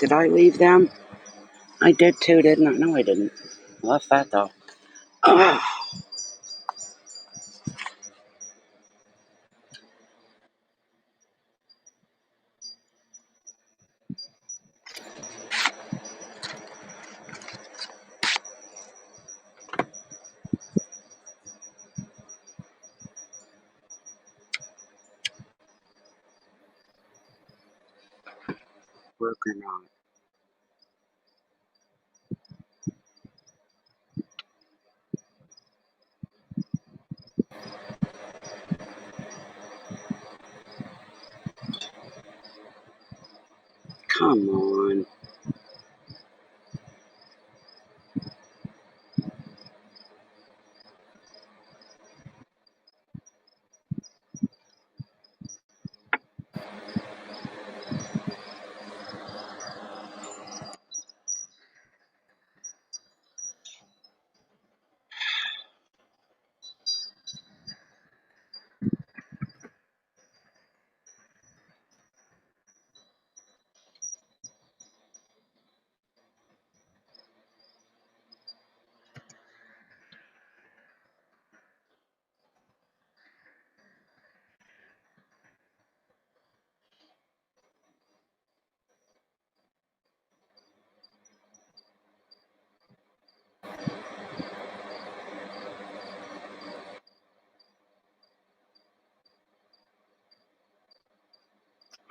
Did I leave them? I did too, didn't I? No, I didn't. I left that though. Ugh. Work or not? Come on.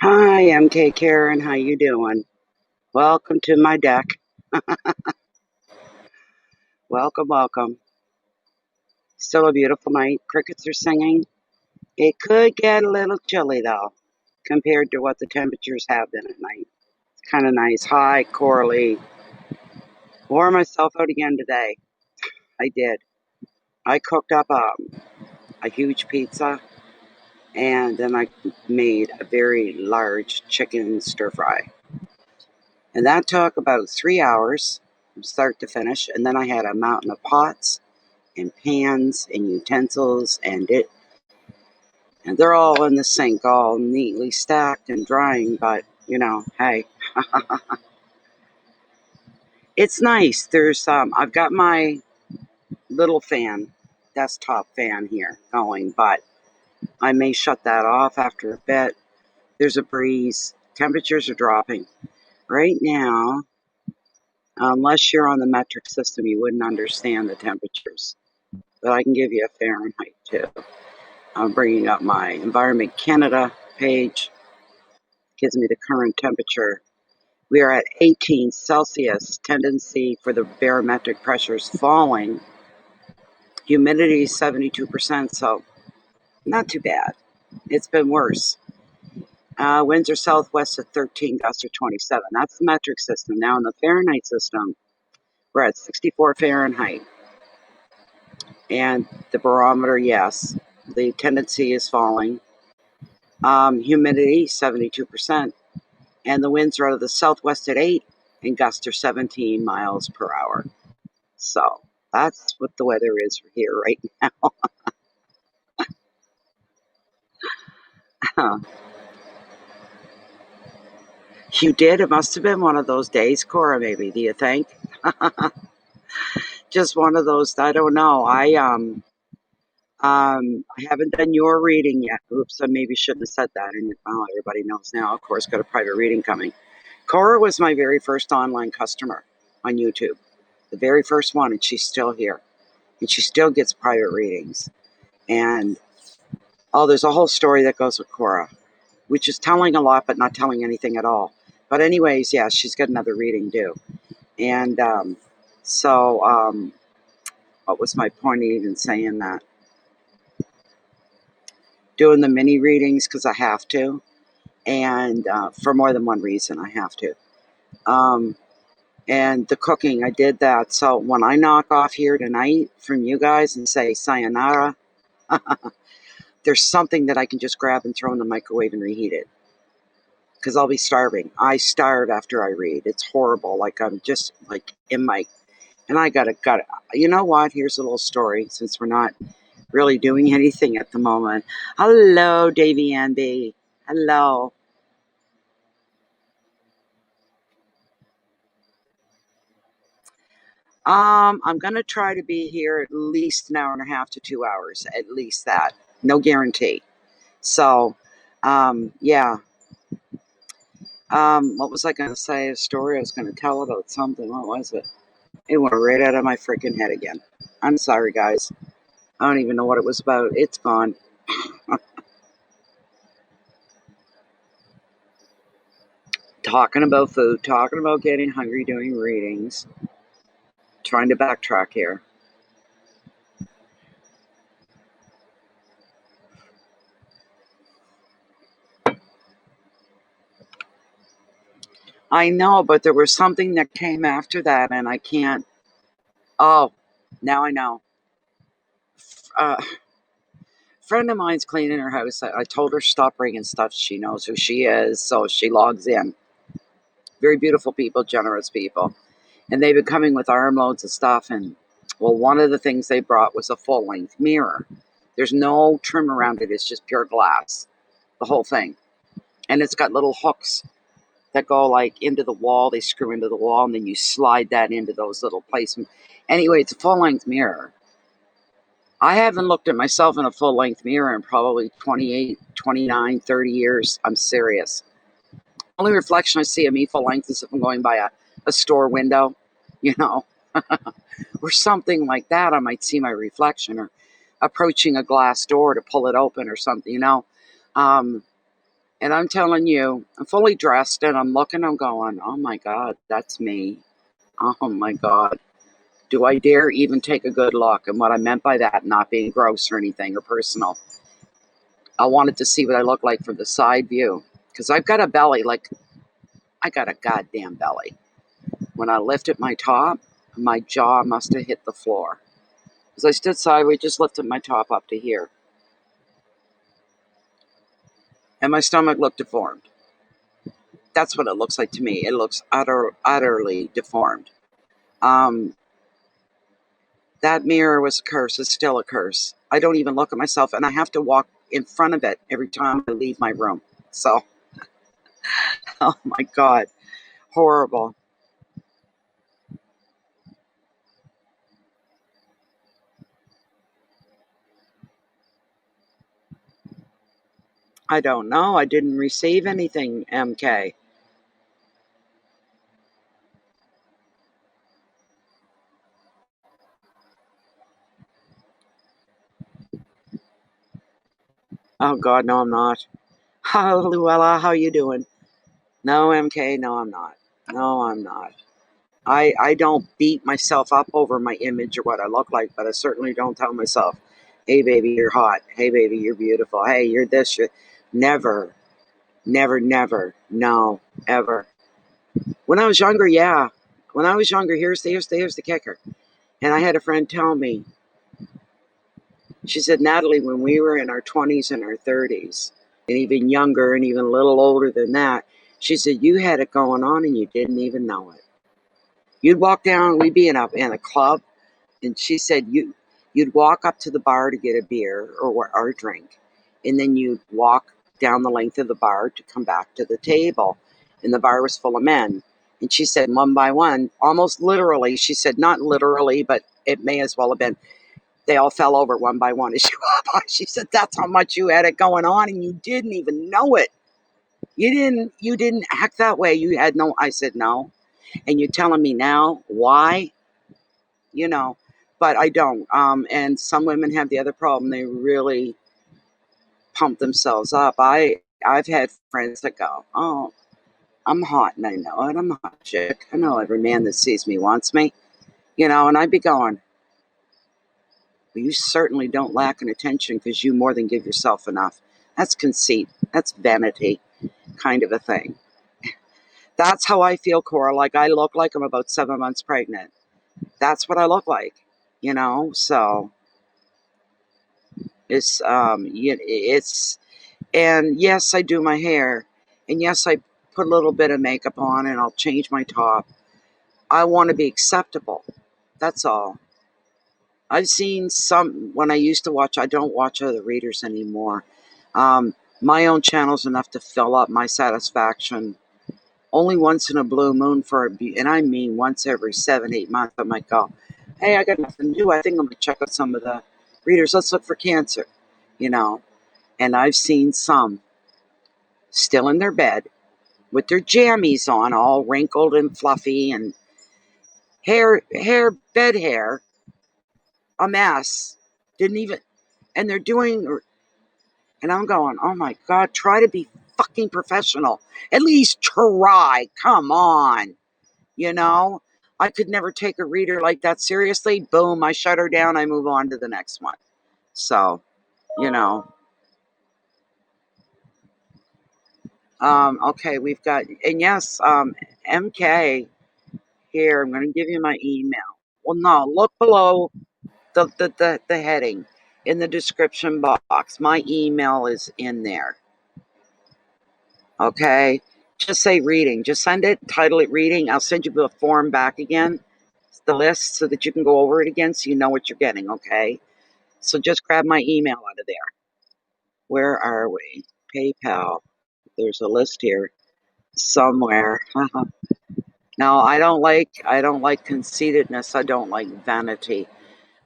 Hi, MK Karen. How you doing? Welcome to my deck. Welcome, welcome. Still a beautiful night. Crickets are singing. It could get a little chilly though, compared to what the temperatures have been at night. It's kind of nice. Hi, Corley. Wore myself out again today. I did. I cooked up a huge pizza, and then I made a very large chicken stir fry. And that took about 3 hours from start to finish. And then I had a mountain of pots and pans and utensils, and they're all in the sink, all neatly stacked and drying. But hey, it's nice. I've got my little desktop fan here going, but I may shut that off after a bit. There's a breeze. Temperatures are dropping right now. Unless you're on the metric system, you wouldn't understand the temperatures. But I can give you a Fahrenheit too. I'm bringing up my Environment Canada page. Gives me the current temperature. We are at 18 Celsius. Tendency for the barometric pressures falling. Humidity is 72%, so not too bad. It's been worse. Winds are southwest at 13, gusts are 27. That's the metric system. Now in the Fahrenheit system, we're at 64 Fahrenheit. And the barometer, yes, the tendency is falling. Humidity, 72%. And the winds are out of the southwest at 8, and gusts are 17 miles per hour. So that's what the weather is here right now. You did? It must have been one of those days, Cora, maybe, do you think? Just one of those, I don't know. I haven't done your reading yet. Oops, I maybe shouldn't have said that. And well, everybody knows now, of course, got a private reading coming. Cora was my very first online customer on YouTube. The very first one, and she's still here. And she still gets private readings. And there's a whole story that goes with Cora, which is telling a lot but not telling anything at all. But anyways, yeah, she's got another reading due. And what was my point in even saying that? Doing the mini readings because I have to, and for more than one reason I have to. And the cooking, I did that. So when I knock off here tonight from you guys and say sayonara, there's something that I can just grab and throw in the microwave and reheat it. Because I'll be starving. I starve after I read. It's horrible. Like I'm just like in my, and I gotta. You know what? Here's a little story since we're not really doing anything at the moment. Hello, Davy Andy. Hello. I'm gonna try to be here at least an hour and a half to 2 hours, at least that. No guarantee. So, yeah. What was I gonna say? A story I was gonna tell about something. What was it? It went right out of my freaking head again. I'm sorry, guys. I don't even know what it was about. It's gone. Talking about food, talking about getting hungry, doing readings, trying to backtrack here. I know, but there was something that came after that, and I can't. Oh, now I know. A friend of mine's cleaning her house. I told her stop bringing stuff. She knows who she is, so she logs in. Very beautiful people, generous people. And they've been coming with armloads of stuff. And, well, one of the things they brought was a full length mirror. There's no trim around it, it's just pure glass, the whole thing. And it's got little hooks that go like into the wall. They screw into the wall, and then you slide that into those little placements. Anyway, it's a full length mirror. I haven't looked at myself in a full length mirror in probably 28, 29, 30 years. I'm serious. Only reflection I see of me full length is if I'm going by a store window, you know, or something like that. I might see my reflection, or approaching a glass door to pull it open or something, you know. Um, and I'm telling you, I'm fully dressed and I'm looking, I'm going, oh my God, that's me. Oh my God. Do I dare even take a good look? And what I meant by that, not being gross or anything or personal, I wanted to see what I look like from the side view. Because I've got a belly, like, I got a goddamn belly. When I lifted my top, my jaw must have hit the floor. As I stood sideways, just lifted my top up to here. And my stomach looked deformed. That's what it looks like to me. It looks utterly deformed. Um, that mirror was a curse. It's still a curse. I don't even look at myself, and I have to walk in front of it every time I leave my room. So, oh my God, horrible. I don't know. I didn't receive anything, MK. Oh God, no, I'm not. Hi, Luella, how you doing? No, MK, no, I'm not. No, I'm not. I don't beat myself up over my image or what I look like, but I certainly don't tell myself, hey, baby, you're hot. Hey, baby, you're beautiful. Hey, you're this. You're... Never, never, never. No, ever. When I was younger, yeah. When I was younger, here's the kicker. And I had a friend tell me, she said, Natalie, when we were in our 20s and our 30s, and even younger and even a little older than that, she said, you had it going on and you didn't even know it. You'd walk down, we'd be in a club, and she said you'd walk up to the bar to get a beer or a drink, and then you'd walk down the length of the bar to come back to the table, and the bar was full of men. And she said one by one, almost literally, she said not literally, but it may as well have been, they all fell over one by one as you walked by. She said that's how much you had it going on and you didn't even know it. You didn't act that way. You had no. I said no. And you're telling me now why? You know, but I don't. And some women have the other problem. They really pump themselves up. I've had friends that go, "Oh, I'm hot and I know it. I'm a hot chick. I know every man that sees me wants me." You know, and I'd be going, well, you certainly don't lack in attention because you more than give yourself enough. That's conceit. That's vanity, kind of a thing. That's how I feel, Cora. Like I look like I'm about 7 months pregnant. That's what I look like, you know. So it's and yes, I do my hair, and yes, I put a little bit of makeup on, and I'll change my top. I want to be acceptable. That's all. I've seen some when I used to watch. I don't watch other readers anymore. My own channel's enough to fill up my satisfaction only once in a blue moon and I mean once every 7, 8 months, I might go, hey, I got nothing to do. I think I'm going to check out some of the readers. Let's look for cancer, you know. And I've seen some still in their bed with their jammies on, all wrinkled and fluffy, and bed hair, a mess. Didn't even, and they're doing, and I'm going, oh my God, try to be fucking professional. At least try. Come on. You know, I could never take a reader like that seriously. Boom, I shut her down. I move on to the next one. So, you know, okay, we've got, and yes, MK, here, I'm going to give you my email. Well, no, look below the heading in the description box. My email is in there. Okay, just say reading. Just send it, title it reading. I'll send you the form back again, the list, so that you can go over it again so you know what you're getting. Okay, so just grab my email out of there. Where are we? PayPal. There's a list here somewhere. No, I don't like conceitedness. I don't like vanity.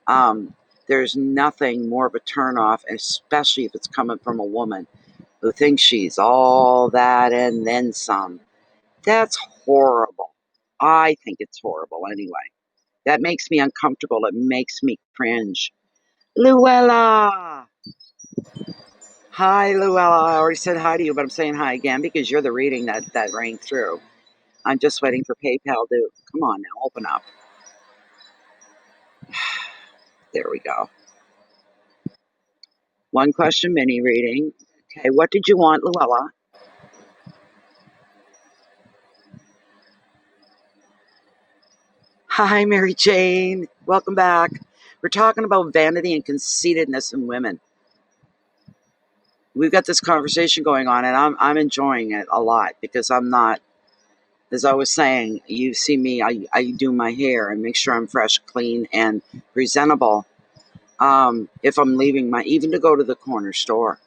Um, there's nothing more of a turnoff, especially if it's coming from a woman who thinks she's all that and then some. That's horrible. I think it's horrible anyway. That makes me uncomfortable. It makes me cringe. Luella! Hi, Luella. I already said hi to you, but I'm saying hi again because you're the reading that rang through. I'm just waiting for PayPal to come on now, open up. There we go. One question mini reading. Okay, what did you want, Luella? Hi, Mary Jane. Welcome back. We're talking about vanity and conceitedness in women. We've got this conversation going on, and I'm enjoying it a lot because I'm not, as I was saying, you see me, I do my hair and make sure I'm fresh, clean, and presentable. If I'm leaving even to go to the corner store,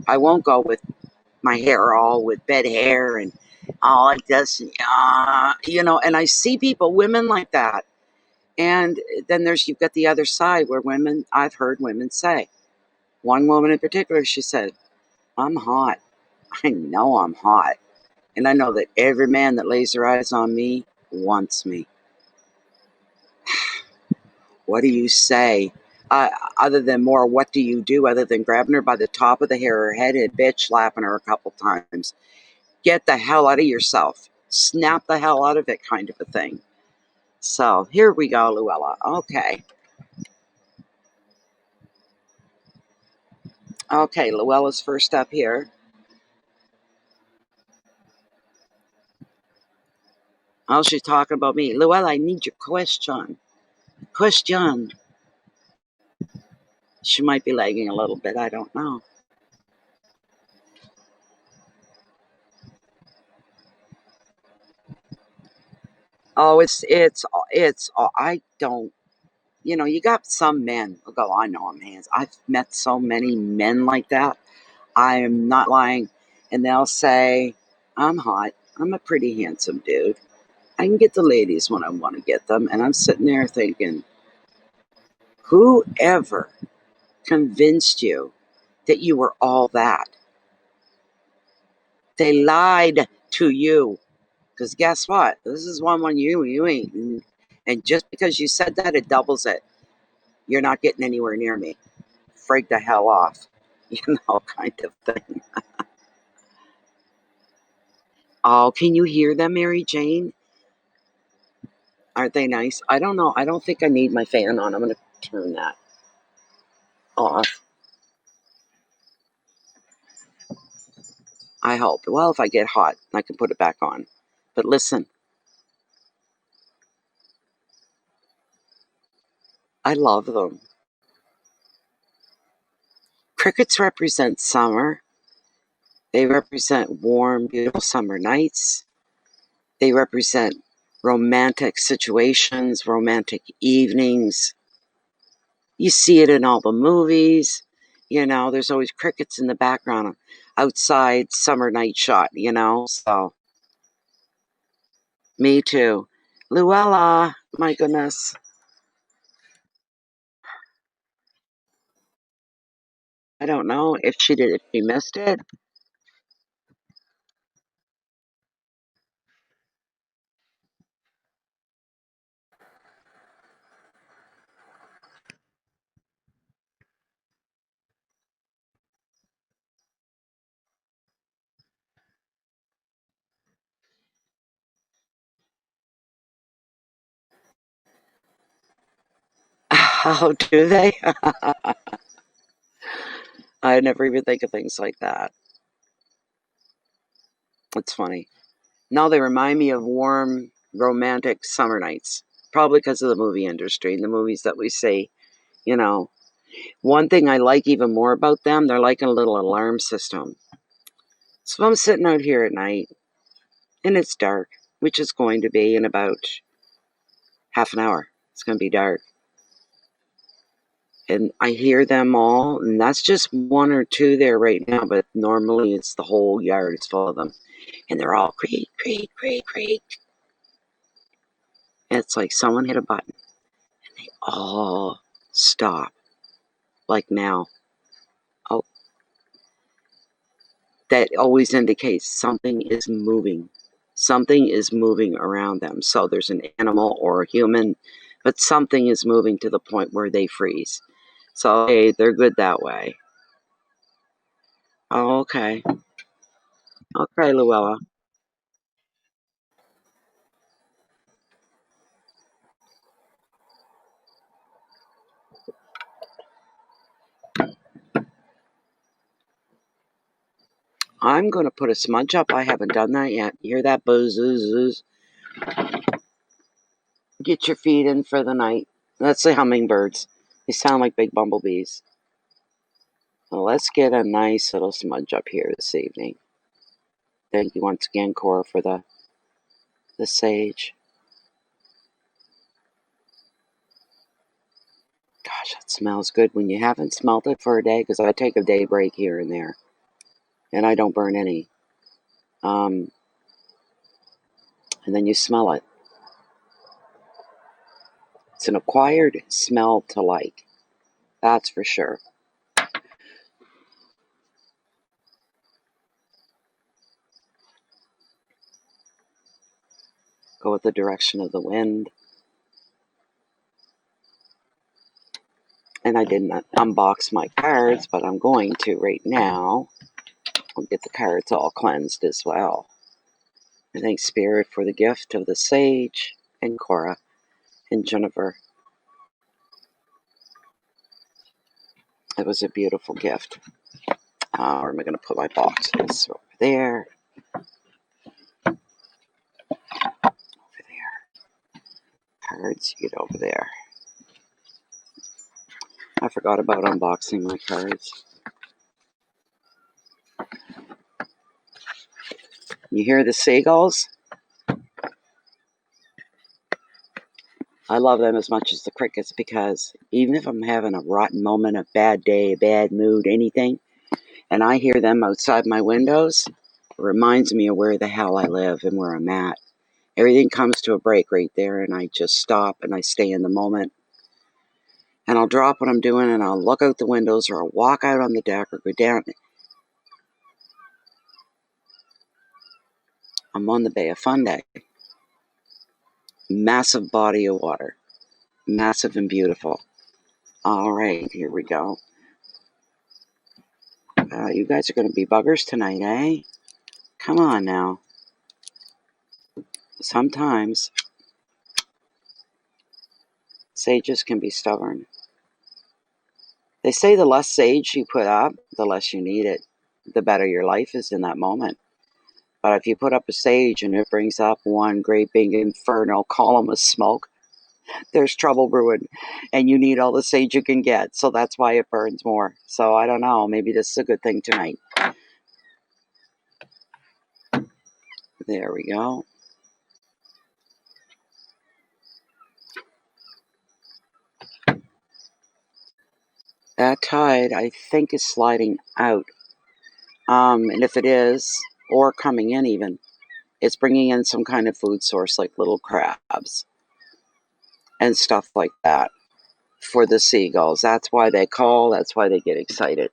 I won't go with my hair all with bed hair and all like this, and I see women like that. And then you've got the other side where I've heard women say, one woman in particular, she said, I'm hot. I know I'm hot. And I know that every man that lays their eyes on me wants me. What do you say? Other than more, what do you do other than grabbing her by the top of the hair or head and bitch slapping her a couple times? Get the hell out of yourself. Snap the hell out of it, kind of a thing. So here we go, Luella. Okay. Okay, Luella's first up here. Oh, she's talking about me. Luella, I need your question. Question. She might be lagging a little bit. I don't know. Oh, I don't, you got some men who go, I know I'm hands. I've met so many men like that. I am not lying. And they'll say, I'm hot. I'm a pretty handsome dude. I can get the ladies when I want to get them. And I'm sitting there thinking, whoever convinced you that you were all that? They lied to you. Because guess what? This is one you ain't. And just because you said that, it doubles it. You're not getting anywhere near me. Freak the hell off. Kind of thing. Oh, can you hear them, Mary Jane? Aren't they nice? I don't know. I don't think I need my fan on. I'm going to turn that off. I hope. Well, if I get hot, I can put it back on. But listen, I love them. Crickets represent summer. They represent warm, beautiful summer nights. They represent romantic situations, romantic evenings. You see it in all the movies. There's always crickets in the background outside summer night shot, so Me too. Luella, my goodness. I don't know if she did, if she missed it. How do they? I never even think of things like that. It's funny. No, they remind me of warm, romantic summer nights. Probably because of the movie industry and the movies that we see. You know, one thing I like even more about them, they're like a little alarm system. So if I'm sitting out here at night and it's dark, which is going to be in about half an hour, it's going to be dark. And I hear them all, and that's just one or two there right now, but normally it's the whole yard is full of them. And they're all creak, creak, creak, creak. And it's like someone hit a button. They all stop. Like now. Oh, that always indicates something is moving. Something is moving around them. So there's an animal or a human, but something is moving to the point where they freeze. So, hey, they're good that way. Oh, okay. Okay, Luella. I'm going to put a smudge up. I haven't done that yet. You hear that buzz, buzz, buzz? Get your feet in for the night. That's the hummingbirds. They sound like big bumblebees. Well, let's get a nice little smudge up here this evening. Thank you once again, Cora, for the sage. Gosh, that smells good when you haven't smelled it for a day, because I take a day break here and there, and I don't burn any. And then you smell it. It's an acquired smell to like. That's for sure. Go with the direction of the wind. And I didn't unbox my cards, but I'm going to right now. I'll get the cards all cleansed as well. I thank Spirit for the gift of the sage and Cora and Jennifer. It was a beautiful gift. Where am I going to put my boxes? Over there. Over there. Cards, get over there. I forgot about unboxing my cards. You hear the seagulls? I love them as much as the crickets, because even if I'm having a rotten moment, a bad day, a bad mood, anything, and I hear them outside my windows, it reminds me of where the hell I live and where I'm at. Everything comes to a break right there, and I just stop and I stay in the moment. And I'll drop what I'm doing and I'll look out the windows, or I'll walk out on the deck or go down. I'm on the Bay of Fundy. Massive body of water. Massive and beautiful. All right, here we go. You guys are going to be buggers tonight, eh? Come on now. Sometimes sages can be stubborn. They say the less sage you put up, the less you need it, the better your life is in that moment. But if you put up a sage and it brings up one great big infernal column of smoke, there's trouble brewing, and you need all the sage you can get. So that's why it burns more. So I don't know. Maybe this is a good thing tonight. There we go. That tide, I think, is sliding out. And if it is, or coming in even, It's bringing in some kind of food source like little crabs and stuff like that for the seagulls. That's why they call. That's why they get excited.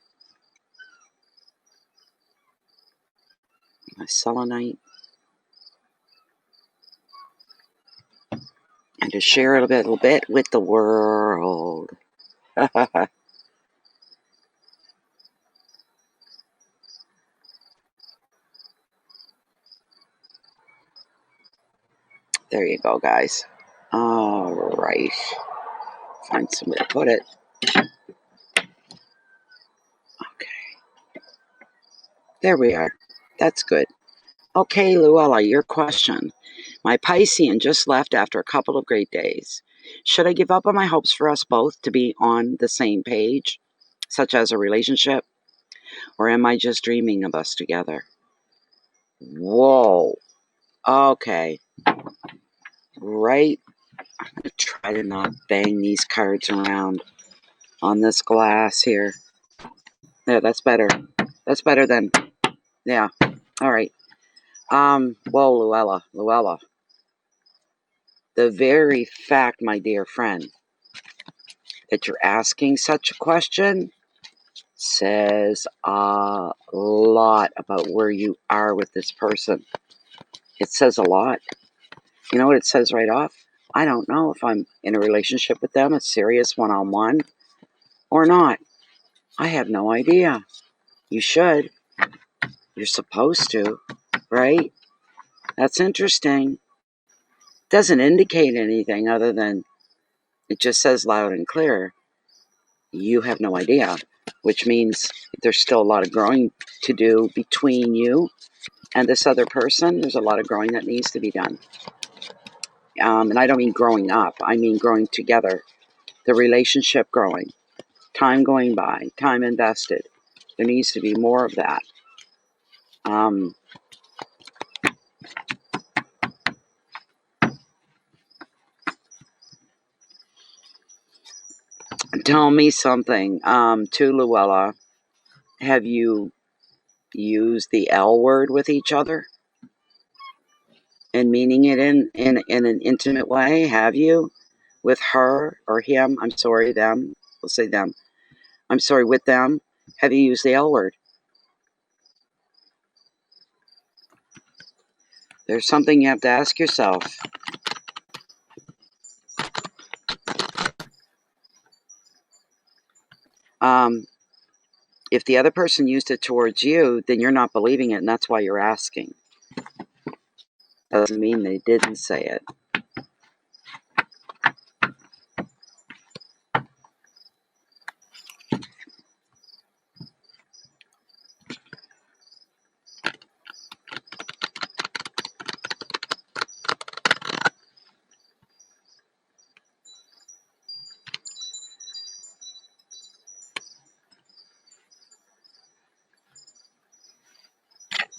My selenite. And to share it a little bit with the world. There you go, guys. All right. Find somewhere to put it. Okay. There we are. That's good. Okay, Luella, your question. My Piscean just left after a couple of great days. Should I give up on my hopes for us both to be on the same page, such as a relationship, or am I just dreaming of us together? Whoa. Okay. Right. I'm going to try to not bang these cards around on this glass here. Yeah, that's better. That's better than, yeah. All right. Whoa, Luella. The very fact, my dear friend, that you're asking such a question says a lot about where you are with this person. It says a lot. You know what it says right off? I don't know if I'm in a relationship with them, a serious one-on-one, or not. I have no idea. You should. You're supposed to, right? That's interesting. Doesn't indicate anything other than it just says loud and clear, you have no idea, which means there's still a lot of growing to do between you and this other person. There's a lot of growing that needs to be done. And I don't mean growing up. I mean growing together. The relationship growing. Time going by. Time invested. There needs to be more of that. Tell me something. To Luella, have you used the L word with each other? And meaning it in an intimate way? Have you? With her or him? I'm sorry, them. We'll say them. I'm sorry, with them. Have you used the L word? There's something you have to ask yourself. If the other person used it towards you, then you're not believing it, and that's why you're asking. Doesn't mean they didn't say it.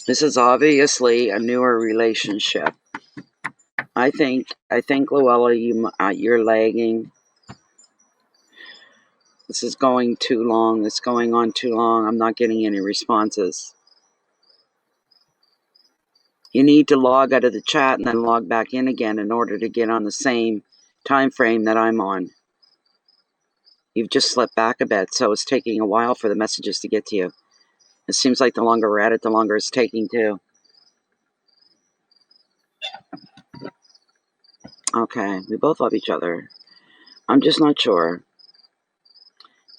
This is obviously a newer relationship. I think Luella, you're lagging. This is going too long. It's going on too long. I'm not getting any responses. You need to log out of the chat and then log back in again in order to get on the same time frame that I'm on. You've just slipped back a bit, so it's taking a while for the messages to get to you. It seems like the longer we're at it, the longer it's taking too. Okay, we both love each other. I'm just not sure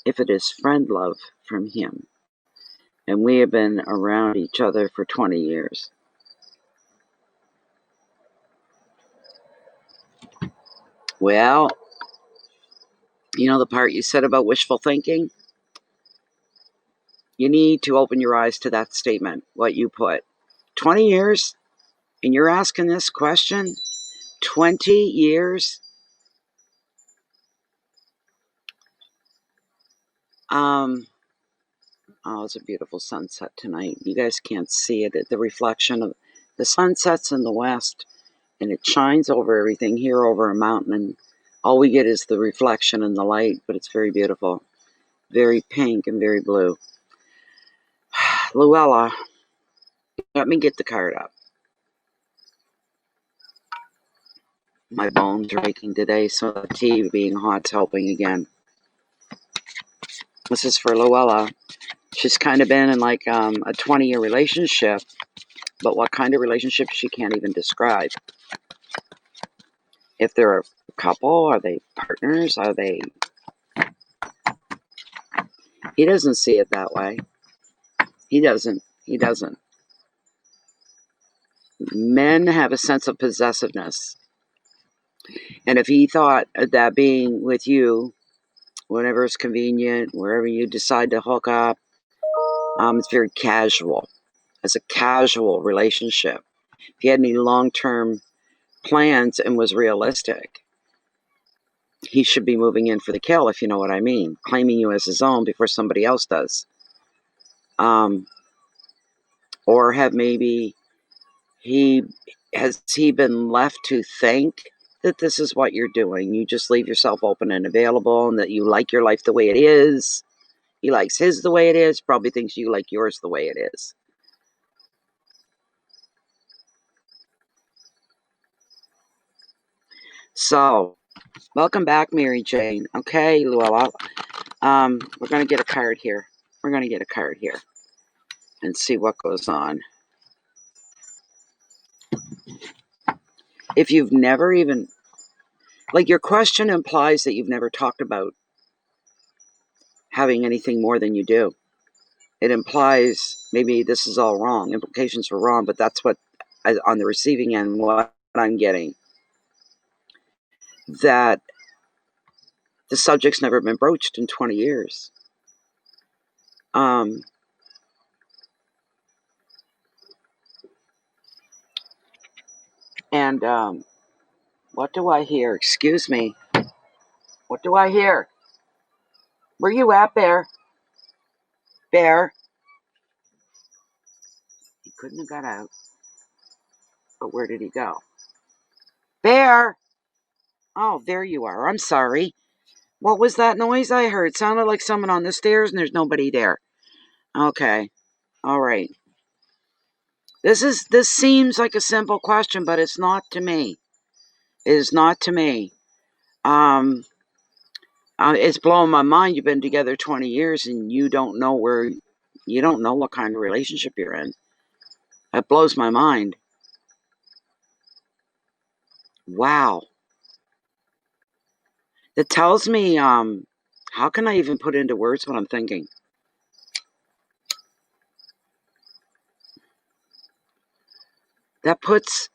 if it is friend love from him. And we have been around each other for 20 years. Well, you know the part you said about wishful thinking? You need to open your eyes to that statement, what you put. 20 years? And you're asking this question? 20 years? Oh, it's a beautiful sunset tonight. You guys can't see it. The reflection of the sun sets in the west, and it shines over everything here over a mountain, and all we get is the reflection and the light, but it's very beautiful. Very pink and very blue. Luella, let me get the card up. My bones are aching today, so the tea being hot's helping again. This is for Luella. She's kind of been in like a 20-year relationship, but what kind of relationship she can't even describe. If they're a couple, are they partners? Are they... He doesn't see it that way. He doesn't. Men have a sense of possessiveness. And if he thought that being with you, whenever it's convenient, wherever you decide to hook up, it's very casual. It's a casual relationship. If he had any long-term plans and was realistic, he should be moving in for the kill, if you know what I mean. Claiming you as his own before somebody else does. Or have maybe he been left to think that this is what you're doing. You just leave yourself open and available, and that you like your life the way it is. He likes his the way it is, probably thinks you like yours the way it is. So, welcome back, Mary Jane. Okay, Luella. We're going to get a card here. We're going to get a card here and see what goes on. If you've never even... Like, your question implies that you've never talked about having anything more than you do. It implies maybe this is all wrong. Implications were wrong, but that's what, on the receiving end, what I'm getting. That the subject's never been broached in 20 years. What do I hear? Excuse me. What do I hear? Where you at, Bear? Bear? He couldn't have got out. But where did he go? Bear! Oh, there you are. I'm sorry. What was that noise I heard? It sounded like someone on the stairs and there's nobody there. Okay. All right. This seems like a simple question, but it's not to me. It is not to me. It's blowing my mind. You've been together 20 years and you don't know what kind of relationship you're in. That blows my mind. Wow. That tells me, how can I even put into words what I'm thinking? That puts...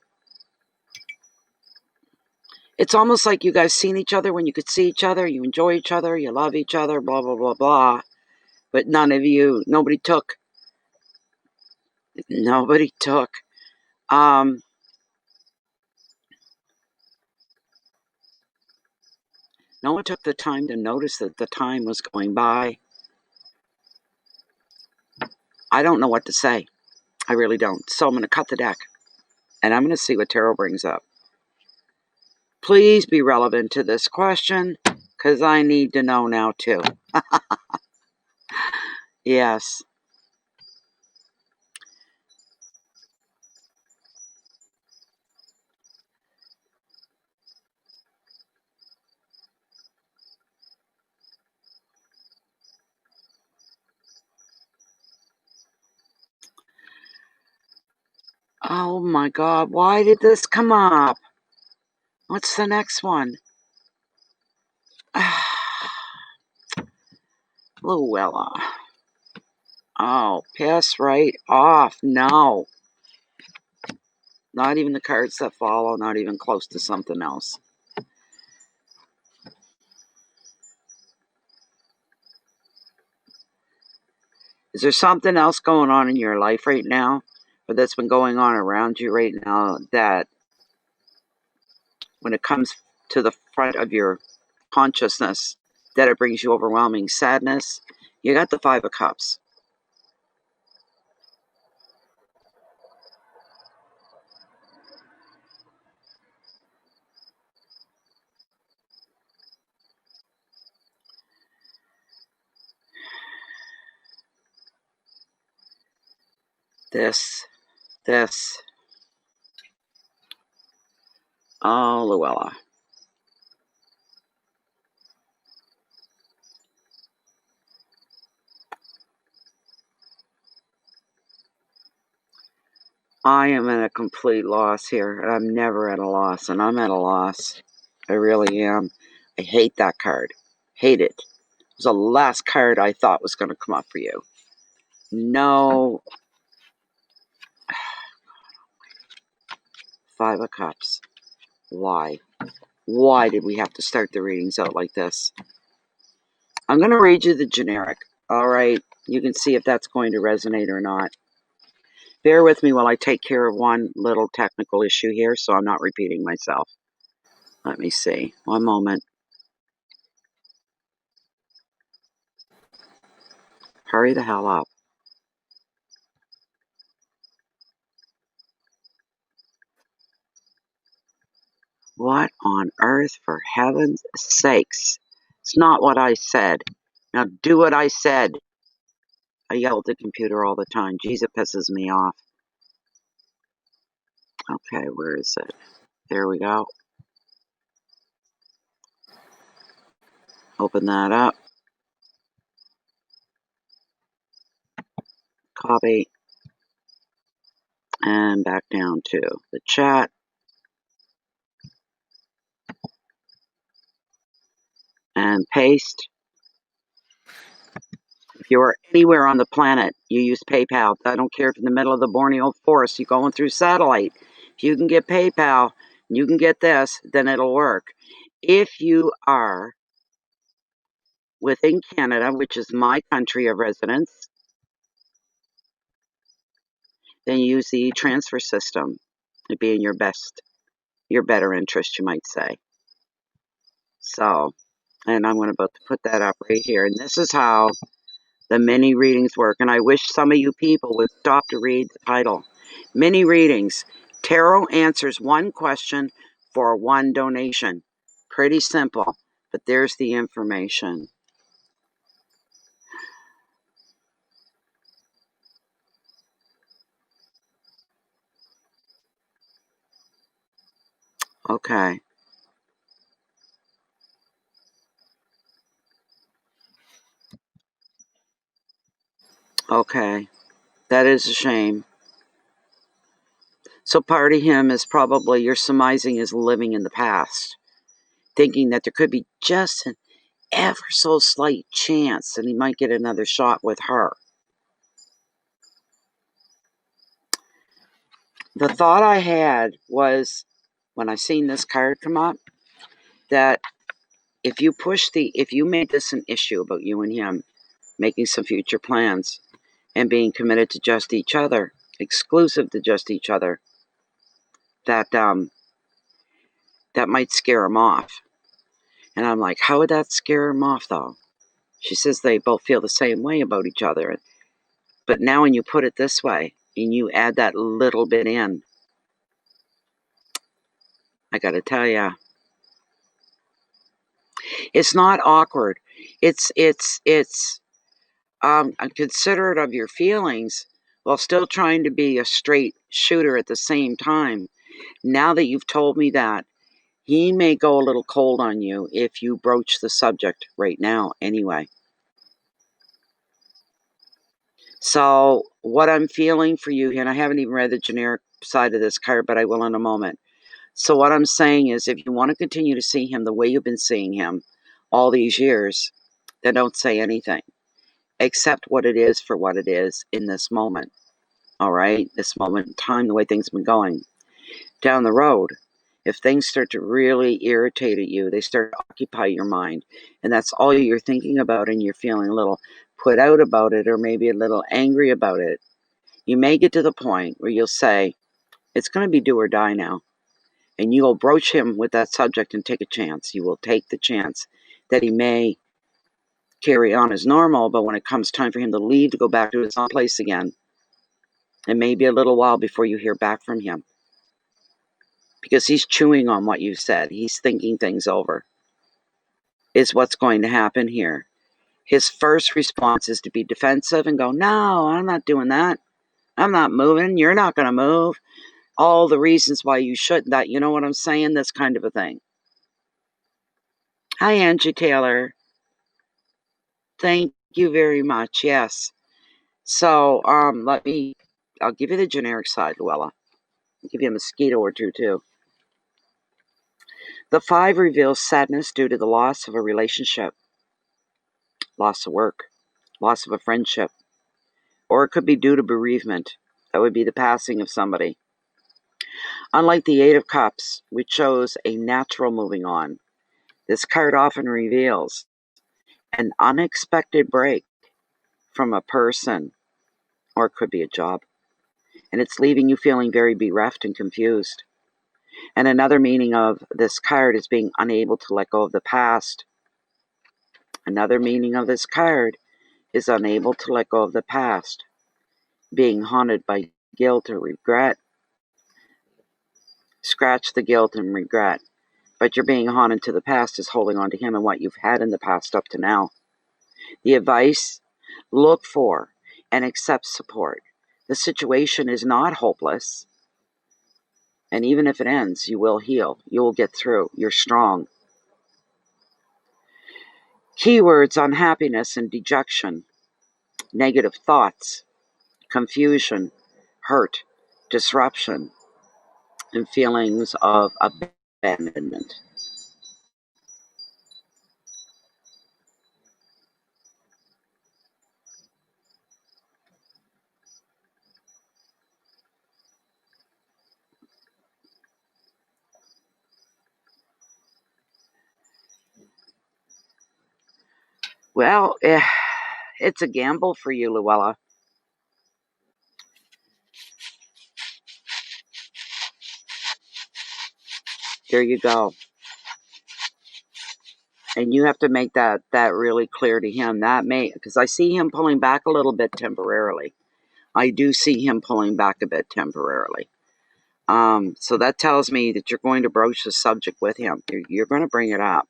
It's almost like you guys seen each other when you could see each other, you enjoy each other, you love each other, blah, blah, blah, blah. But nobody took. Nobody took. No one took the time to notice that the time was going by. I don't know what to say. I really don't. So I'm going to cut the deck. And I'm going to see what tarot brings up. Please be relevant to this question, because I need to know now too. Yes. Oh my God, why did this come up? What's the next one? Luella. Oh, piss right off. No. Not even the cards that follow, not even close to something else. Is there something else going on in your life right now, or that's been going on around you right now, that when it comes to the front of your consciousness, that it brings you overwhelming sadness? You got the Five of Cups. This. Oh, Luella. I am at a complete loss here. I'm never at a loss, and I'm at a loss. I really am. I hate that card. Hate it. It was the last card I thought was going to come up for you. No. Five of Cups. Why? Why did we have to start the readings out like this? I'm going to read you the generic. All right. You can see if that's going to resonate or not. Bear with me while I take care of one little technical issue here so I'm not repeating myself. Let me see. One moment. Hurry the hell up. What on earth, for heaven's sakes? It's not what I said. Now do what I said. I yell at the computer all the time. Geez, it pisses me off. Okay, where is it? There we go. Open that up. Copy. And back down to the chat. And paste. If you're anywhere on the planet, you use PayPal. I don't care if in the middle of the Borneo forest, you're going through satellite. If you can get PayPal, you can get this, then it'll work. If you are within Canada, which is my country of residence, then you use the transfer system. It'd be in your better interest, you might say. So, and I'm about to put that up right here. And this is how the mini readings work. And I wish some of you people would stop to read the title. Mini readings. Tarot answers one question for one donation. Pretty simple, but there's the information. Okay. Okay. That is a shame. So part of him is probably, you're surmising, is living in the past, thinking that there could be just an ever so slight chance that he might get another shot with her. The thought I had was, when I seen this card come up, that if you made this an issue about you and him making some future plans and being committed to just each other, exclusive to just each other, that that might scare him off. And I'm like, how would that scare him off, though? She says they both feel the same way about each other. But now when you put it this way and you add that little bit in, I got to tell you, it's not awkward. It's considerate of your feelings while still trying to be a straight shooter at the same time. Now that you've told me that, he may go a little cold on you if you broach the subject right now anyway. So what I'm feeling for you, and I haven't even read the generic side of this card, but I will in a moment. So what I'm saying is, if you want to continue to see him the way you've been seeing him all these years, then don't say anything. Accept what it is for what it is in this moment. All right? This moment in time, the way things have been going. Down the road, if things start to really irritate at you, they start to occupy your mind, and that's all you're thinking about, and you're feeling a little put out about it, or maybe a little angry about it, you may get to the point where you'll say, it's going to be do or die now. And you will broach him with that subject and take a chance. You will take the chance that he may carry on as normal, but when it comes time for him to leave to go back to his own place again, it may be a little while before you hear back from him. Because he's chewing on what you said. He's thinking things over. Is what's going to happen here. His first response is to be defensive and go, no, I'm not doing that. I'm not moving. You're not going to move. all the reasons why you shouldn't. That, you know what I'm saying? This kind of a thing. Hi, Angie Taylor. Thank you very much. Yes. So, I'll give you the generic side, Luella. I'll give you a mosquito or two, too. The 5 reveals sadness due to the loss of a relationship, loss of work, loss of a friendship, or it could be due to bereavement. That would be the passing of somebody. Unlike the 8 of Cups, which shows a natural moving on, this card often reveals an unexpected break from a person, or it could be a job, and it's leaving you feeling very bereft and confused. And another meaning of this card is being unable to let go of the past. Another meaning of this card is unable to let go of the past, being haunted by guilt or regret. Scratch the guilt and regret, but you're being haunted to the past is holding on to him and what you've had in the past up to now. The advice: look for and accept support. The situation is not hopeless, and even if it ends, you will heal. You will get through. You're strong. Keywords: unhappiness and dejection, negative thoughts, confusion, hurt, disruption, and feelings of abandonment. Well, it's a gamble for you, Luella. There you go. And you have to make that really clear to him. That may, because I see him pulling back a little bit temporarily. I do see him pulling back a bit temporarily. So that tells me that you're going to broach the subject with him. You're going to bring it up.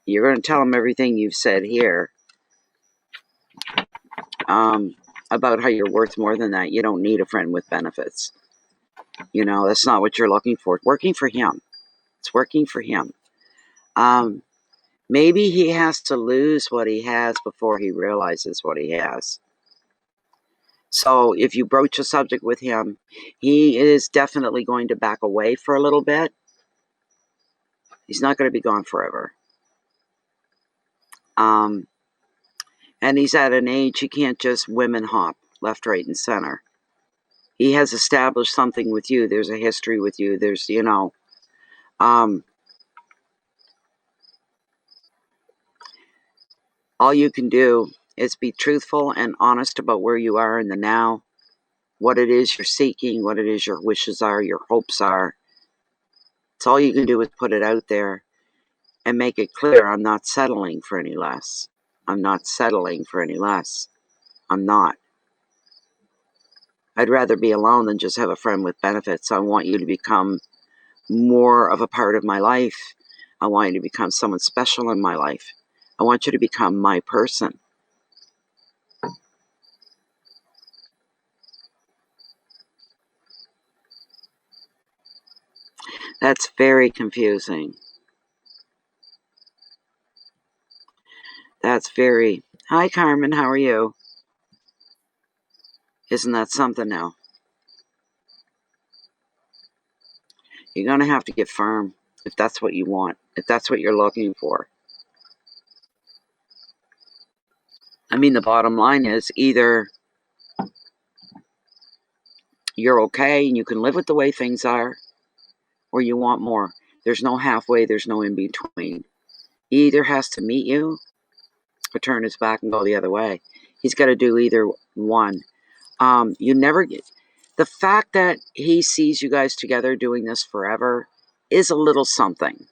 You're going to tell him everything you've said here, about how you're worth more than that. You don't need a friend with benefits. You know, that's not what you're looking for. It's working for him. It's working for him. Maybe he has to lose what he has before he realizes what he has. So if you broach a subject with him, he is definitely going to back away for a little bit. He's not going to be gone forever. And he's at an age he can't just women hop left, right, and center. He has established something with you. There's a history with you. There's, all you can do is be truthful and honest about where you are in the now, what it is you're seeking, what it is your wishes are, your hopes are. It's all you can do is put it out there and make it clear. I'm not settling for any less. I'm not settling for any less. I'm not. I'd rather be alone than just have a friend with benefits. I want you to become more of a part of my life. I want you to become someone special in my life. I want you to become my person. That's very confusing. That's very... Hi, Carmen. How are you? Isn't that something now? You're going to have to get firm if that's what you want, if that's what you're looking for. I mean, the bottom line is either you're okay and you can live with the way things are, or you want more. There's no halfway, there's no in between. He either has to meet you or turn his back and go the other way. He's got to do either one. You never get... The fact that he sees you guys together doing this forever is a little something.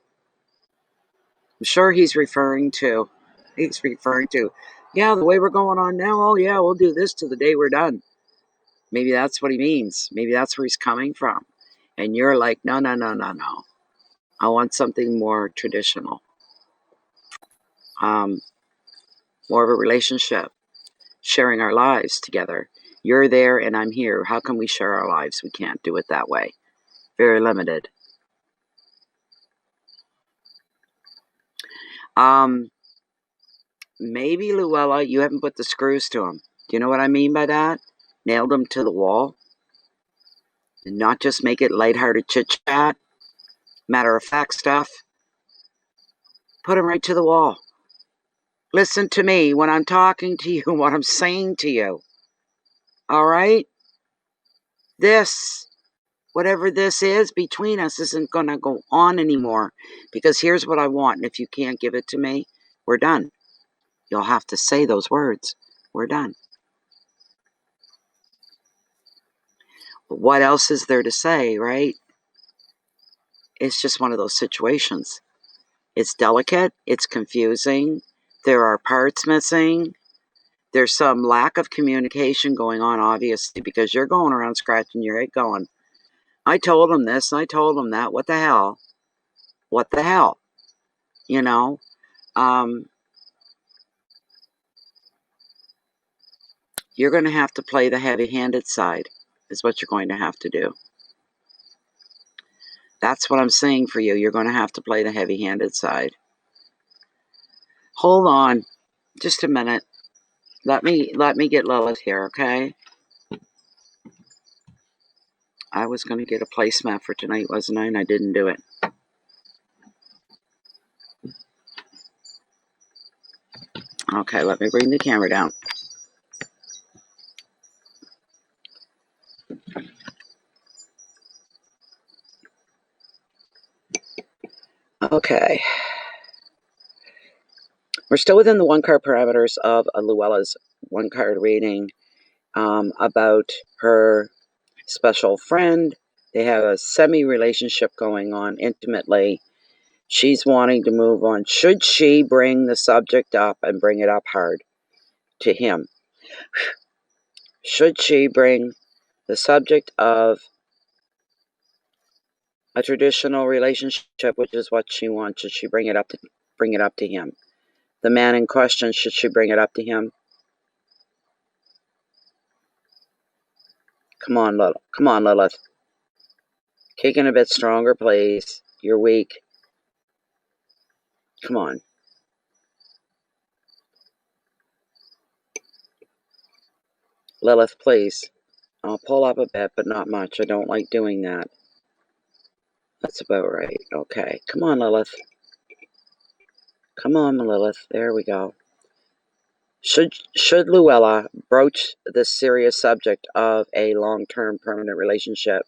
I'm sure he's referring to, yeah, the way we're going on now, oh yeah, we'll do this till the day we're done. Maybe that's what he means. Maybe that's where he's coming from. And you're like, no, no, no, no, no. I want something more traditional. More of a relationship, sharing our lives together. You're there and I'm here. How can we share our lives? We can't do it that way. Very limited. Maybe, Luella, you haven't put the screws to him. Do you know what I mean by that? Nailed him to the wall. And not just make it lighthearted chit-chat, matter-of-fact stuff. Put him right to the wall. Listen to me when I'm talking to you, what I'm saying to you. All right? This, whatever this is between us, isn't going to go on anymore. Because here's what I want. And if you can't give it to me, we're done. You'll have to say those words. We're done. But what else is there to say, right? It's just one of those situations. It's delicate. It's confusing. There are parts missing. There's some lack of communication going on, obviously, because you're going around scratching your head going, I told him this, and I told him that. What the hell? What the hell? You know? You're going to have to play the heavy-handed side, is what you're going to have to do. That's what I'm saying for you. You're going to have to play the heavy-handed side. Hold on. Just a minute. Let me get Lilith here, okay? I was going to get a placemat for tonight, wasn't I? And I didn't do it. Okay, let me bring the camera down. Okay. We're still within the one-card parameters of Luella's one-card reading about her special friend. They have a semi-relationship going on intimately. She's wanting to move on. Should she bring the subject up and bring it up hard to him? Should she bring the subject of a traditional relationship, which is what she wants, should she bring it up to him? The man in question, should she bring it up to him? Come on, Lilith. Come on, Lilith. Kicking a bit stronger, please. You're weak. Come on. Lilith, please. I'll pull up a bit, but not much. I don't like doing that. That's about right. Okay. Come on, Lilith. Come on, Lilith. There we go. Should Luella broach the serious subject of a long-term permanent relationship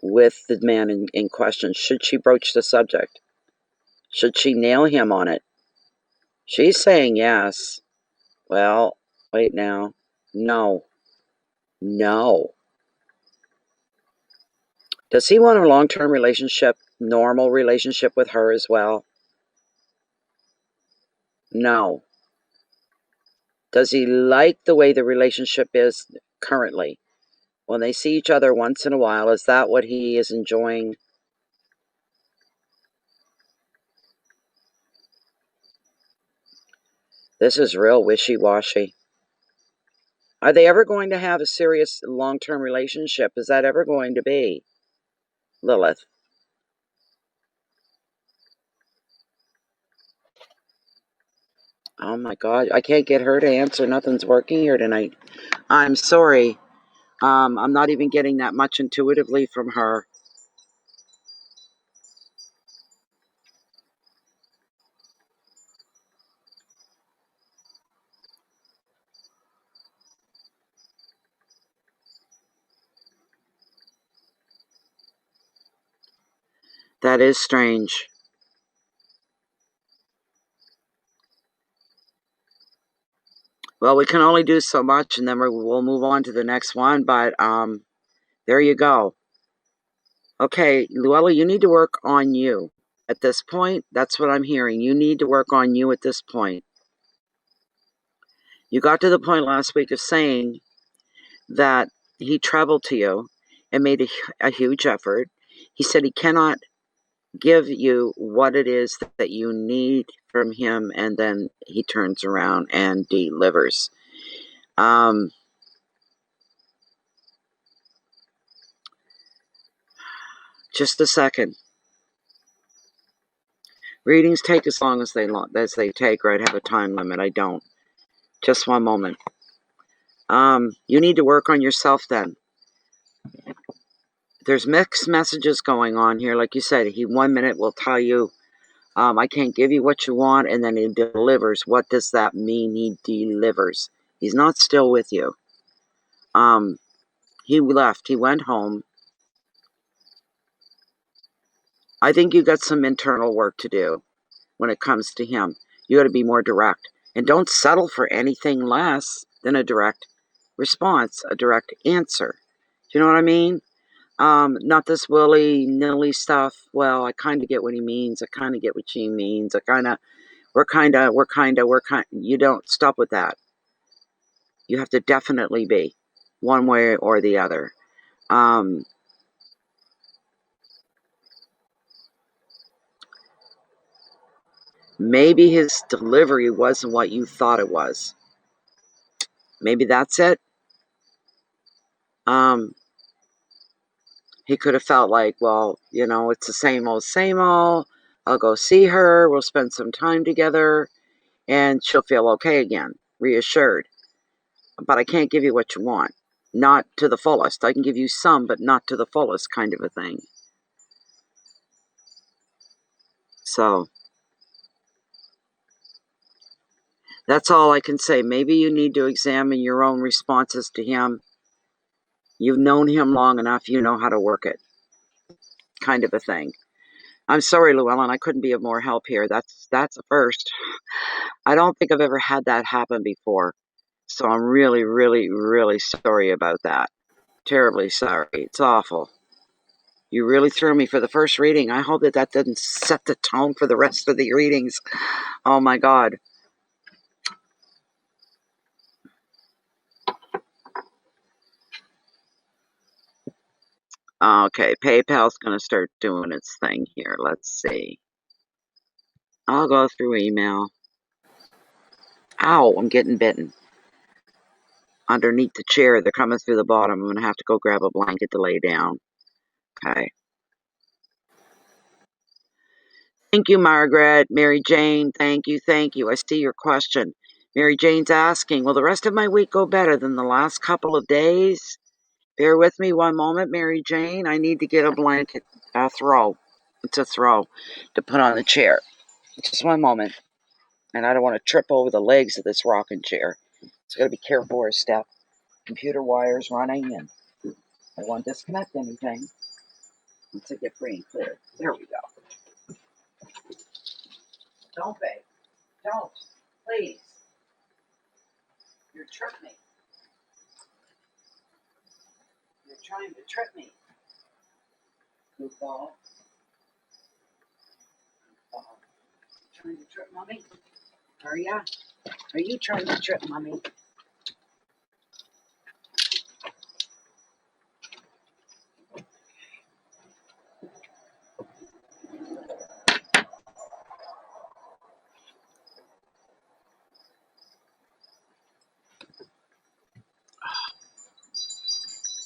with the man in question? Should she broach the subject? Should she nail him on it? She's saying yes. Well, wait now. No. No. Does he want a long-term relationship, normal relationship with her as well? No. Does he like the way the relationship is currently? When they see each other once in a while, is that what he is enjoying? This is real wishy-washy. Are they ever going to have a serious long-term relationship? Is that ever going to be? Lilith. Oh my God, I can't get her to answer. Nothing's working here tonight. I'm sorry. I'm not even getting that much intuitively from her. That is strange. Well, we can only do so much, and then we'll move on to the next one. But there you go. Okay, Luella, you need to work on you. At this point, that's what I'm hearing. You need to work on you at this point. You got to the point last week of saying that he traveled to you and made a huge effort. He said he cannot give you what it is that you need from him, and then he turns around and delivers. Just a second. Readings take as long as they take, right? Have a time limit. I don't. Just one moment. You need to work on yourself then. There's mixed messages going on here. Like you said, he 1 minute will tell you, I can't give you what you want, and then he delivers. What does that mean? He delivers. He's not still with you. He left. He went home. I think you got some internal work to do when it comes to him. You got to be more direct. And don't settle for anything less than a direct response, a direct answer. Do you know what I mean? Not this willy-nilly stuff. Well, I kind of get what he means. I kind of get what she means. We're kind of. You don't stop with that. You have to definitely be one way or the other. Maybe his delivery wasn't what you thought it was. Maybe that's it. He could have felt like, well, it's the same old, same old. I'll go see her. We'll spend some time together and she'll feel okay again, reassured. But I can't give you what you want. Not to the fullest. I can give you some, but not to the fullest, kind of a thing. So that's all I can say. Maybe you need to examine your own responses to him. You've known him long enough, you know how to work it, kind of a thing. I'm sorry, Llewellyn, I couldn't be of more help here. That's a first. I don't think I've ever had that happen before. So I'm really, really, really sorry about that. Terribly sorry. It's awful. You really threw me for the first reading. I hope that didn't set the tone for the rest of the readings. Oh my God. Okay, PayPal's going to start doing its thing here. Let's see. I'll go through email. Ow, I'm getting bitten. Underneath the chair, they're coming through the bottom. I'm going to have to go grab a blanket to lay down. Okay. Thank you, Margaret. Mary Jane, thank you, thank you. I see your question. Mary Jane's asking, will the rest of my week go better than the last couple of days? Bear with me one moment, Mary Jane. I need to get a blanket, a throw. It's a throw to put on the chair. Just one moment. And I don't want to trip over the legs of this rocking chair. So I gotta be careful where I step. Computer wires running, and I don't want to disconnect anything. Once I get free and clear. There we go. Don't, babe. Don't. Please. You're tripping me. You're trying to trip me. Goofball. Trying to trip mommy? Are ya? Are you trying to trip mommy?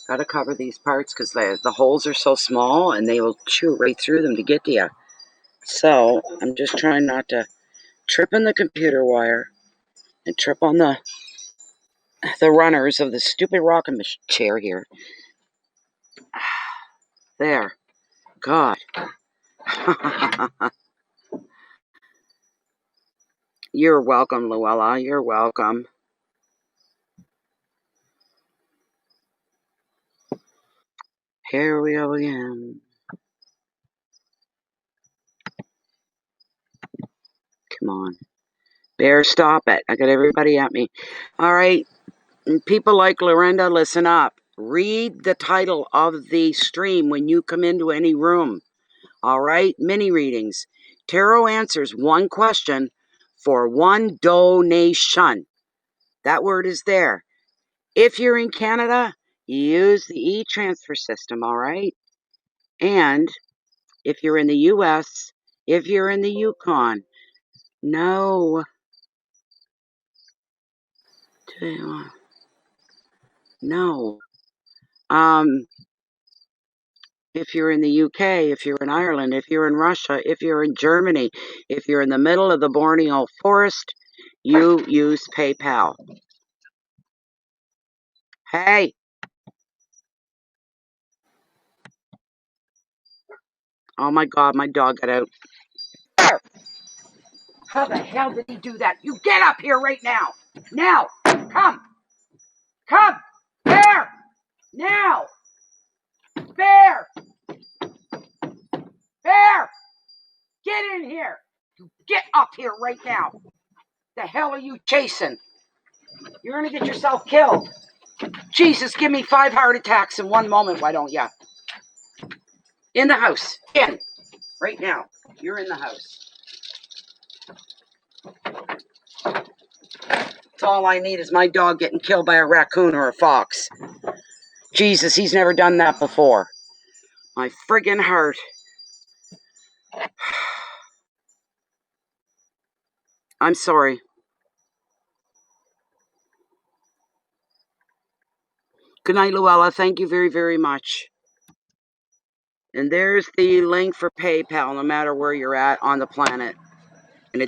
Gotta cover these parts because the holes are so small and they will chew right through them to get to you. So I'm just trying not to trip on the computer wire and trip on the runners of the stupid rocking chair here. There. God. You're welcome, Luella. You're welcome. Here we go again. Come on. Bear, stop it. I got everybody at me. All right. People like Lorinda, listen up. Read the title of the stream when you come into any room. All right? Mini readings. Tarot answers one question for one donation. That word is there. If you're in Canada, use the e-transfer system, all right? And if you're in the US, if you're in the Yukon, no. No. if you're in the UK, if you're in Ireland, if you're in Russia, if you're in Germany, if you're in the middle of the Borneo forest, you use PayPal. Hey! Oh my God, my dog got out. There! How the hell did he do that? You get up here right now! Now! Come! Come! Bear! Now! Bear! Bear! Get in here! You get up here right now! The hell are you chasing? You're gonna get yourself killed. Jesus, give me 5 heart attacks in 1 moment, why don't ya? In the house. In. Right now. You're in the house. That's all I need is my dog getting killed by a raccoon or a fox. Jesus, he's never done that before. My friggin' heart. I'm sorry. Good night, Luella. Thank you very, very much. And there's the link for PayPal, no matter where you're at on the planet. And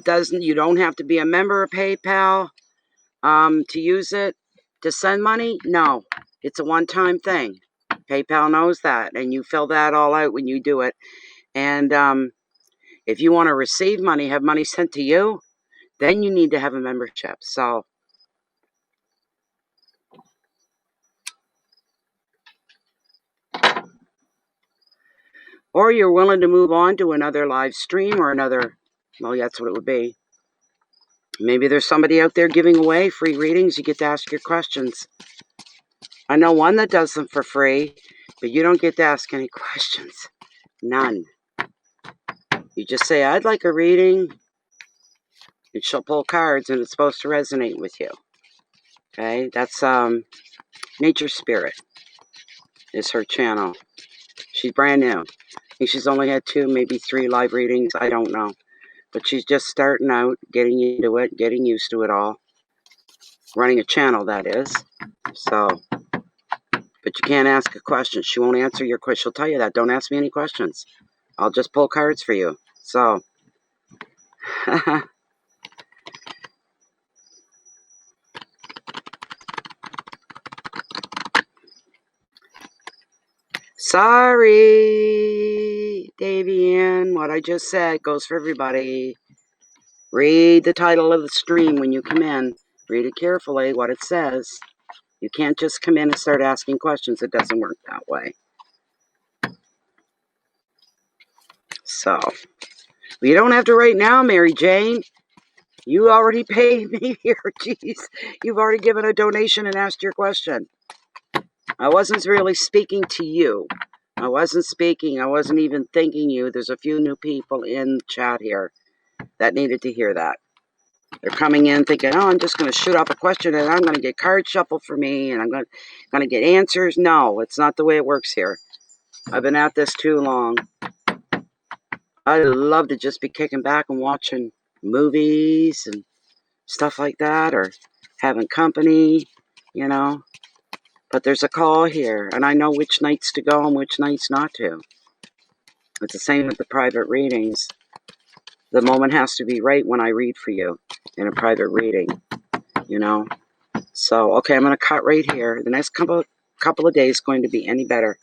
you don't have to be a member of PayPal to use it. To send money? No. It's a one-time thing. PayPal knows that. And you fill that all out when you do it. And if you want to receive money, have money sent to you, then you need to have a membership. So, or you're willing to move on to another live stream or another, well, that's what it would be. Maybe there's somebody out there giving away free readings. You get to ask your questions. I know one that does them for free, but you don't get to ask any questions. None. You just say, I'd like a reading, and she'll pull cards, and it's supposed to resonate with you. Okay? That's Nature Spirit is her channel. She's brand new. I think she's only had 2, maybe 3 live readings. I don't know. But she's just starting out, getting into it, getting used to it all. Running a channel, that is. So, but you can't ask a question. She won't answer your question. She'll tell you that. Don't ask me any questions. I'll just pull cards for you. So, sorry, Davian. What I just said goes for everybody. Read the title of the stream when you come in. Read it carefully, what it says. You can't just come in and start asking questions. It doesn't work that way. So, you don't have to right now, Mary Jane. You already paid me here. Jeez, you've already given a donation and asked your question. I wasn't really speaking to you. I wasn't even thinking you. There's a few new people in chat here that needed to hear that. They're coming in thinking, oh, I'm just going to shoot off a question and I'm going to get cards shuffled for me and I'm going to get answers. No, it's not the way it works here. I've been at this too long. I'd love to just be kicking back and watching movies and stuff like that, or having company, you know. But there's a call here, and I know which nights to go and which nights not to. It's the same with the private readings. The moment has to be right when I read for you in a private reading, you know. So, okay, I'm going to cut right here. The next couple of days going to be any better.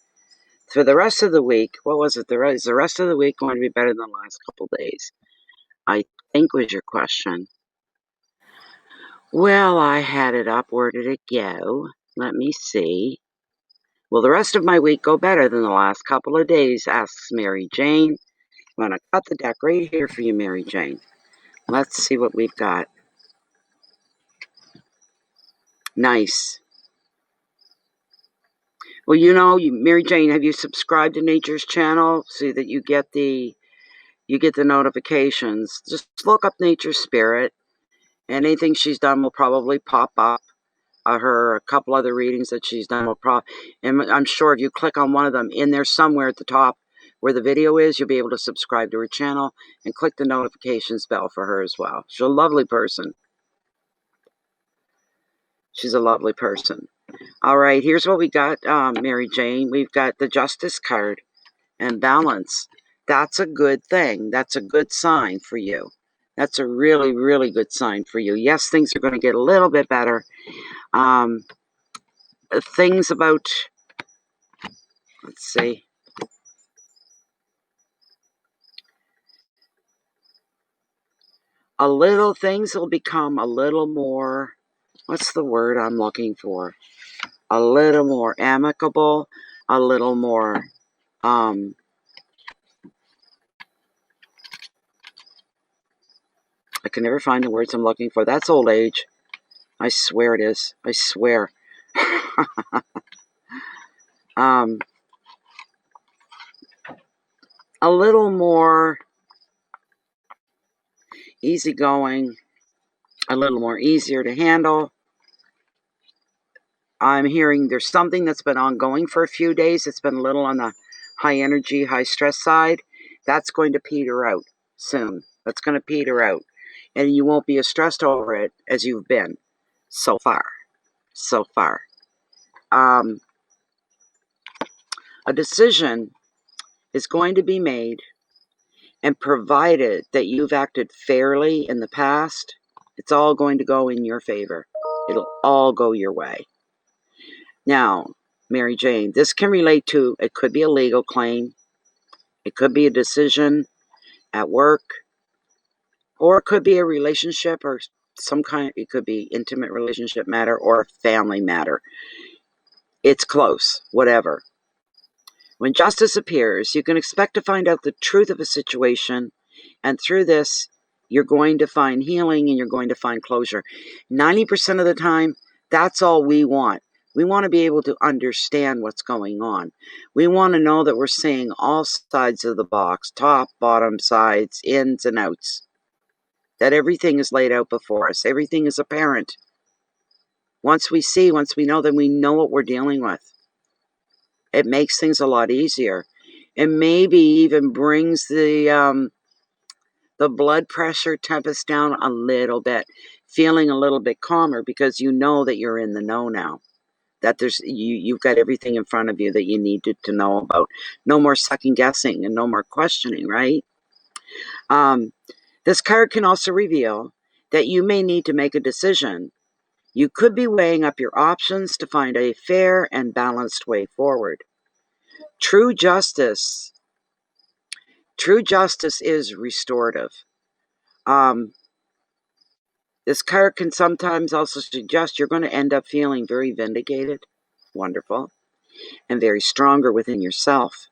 For the rest of the week, what was it? Is the rest of the week going to be better than the last couple of days? I think was your question. Well, I had it up. Where did it go? Let me see. Will the rest of my week go better than the last couple of days? Asks Mary Jane. I'm going to cut the deck right here for you, Mary Jane. Let's see what we've got. Nice. Well, you know, Mary Jane, have you subscribed to Nature's channel so that you get the notifications? Just look up Nature Spirit. Anything she's done will probably pop up. A couple other readings that she's done will and I'm sure if you click on one of them, in there somewhere at the top where the video is, you'll be able to subscribe to her channel and click the notifications bell for her as well. She's a lovely person. She's a lovely person. All right, here's what we got, Mary Jane. We've got the Justice card. and balance. That's a good thing. That's a good sign for you. That's a really, really good sign for you. Yes, things are going to get a little bit better. Things about, let's see, things will become a little more, what's the word I'm looking for? A little more amicable, a little more, I can never find the words I'm looking for. That's old age. I swear it is. I swear. A little more easygoing, a little more easier to handle. I'm hearing there's something that's been ongoing for a few days. It's been a little on the high energy, high stress side. That's going to peter out soon. That's going to peter out. And you won't be as stressed over it as you've been so far. So far. A decision is going to be made, and provided that you've acted fairly in the past, it's all going to go in your favor. It'll all go your way. Now, Mary Jane, this can relate to, it could be a legal claim, it could be a decision at work, or it could be a relationship or some kind, it could be intimate relationship matter or a family matter. It's close, whatever. When justice appears, you can expect to find out the truth of a situation, and through this, you're going to find healing and you're going to find closure. 90% of the time, that's all we want. We want to be able to understand what's going on. We want to know that we're seeing all sides of the box, top, bottom, sides, ins and outs. That everything is laid out before us. Everything is apparent. Once we know, then we know what we're dealing with. It makes things a lot easier. And maybe even brings the blood pressure tempest down a little bit, feeling a little bit calmer because you know that you're in the know now. That you've got everything in front of you that you needed to know about. No more second guessing and no more questioning, right? This card can also reveal that you may need to make a decision. You could be weighing up your options to find a fair and balanced way forward. True justice is restorative. This card can sometimes also suggest you're going to end up feeling very vindicated, wonderful, and very stronger within yourself.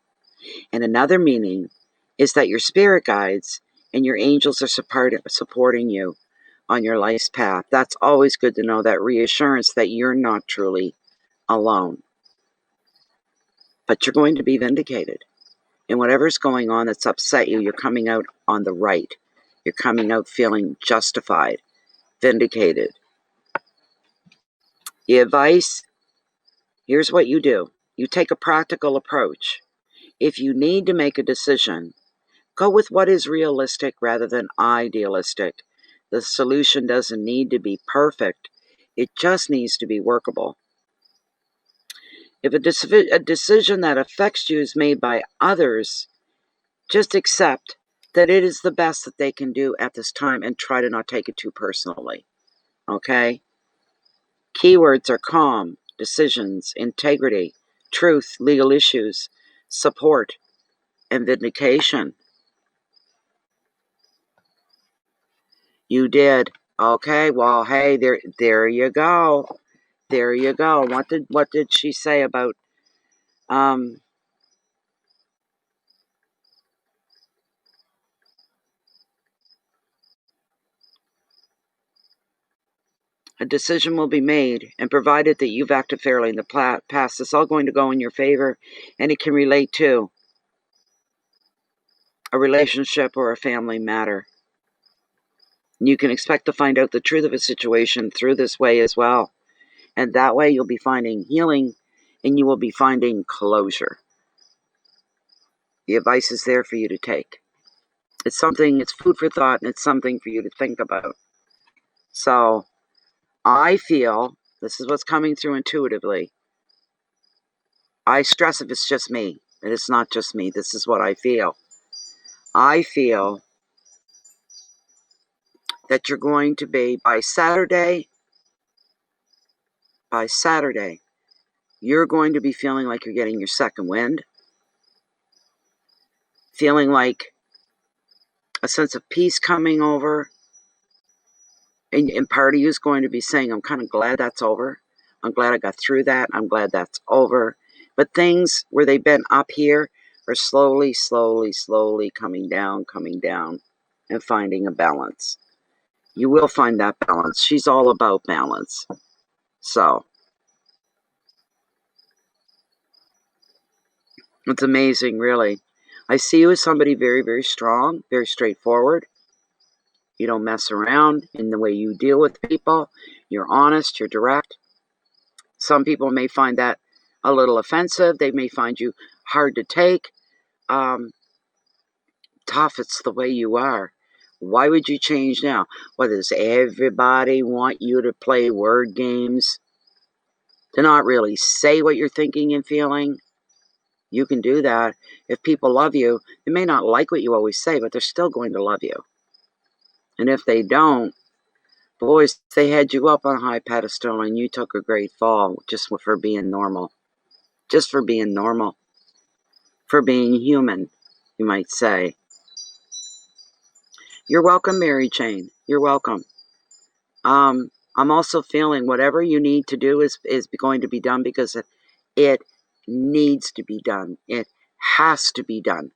And another meaning is that your spirit guides and your angels are supporting you on your life's path. That's always good to know, that reassurance that you're not truly alone. But you're going to be vindicated. And whatever's going on that's upset you, you're coming out on the right. You're coming out feeling justified, vindicated. The advice, here's what you do. You take a practical approach. If you need to make a decision, go with what is realistic rather than idealistic. The solution doesn't need to be perfect. It just needs to be workable. If a decision that affects you is made by others, just accept that it is the best that they can do at this time and try to not take it too personally. Okay? Keywords are calm, decisions, integrity, truth, legal issues, support, and vindication. You did. Okay, well, hey, there you go. There you go. What did she say about a decision will be made, and provided that you've acted fairly in the past, it's all going to go in your favor, and it can relate to a relationship or a family matter. You can expect to find out the truth of a situation through this way as well. And that way you'll be finding healing and you will be finding closure. The advice is there for you to take. It's food for thought, and it's something for you to think about. So I feel, this is what's coming through intuitively. I stress if it's just me. and it's not just me, this is what I feel. I feel that you're going to be, by Saturday, you're going to be feeling like you're getting your second wind, feeling like a sense of peace coming over, and part of you is going to be saying, I'm kind of glad that's over. I'm glad I got through that. I'm glad that's over. But things where they've been up here are slowly, slowly, slowly coming down, and finding a balance. You will find that balance. She's all about balance. So it's amazing, really. I see you as somebody very, very strong, very straightforward. You don't mess around in the way you deal with people. You're honest, you're direct. Some people may find that a little offensive. They may find you hard to take. Tough, it's the way you are. Why would you change now? What, does everybody want you to play word games? To not really say what you're thinking and feeling? You can do that. If people love you, they may not like what you always say, but they're still going to love you. And if they don't, boys, they had you up on a high pedestal and you took a great fall just for being normal. Just for being normal. For being human, you might say. You're welcome, Mary Jane. You're welcome. I'm also feeling whatever you need to do is going to be done, because it needs to be done. It has to be done.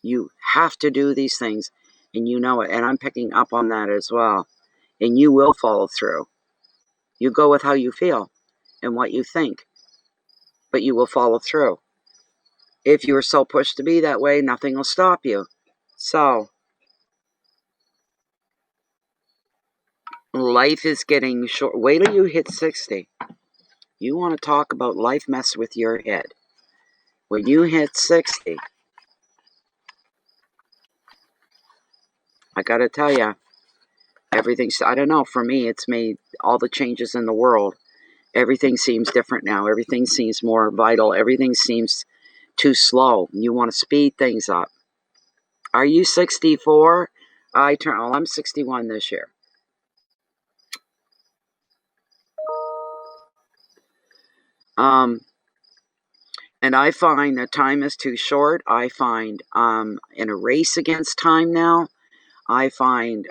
You have to do these things, and you know it. And I'm picking up on that as well. And you will follow through. You go with how you feel and what you think, but you will follow through. If you are so pushed to be that way, nothing will stop you. So, life is getting short. Wait till you hit 60. You want to talk about life mess with your head. When you hit 60, I gotta tell you, everything's, I don't know, for me, it's made all the changes in the world. Everything seems different now. Everything seems more vital. Everything seems too slow. You want to speed things up. Are you 64? I'm 61 this year. And I find that time is too short. I find in a race against time now. I find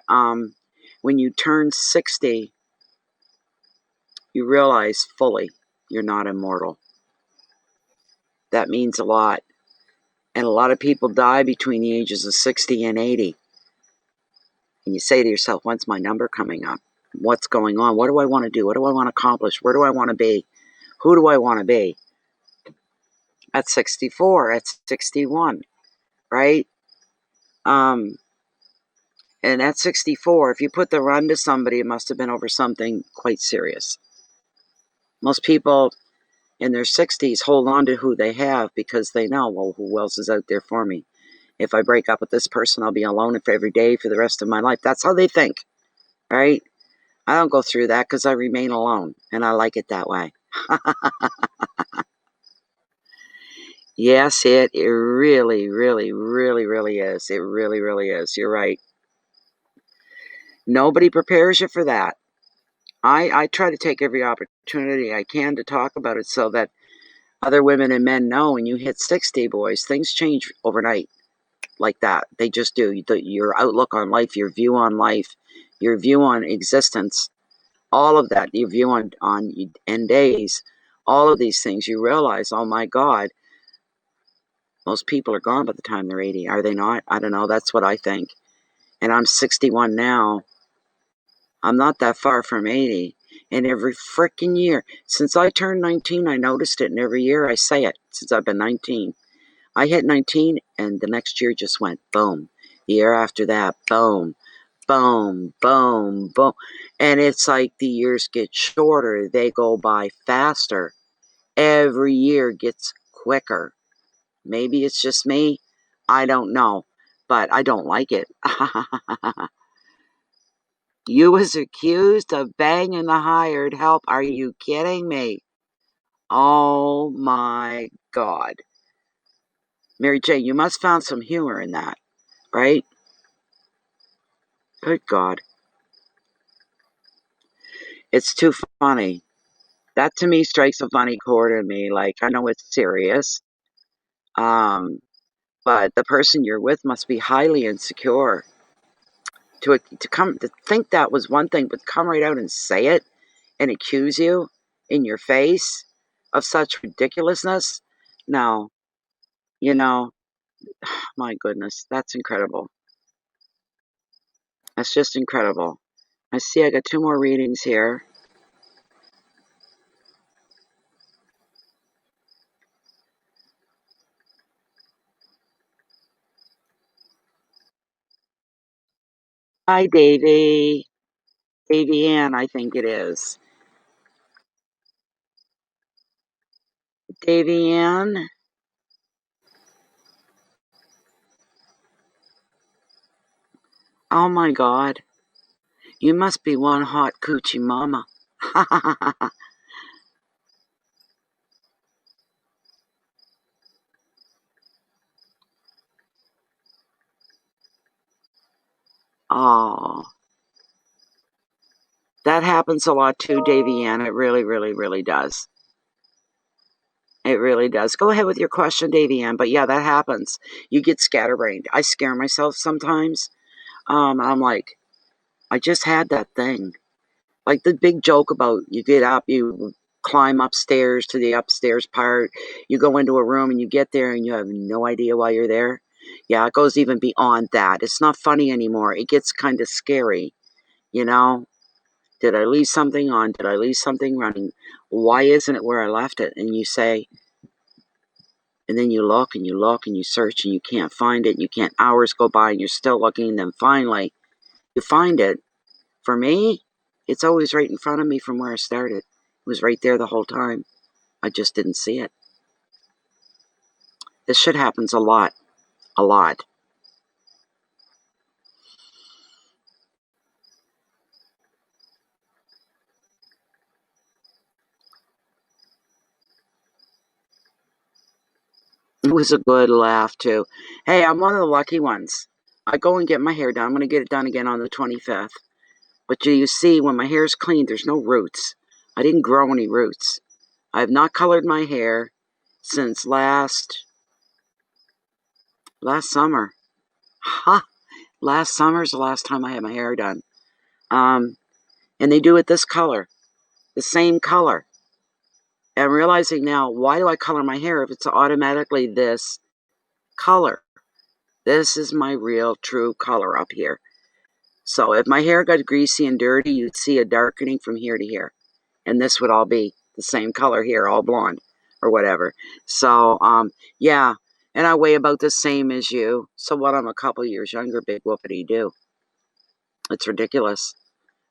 when you turn 60, you realize fully you're not immortal. That means a lot. And a lot of people die between the ages of 60 and 80. And you say to yourself, when's my number coming up? What's going on? What do I want to do? What do I want to accomplish? Where do I want to be? Who do I want to be? At 64, at 61, right? And at 64, if you put the run to somebody, it must have been over something quite serious. Most people in their 60s hold on to who they have because they know, well, who else is out there for me? If I break up with this person, I'll be alone for every day for the rest of my life. That's how they think, right? I don't go through that because I remain alone, and I like it that way. Yes, it really, really, really, really is. It really, really is. You're right. Nobody prepares you for that. I try to take every opportunity I can to talk about it so that other women and men know when you hit 60, boys, things change overnight like that. They just do. Your outlook on life, your view on life, your view on existence, all of that, your view on end days, all of these things, you realize, oh my God, most people are gone by the time they're 80. Are they not? I don't know. That's what I think. And I'm 61 now. I'm not that far from 80. And every freaking year, since I turned 19, I noticed it. And every year I say it since I've been 19. I hit 19 and the next year just went boom. The year after that, boom, boom, boom, boom. And it's like the years get shorter. They go by faster. Every year gets quicker. Maybe it's just me. I don't know. But I don't like it. You was accused of banging the hired help. Are you kidding me? Oh my God. Mary Jane, you must found some humor in that, right? Good God. It's too funny. That to me strikes a funny chord in me. Like, I know it's serious. Um, but the person you're with must be highly insecure. To think that was one thing, but come right out and say it and accuse you in your face of such ridiculousness. No, you know, my goodness, that's incredible. That's just incredible. I see I got 2 more readings here. Hi, Davy. Davy Ann, I think it is. Davy Ann. Oh my God. You must be one hot coochie mama. Oh, that happens a lot too, Davy Ann. It really, really, really does. It really does. Go ahead with your question, Davy Ann. But yeah, that happens. You get scatterbrained. I scare myself sometimes. I'm like, I just had that thing. Like the big joke about you get up, you climb upstairs to the upstairs part, you go into a room and you get there and you have no idea why you're there. Yeah, it goes even beyond that. It's not funny anymore. It gets kind of scary, you know? Did I leave something on? Did I leave something running? Why isn't it where I left it? And you say, and then you look and you look and you search and you can't find it. And you can't, hours go by and you're still looking. And then finally you find it. For me, it's always right in front of me from where I started. It was right there the whole time. I just didn't see it. This shit happens a lot. A lot. It was a good laugh, too. Hey, I'm one of the lucky ones. I go and get my hair done. I'm going to get it done again on the 25th. But you see, when my hair is clean, there's no roots. I didn't grow any roots. I have not colored my hair since last summer. Ha! Last summer's the last time I had my hair done. Um, and they do it this color, the same color. I'm realizing now, why do I color my hair if it's automatically this color? This is my real true color up here. So if my hair got greasy and dirty, you'd see a darkening from here to here. And this would all be the same color here, all blonde or whatever. So, yeah. And I weigh about the same as you. So what, I'm a couple years younger, big whoopity do. It's ridiculous.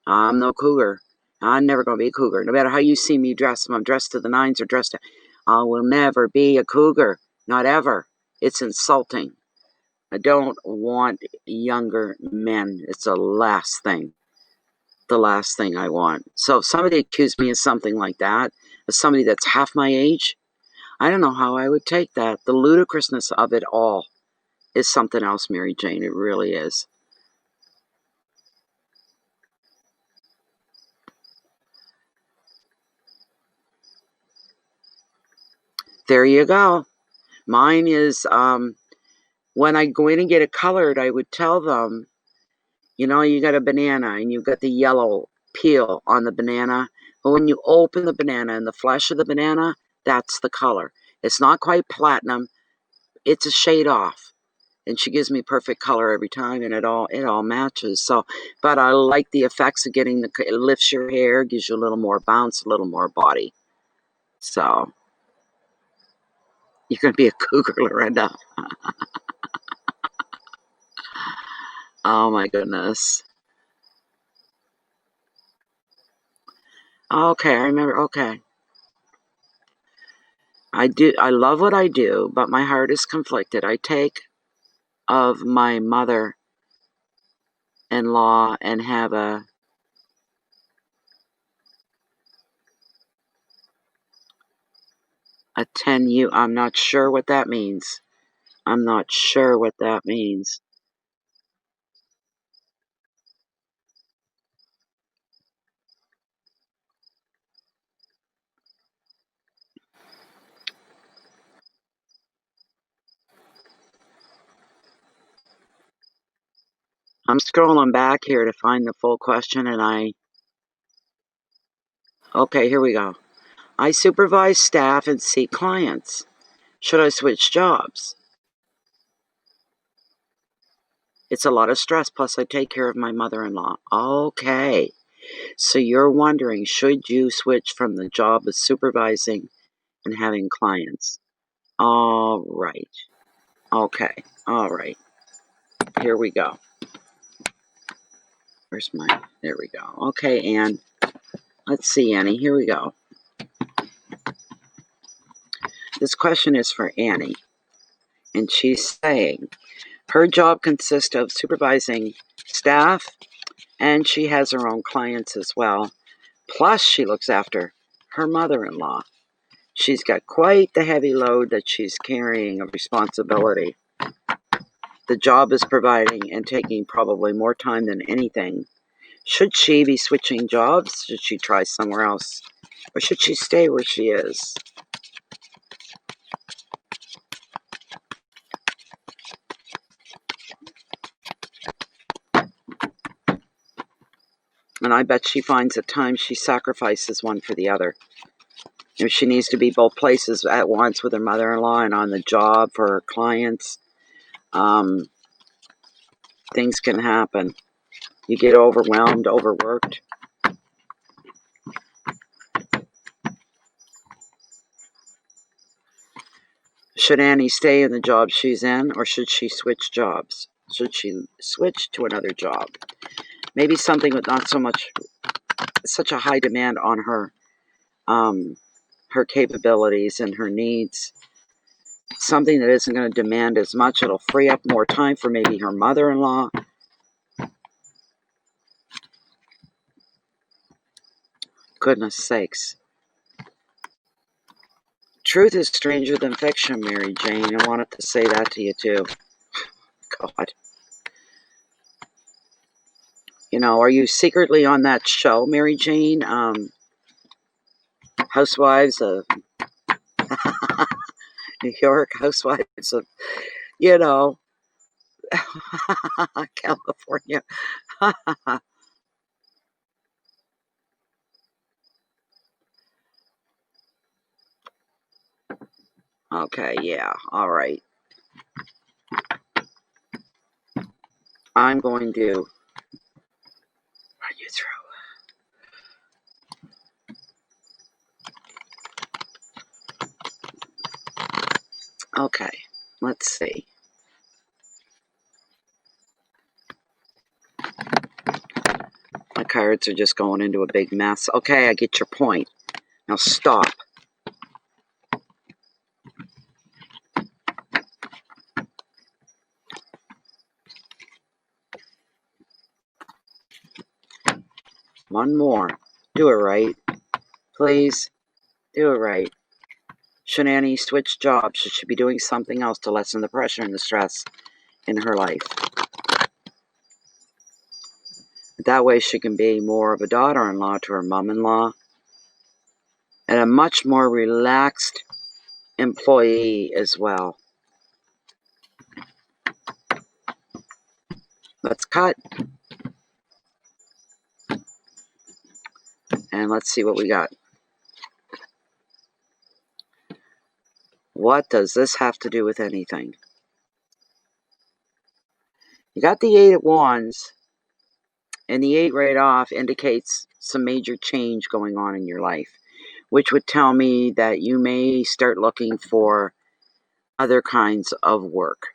I'm no cougar. I'm never going to be a cougar. No matter how you see me dressed, if I'm dressed to the nines or dressed to, I will never be a cougar. Not ever. It's insulting. I don't want younger men. It's the last thing. The last thing I want. So if somebody accused me of something like that, of somebody that's half my age, I don't know how I would take that. The ludicrousness of it all is something else, Mary Jane. It really is. There you go. Mine is when I go in and get it colored, I would tell them, you got a banana and you've got the yellow peel on the banana. But when you open the banana and the flesh of the banana, that's the color. It's not quite platinum. It's a shade off. And she gives me perfect color every time, and it all matches. So, but I like the effects of getting it lifts your hair, gives you a little more bounce, a little more body. So you're gonna be a cougar, Lorenda. Oh my goodness. Okay, I remember. Okay, I do. I love what I do, but my heart is conflicted. I take of my mother-in-law and have a 10U. I'm not sure what that means. I'm not sure what that means. I'm scrolling back here to find the full question, and okay, here we go. I supervise staff and see clients. Should I switch jobs? It's a lot of stress, plus I take care of my mother-in-law. Okay, so you're wondering, should you switch from the job of supervising and having clients? All right. Okay. All right. Here we go. Where's my... There we go. Okay, Anne. Let's see, Annie. Here we go. This question is for Annie. And she's saying her job consists of supervising staff, and she has her own clients as well. Plus, she looks after her mother-in-law. She's got quite the heavy load that she's carrying of responsibility. The job is providing and taking probably more time than anything. Should she be switching jobs? Should she try somewhere else? Or should she stay where she is? And I bet she finds at times she sacrifices one for the other. If she needs to be both places at once with her mother-in-law and on the job for her clients, things can happen. You get overwhelmed, overworked. Should Annie stay in the job she's in, or should she switch jobs? Should she switch to another job? Maybe something with not so much, such a high demand on her, her capabilities and her needs. Something that isn't going to demand as much. It'll free up more time for maybe her mother-in-law. Goodness sakes. Truth is stranger than fiction, Mary Jane. I wanted to say that to you too. God. You know, are you secretly on that show, Mary Jane? Housewives of New York, Housewives of, you know, California. Okay, yeah, all right. I'm going to run you through. Okay, let's see. My cards are just going into a big mess. Okay, I get your point. Now stop. One more. Do it right. Please, do it right. Should Annie switch jobs? Should she be doing something else to lessen the pressure and the stress in her life? That way she can be more of a daughter-in-law to her mom-in-law and a much more relaxed employee as well. Let's cut. And let's see what we got. What does this have to do with anything? You got the 8 of Wands, and the 8 right off indicates some major change going on in your life, which would tell me that you may start looking for other kinds of work.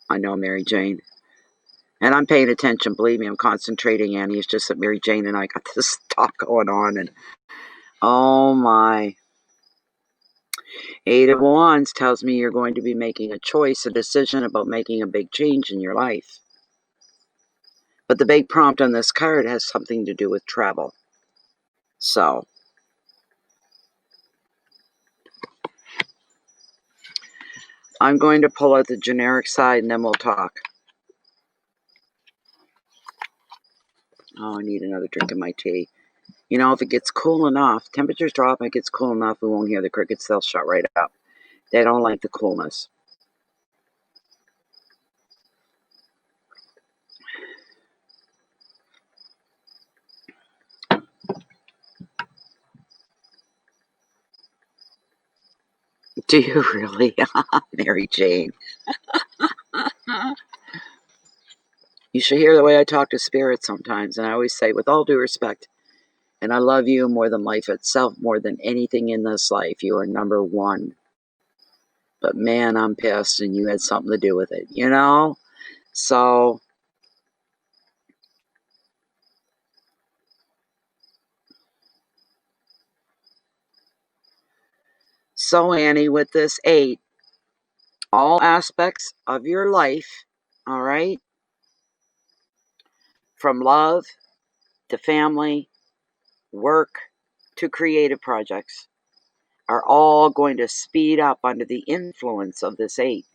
I know, Mary Jane. And I'm paying attention. Believe me, I'm concentrating, Annie. It's just that Mary Jane and I got this talk going on. And oh my. 8 of Wands tells me you're going to be making a choice, a decision about making a big change in your life. But the big prompt on this card has something to do with travel. So I'm going to pull out the generic side and then we'll talk. Oh, I need another drink of my tea. You know, if it gets cool enough, temperatures drop and it gets cool enough, we won't hear the crickets. They'll shut right up. They don't like the coolness. Do you really? Mary Jane. You should hear the way I talk to spirits sometimes. And I always say, with all due respect, and I love you more than life itself, more than anything in this life. You are number one. But man, I'm pissed and you had something to do with it, you know? So Annie, with this 8, all aspects of your life, all right, from love to family, work to creative projects, are all going to speed up under the influence of this 8.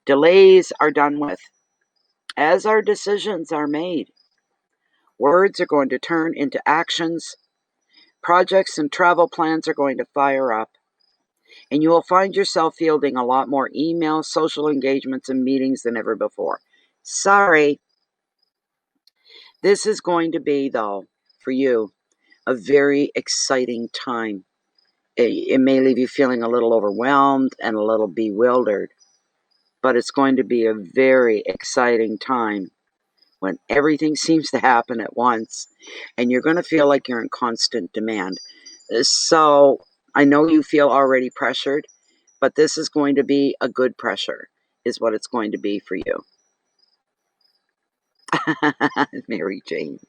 Delays are done with, as our decisions are made. Words are going to turn into actions. Projects and travel plans are going to fire up. And you will find yourself fielding a lot more emails, social engagements, and meetings than ever before. Sorry. This is going to be, though, for you, a very exciting time. It may leave you feeling a little overwhelmed and a little bewildered, but it's going to be a very exciting time when everything seems to happen at once and you're going to feel like you're in constant demand. So I know you feel already pressured, but this is going to be a good pressure, is what it's going to be for you. Mary Jane.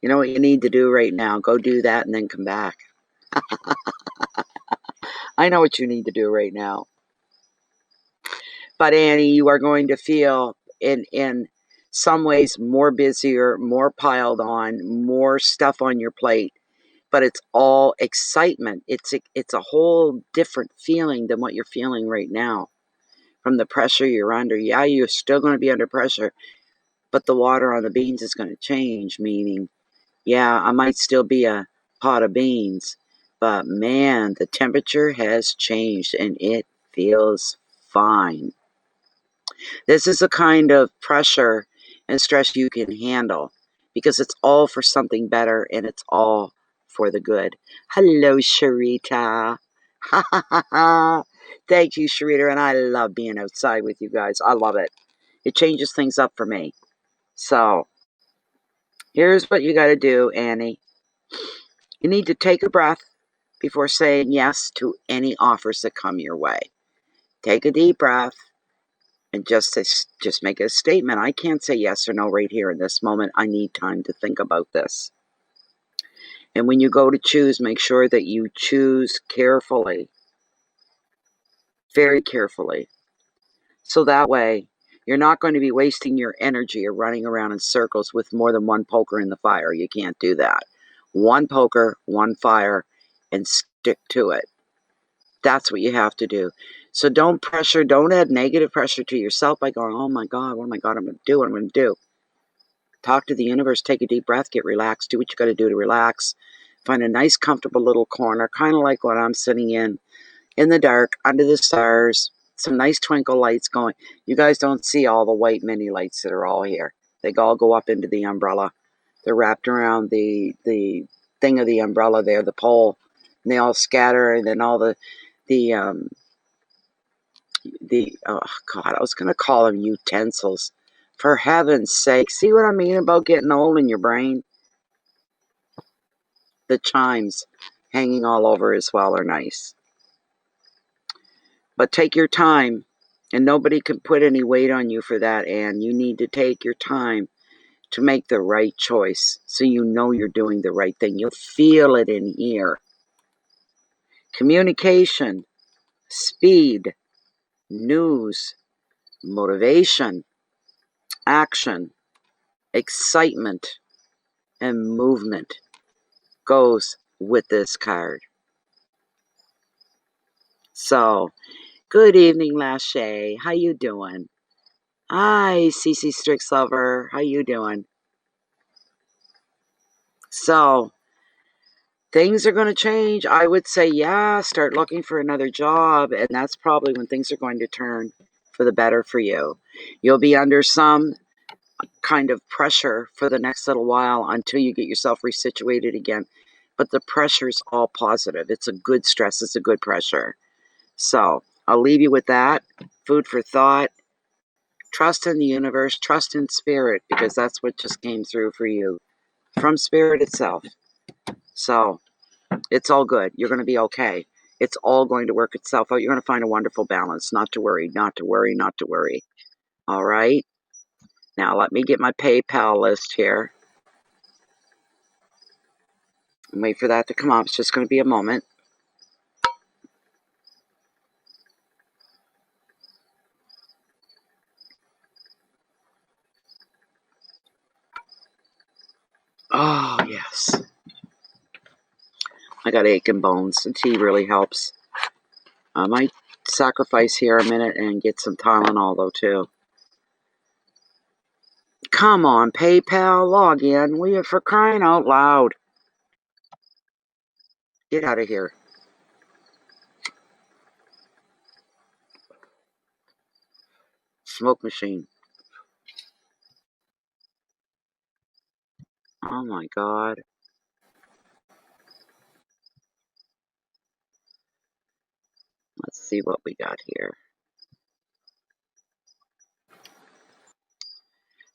You know what you need to do right now? Go do that and then come back. I know what you need to do right now. But Annie, you are going to feel in some ways more busier, more piled on, more stuff on your plate. But it's all excitement. It's a whole different feeling than what you're feeling right now from the pressure you're under. Yeah, you're still going to be under pressure, but the water on the beans is going to change, meaning, yeah, I might still be a pot of beans, but man, the temperature has changed and it feels fine. This is a kind of pressure and stress you can handle because it's all for something better and it's all for the good. Hello, Sharita. Ha ha ha ha. Thank you, Sharita, and I love being outside with you guys. I love it. It changes things up for me. So, here's what you got to do, Annie. You need to take a breath before saying yes to any offers that come your way. Take a deep breath and just make a statement. I can't say yes or no right here in this moment. I need time to think about this. And when you go to choose, make sure that you choose carefully, very carefully. So that way, you're not going to be wasting your energy or running around in circles with more than one poker in the fire. You can't do that. One poker, one fire, and stick to it. That's what you have to do. So don't add negative pressure to yourself by going, oh my God, what am I going to do? What am I going to do? Talk to the universe, take a deep breath, get relaxed, do what you got to do to relax. Find a nice, comfortable little corner, kind of like what I'm sitting in the dark, under the stars, some nice twinkle lights going. You guys don't see all the white mini lights that are all here. They all go up into the umbrella. They're wrapped around the thing of the umbrella there, the pole, and they all scatter, and then all the oh God, I was going to call them utensils. For heaven's sake, see what I mean about getting old in your brain? The chimes hanging all over as well are nice. But take your time, and nobody can put any weight on you for that, and you need to take your time to make the right choice so you know you're doing the right thing. You'll feel it in here. Communication, speed, news, motivation, action, excitement, and movement goes with this card. So, good evening, Lachey. How you doing? Hi, CC Strixlover. How you doing? So, things are going to change. I would say, yeah, start looking for another job, and that's probably when things are going to turn for the better for you. You'll be under some kind of pressure for the next little while until you get yourself resituated again. But the pressure's all positive. It's a good stress. It's a good pressure. So I'll leave you with that. Food for thought. Trust in the universe. Trust in spirit, because that's what just came through for you from spirit itself. So it's all good. You're going to be okay. It's all going to work itself out. You're going to find a wonderful balance. Not to worry, not to worry, not to worry. All right? Now let me get my PayPal list here. And wait for that to come up. It's just going to be a moment. Oh, yes. I got aching bones. The tea really helps. I might sacrifice here a minute and get some Tylenol, though, too. Come on, PayPal, log in. We are for crying out loud. Get out of here. Smoke machine. Oh, my God. Let's see what we got here.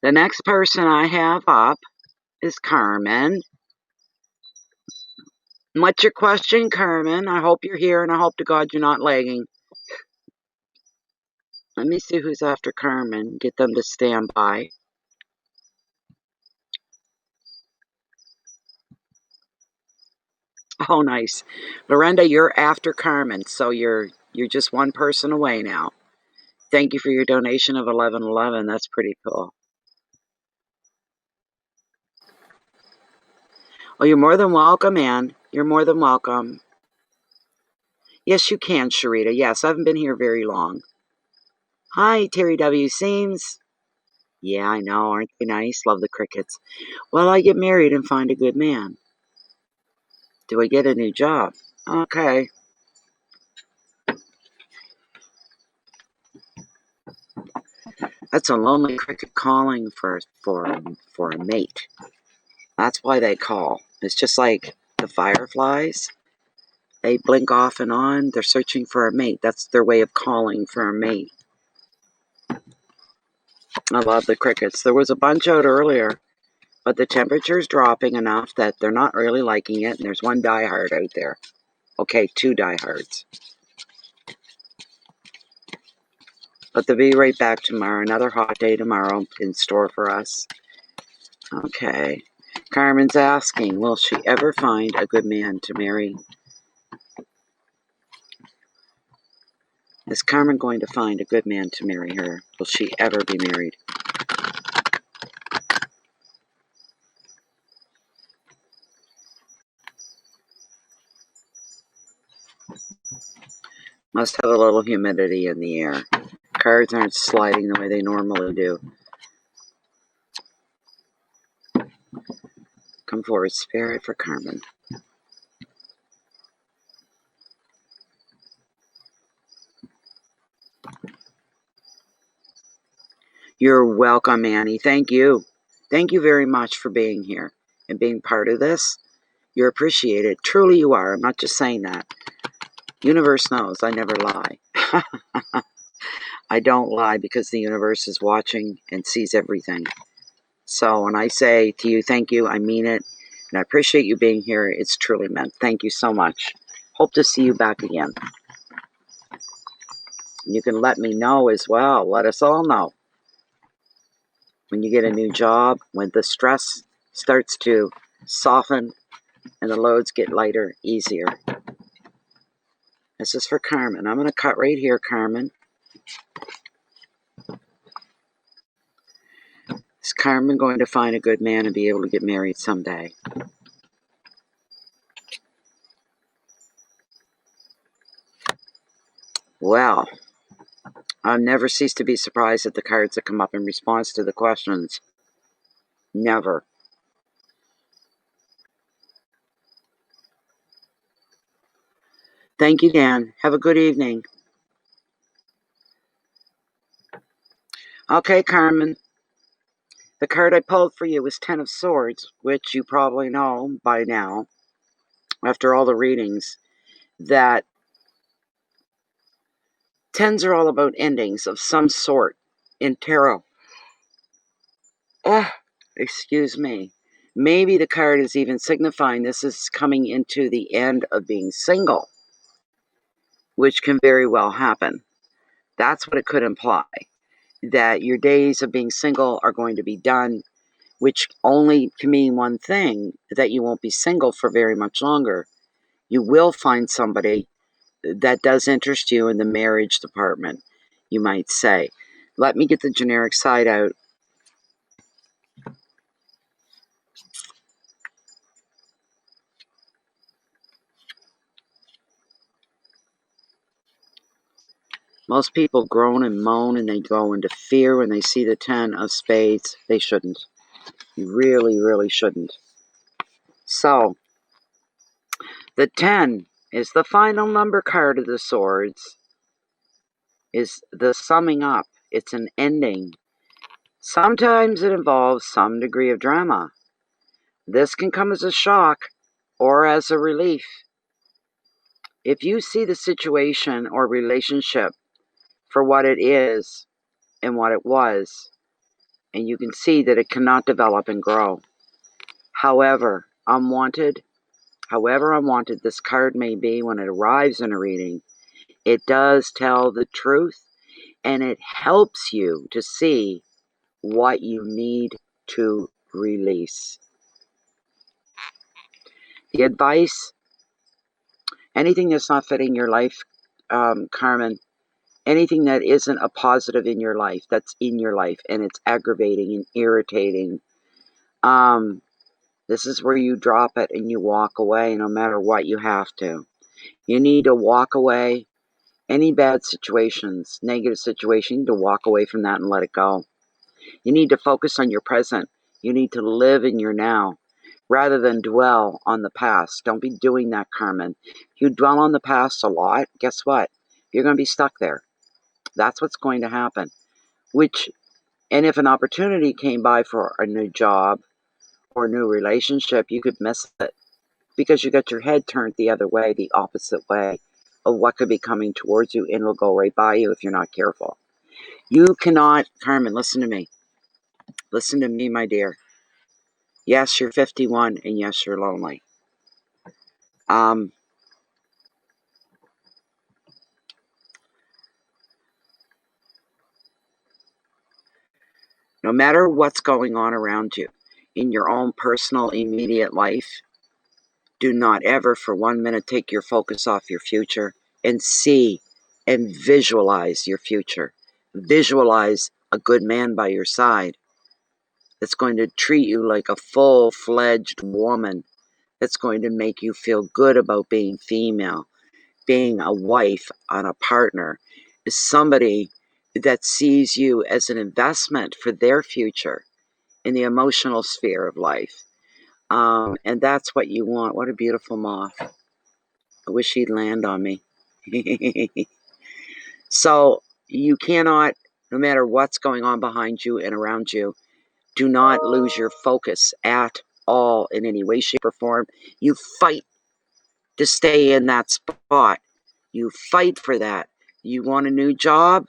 The next person I have up is Carmen. What's your question, Carmen? I hope you're here, and I hope to God you're not lagging. Let me see who's after Carmen. Get them to stand by. Oh, nice. Lorenda, you're after Carmen, so you're just one person away now. Thank you for your donation of 1111. That's pretty cool. Oh, you're more than welcome, Ann. You're more than welcome. Yes, you can, Sharita. Yes, I haven't been here very long. Hi, Terry W. Seams. Yeah, I know. Aren't they nice? Love the crickets. Well, I get married and find a good man. Do I get a new job? Okay. That's a lonely cricket calling for a mate. That's why they call. It's just like the fireflies. They blink off and on. They're searching for a mate. That's their way of calling for a mate. I love the crickets. There was a bunch out earlier, but the temperature's dropping enough that they're not really liking it, and there's one diehard out there. Okay, two diehards. But they'll be right back tomorrow. Another hot day tomorrow in store for us. Okay. Carmen's asking, will she ever find a good man to marry? Is Carmen going to find a good man to marry her? Will she ever be married? Must have a little humidity in the air. Cards aren't sliding the way they normally do. Come forward, spirit, for Carmen. You're welcome, Annie. Thank you. Thank you very much for being here and being part of this. You're appreciated. Truly you are. I'm not just saying that. Universe knows I never lie. I don't lie because the universe is watching and sees everything. So when I say to you, thank you, I mean it. And I appreciate you being here. It's truly meant. Thank you so much. Hope to see you back again. You can let me know as well. Let us all know. When you get a new job, when the stress starts to soften and the loads get lighter, easier. This is for Carmen. I'm going to cut right here, Carmen. This Carmen going to find a good man and be able to get married someday? Well, I've never ceased to be surprised at the cards that come up in response to the questions. Never. Thank you, Dan. Have a good evening. Okay, Carmen. The card I pulled for you is Ten of Swords, which you probably know by now, after all the readings, that tens are all about endings of some sort in tarot. Excuse me. Maybe the card is even signifying this is coming into the end of being single, which can very well happen. That's what it could imply, that your days of being single are going to be done, which only can mean one thing, that you won't be single for very much longer. You will find somebody that does interest you in the marriage department, you might say. Let me get the generic side out. Most people groan and moan and they go into fear when they see the 10 of spades. They shouldn't. You really, really shouldn't. So, the 10 is the final number card of the swords, is the summing up. It's an ending. Sometimes it involves some degree of drama. This can come as a shock or as a relief. If you see the situation or relationship for what it is and what it was, and you can see that it cannot develop and grow. However unwanted this card may be when it arrives in a reading, it does tell the truth and it helps you to see what you need to release. The advice, anything that's not fitting your life, Carmen, anything that isn't a positive in your life, that's in your life, and it's aggravating and irritating, this is where you drop it and you walk away no matter what you have to. You need to walk away. Any bad situations, negative situation, you need to walk away from that and let it go. You need to focus on your present. You need to live in your now rather than dwell on the past. Don't be doing that, Carmen. If you dwell on the past a lot, guess what? You're going to be stuck there. That's what's going to happen. And if an opportunity came by for a new job or a new relationship, you could miss it because you got your head turned the other way, the opposite way of what could be coming towards you, and it'll go right by you if you're not careful. You cannot, Carmen, listen to me. Listen to me, my dear. Yes, you're 51, and yes, you're lonely. No matter what's going on around you in your own personal, immediate life, do not ever for 1 minute take your focus off your future and see and visualize your future. Visualize a good man by your side that's going to treat you like a full-fledged woman, that's going to make you feel good about being female, being a wife, and a partner, is somebody that sees you as an investment for their future in the emotional sphere of life. And that's what you want. What a beautiful moth. I wish he'd land on me. So you cannot, no matter what's going on behind you and around you, do not lose your focus at all in any way, shape, or form. You fight to stay in that spot. You fight for that. You want a new job?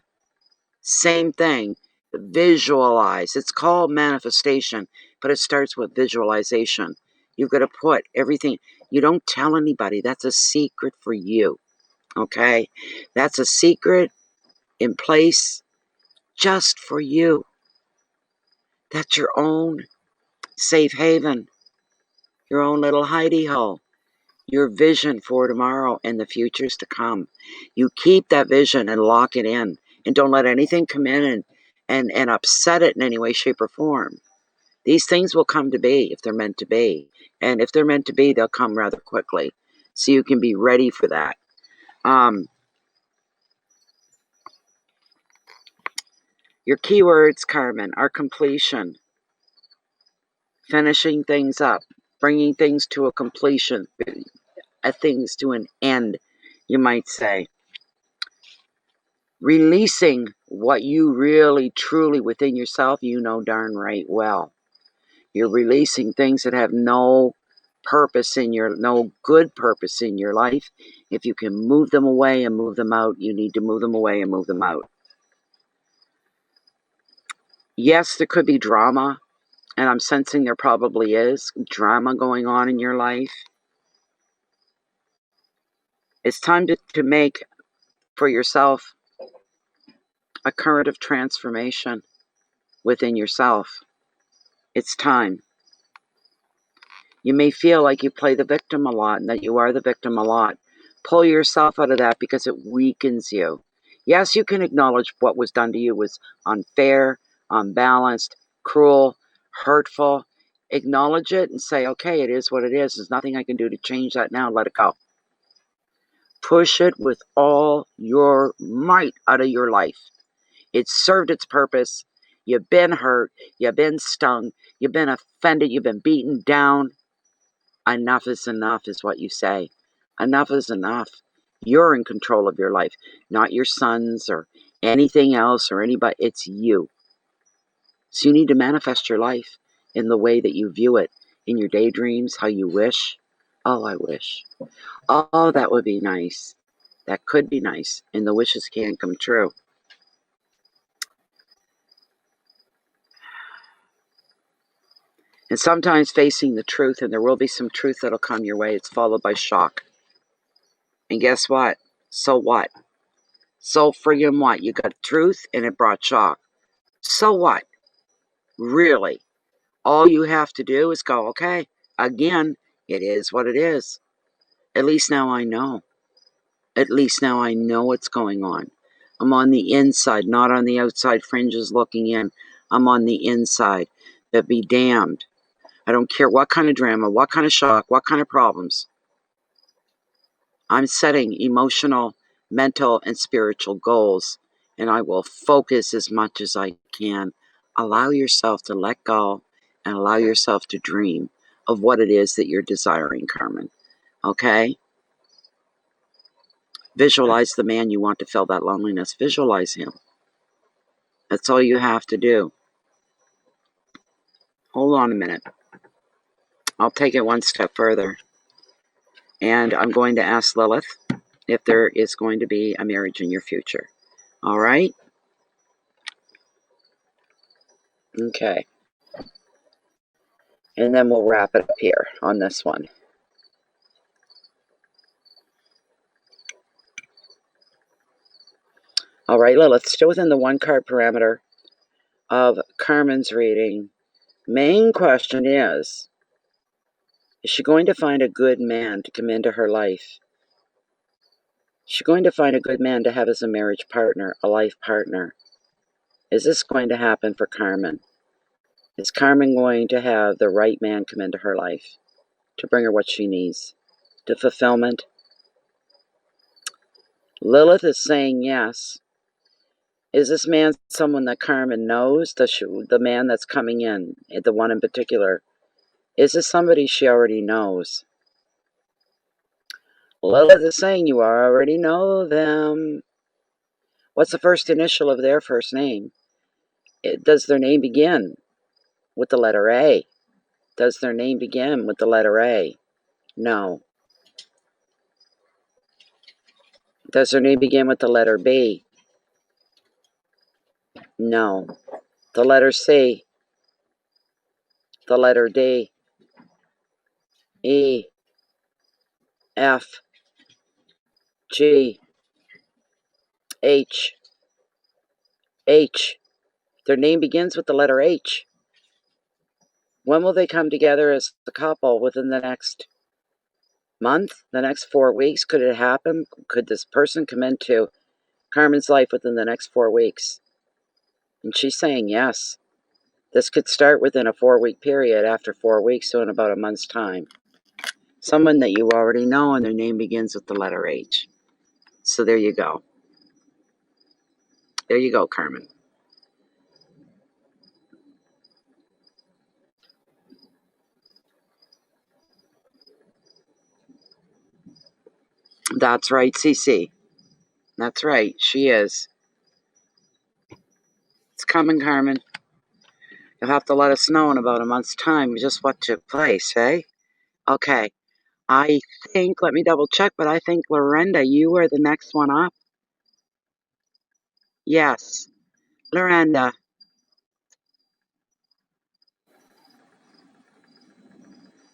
Same thing. Visualize. It's called manifestation, but it starts with visualization. You've got to put everything. You don't tell anybody. That's a secret for you. Okay? That's a secret in place just for you. That's your own safe haven, your own little hidey hole, your vision for tomorrow and the futures to come. You keep that vision and lock it in, and don't let anything come in and upset it in any way, shape, or form. These things will come to be if they're meant to be. And if they're meant to be, they'll come rather quickly. So you can be ready for that. Your keywords, Carmen, are completion, finishing things up, bringing things to a completion, things to an end, you might say. Releasing what you really, truly within yourself, you know darn right well. You're releasing things that have no good purpose in your life. If you can move them away and move them out, you need to move them away and move them out. Yes, there could be drama, and I'm sensing there probably is drama going on in your life. It's time to make for yourself a current of transformation within yourself. It's time. You may feel like you play the victim a lot and that you are the victim a lot. Pull yourself out of that because it weakens you. Yes, you can acknowledge what was done to you was unfair, unbalanced, cruel, hurtful. Acknowledge it and say, okay, it is what it is. There's nothing I can do to change that now. Let it go. Push it with all your might out of your life. It's served its purpose. You've been hurt. You've been stung. You've been offended. You've been beaten down. Enough is enough is what you say. Enough is enough. You're in control of your life, not your sons or anything else or anybody. It's you. So you need to manifest your life in the way that you view it, in your daydreams, how you wish. Oh, I wish. Oh, that would be nice. That could be nice. And the wishes can come true. And sometimes facing the truth, and there will be some truth that'll come your way, it's followed by shock. And guess what? So what? So friggin' what? You got truth and it brought shock. So what? Really? All you have to do is go, okay, again, it is what it is. At least now I know. At least now I know what's going on. I'm on the inside, not on the outside fringes looking in. I'm on the inside. But be damned. I don't care what kind of drama, what kind of shock, what kind of problems. I'm setting emotional, mental, and spiritual goals, and I will focus as much as I can. Allow yourself to let go and allow yourself to dream of what it is that you're desiring, Carmen. Okay? Visualize the man you want to fill that loneliness. Visualize him. That's all you have to do. Hold on a minute. I'll take it one step further. And I'm going to ask Lilith if there is going to be a marriage in your future. All right? Okay. And then we'll wrap it up here on this one. All right, Lilith, still within the one card parameter of Carmen's reading. Main question is she going to find a good man to come into her life? Is she going to find a good man to have as a marriage partner, a life partner? Is this going to happen for Carmen? Is Carmen going to have the right man come into her life to bring her what she needs? To fulfillment? Lilith is saying yes. Is this man someone that Carmen knows? The man that's coming in, the one in particular, is this somebody she already knows? Lilith is saying you already know them. What's the first initial of their first name? Does their name begin with the letter A? Does their name begin with the letter A? No. Does their name begin with the letter B? No. The letter C? The letter D? E? F? G? H? H? Their name begins with the letter H. When will they come together as a couple? Within the next month? The next 4 weeks? Could it happen? Could this person come into Carmen's life within the next 4 weeks? And she's saying yes. This could start within a 4-week period, after 4 weeks, so in about a month's time. Someone that you already know and their name begins with the letter H. So there you go. There you go, Carmen. That's right, Cece. That's right, she is. It's coming, Carmen. You'll have to let us know in about a month's time just what took place, eh? Okay. I think, let me double check, but I think, Lorenda, you are the next one up. Yes. Lorenda.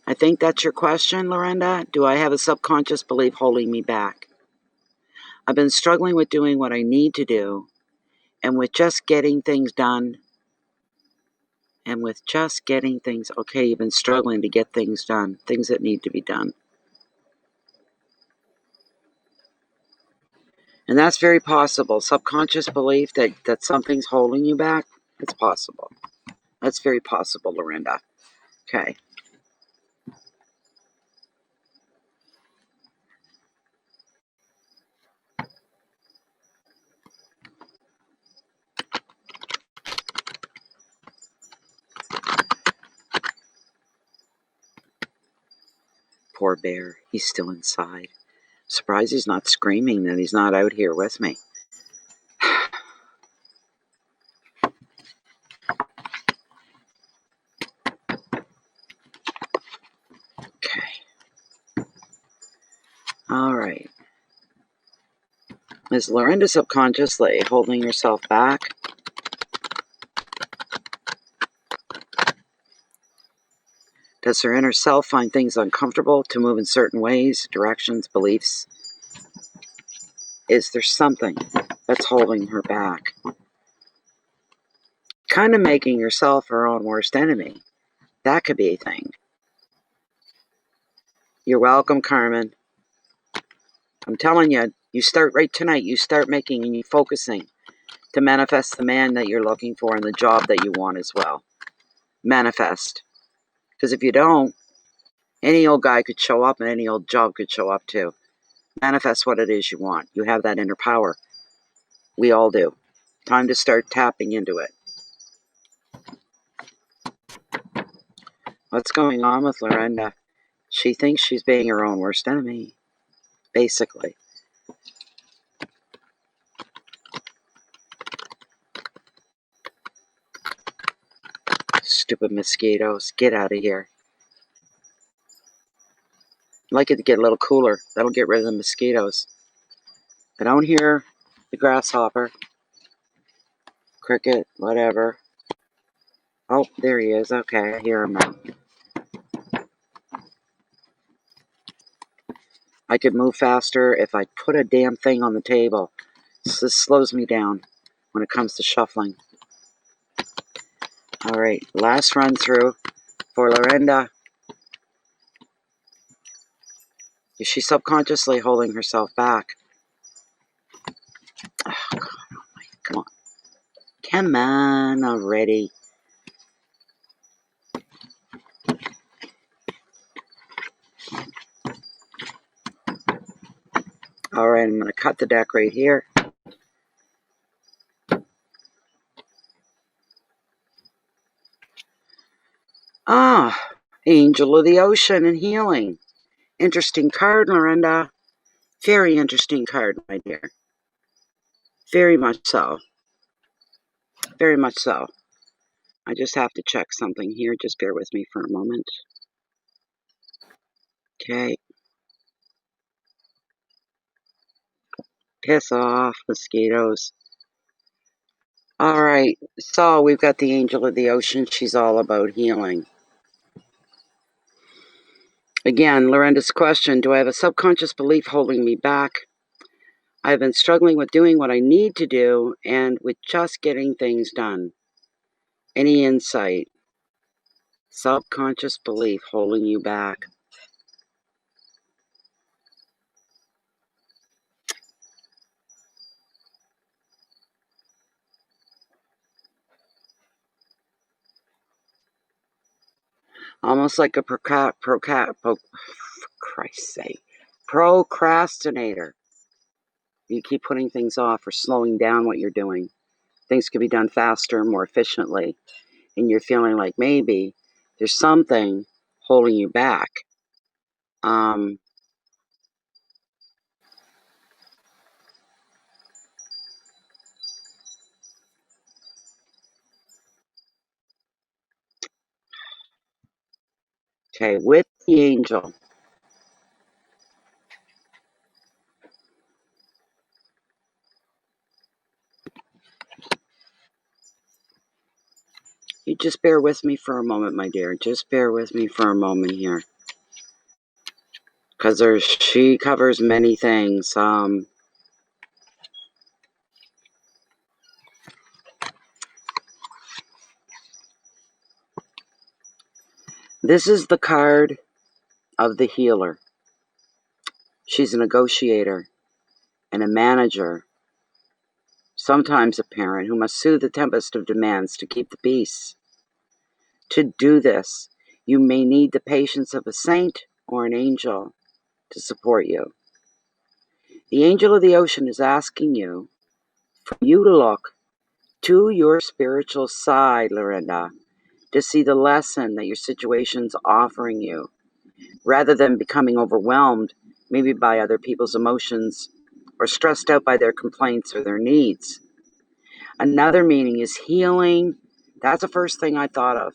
I think that's your question, Lorenda. Do I have a subconscious belief holding me back? I've been struggling with doing what I need to do, and with just getting things done. Okay, you've been struggling to get things done, things that need to be done. And that's very possible. Subconscious belief that something's holding you back, it's possible. That's very possible, Lorenda. Okay. Poor bear. He's still inside. Surprised he's not screaming that he's not out here with me. Okay. All right. Is Lorenda subconsciously holding herself back? Does her inner self find things uncomfortable to move in certain ways, directions, beliefs? Is there something that's holding her back? Kind of making yourself her own worst enemy. That could be a thing. You're welcome, Carmen. I'm telling you, you start right tonight. You start making and you focusing to manifest the man that you're looking for and the job that you want as well. Manifest. Because if you don't, any old guy could show up and any old job could show up too. Manifest what it is you want. You have that inner power. We all do. Time to start tapping into it. What's going on with Lorenda? She thinks she's being her own worst enemy, basically. Stupid mosquitoes. Get out of here. I'd like it to get a little cooler. That'll get rid of the mosquitoes. I don't hear the grasshopper, cricket, whatever. Oh, there he is. Okay, I hear him now. I could move faster if I put a damn thing on the table. This slows me down when it comes to shuffling. All right, last run through for Lorenda. Is she subconsciously holding herself back? Oh, God, come on. Come on already. All right, I'm going to cut the deck right here. Ah, Angel of the Ocean and Healing. Interesting card, Lorenda. Very interesting card, my dear. Very much so. Very much so. I just have to check something here. Just bear with me for a moment. Okay. Piss off, mosquitoes. All right. So we've got the Angel of the Ocean. She's all about healing. Again, Lorenda's question, do I have a subconscious belief holding me back? I've been struggling with doing what I need to do and with just getting things done. Any insight? Subconscious belief holding you back. Almost like a for Christ's sake, procrastinator. You keep putting things off or slowing down what you're doing. Things could be done faster, more efficiently, and you're feeling like maybe there's something holding you back. Okay, with the angel, you just bear with me for a moment, my dear. Just bear with me for a moment here, because she covers many things. This is the card of the healer. She's a negotiator and a manager, sometimes a parent who must soothe the tempest of demands to keep the peace. To do this, you may need the patience of a saint or an angel to support you. The angel of the ocean is asking you for you to look to your spiritual side, Lorinda, to see the lesson that your situation's offering you, rather than becoming overwhelmed, maybe by other people's emotions, or stressed out by their complaints or their needs. Another meaning is healing. That's the first thing I thought of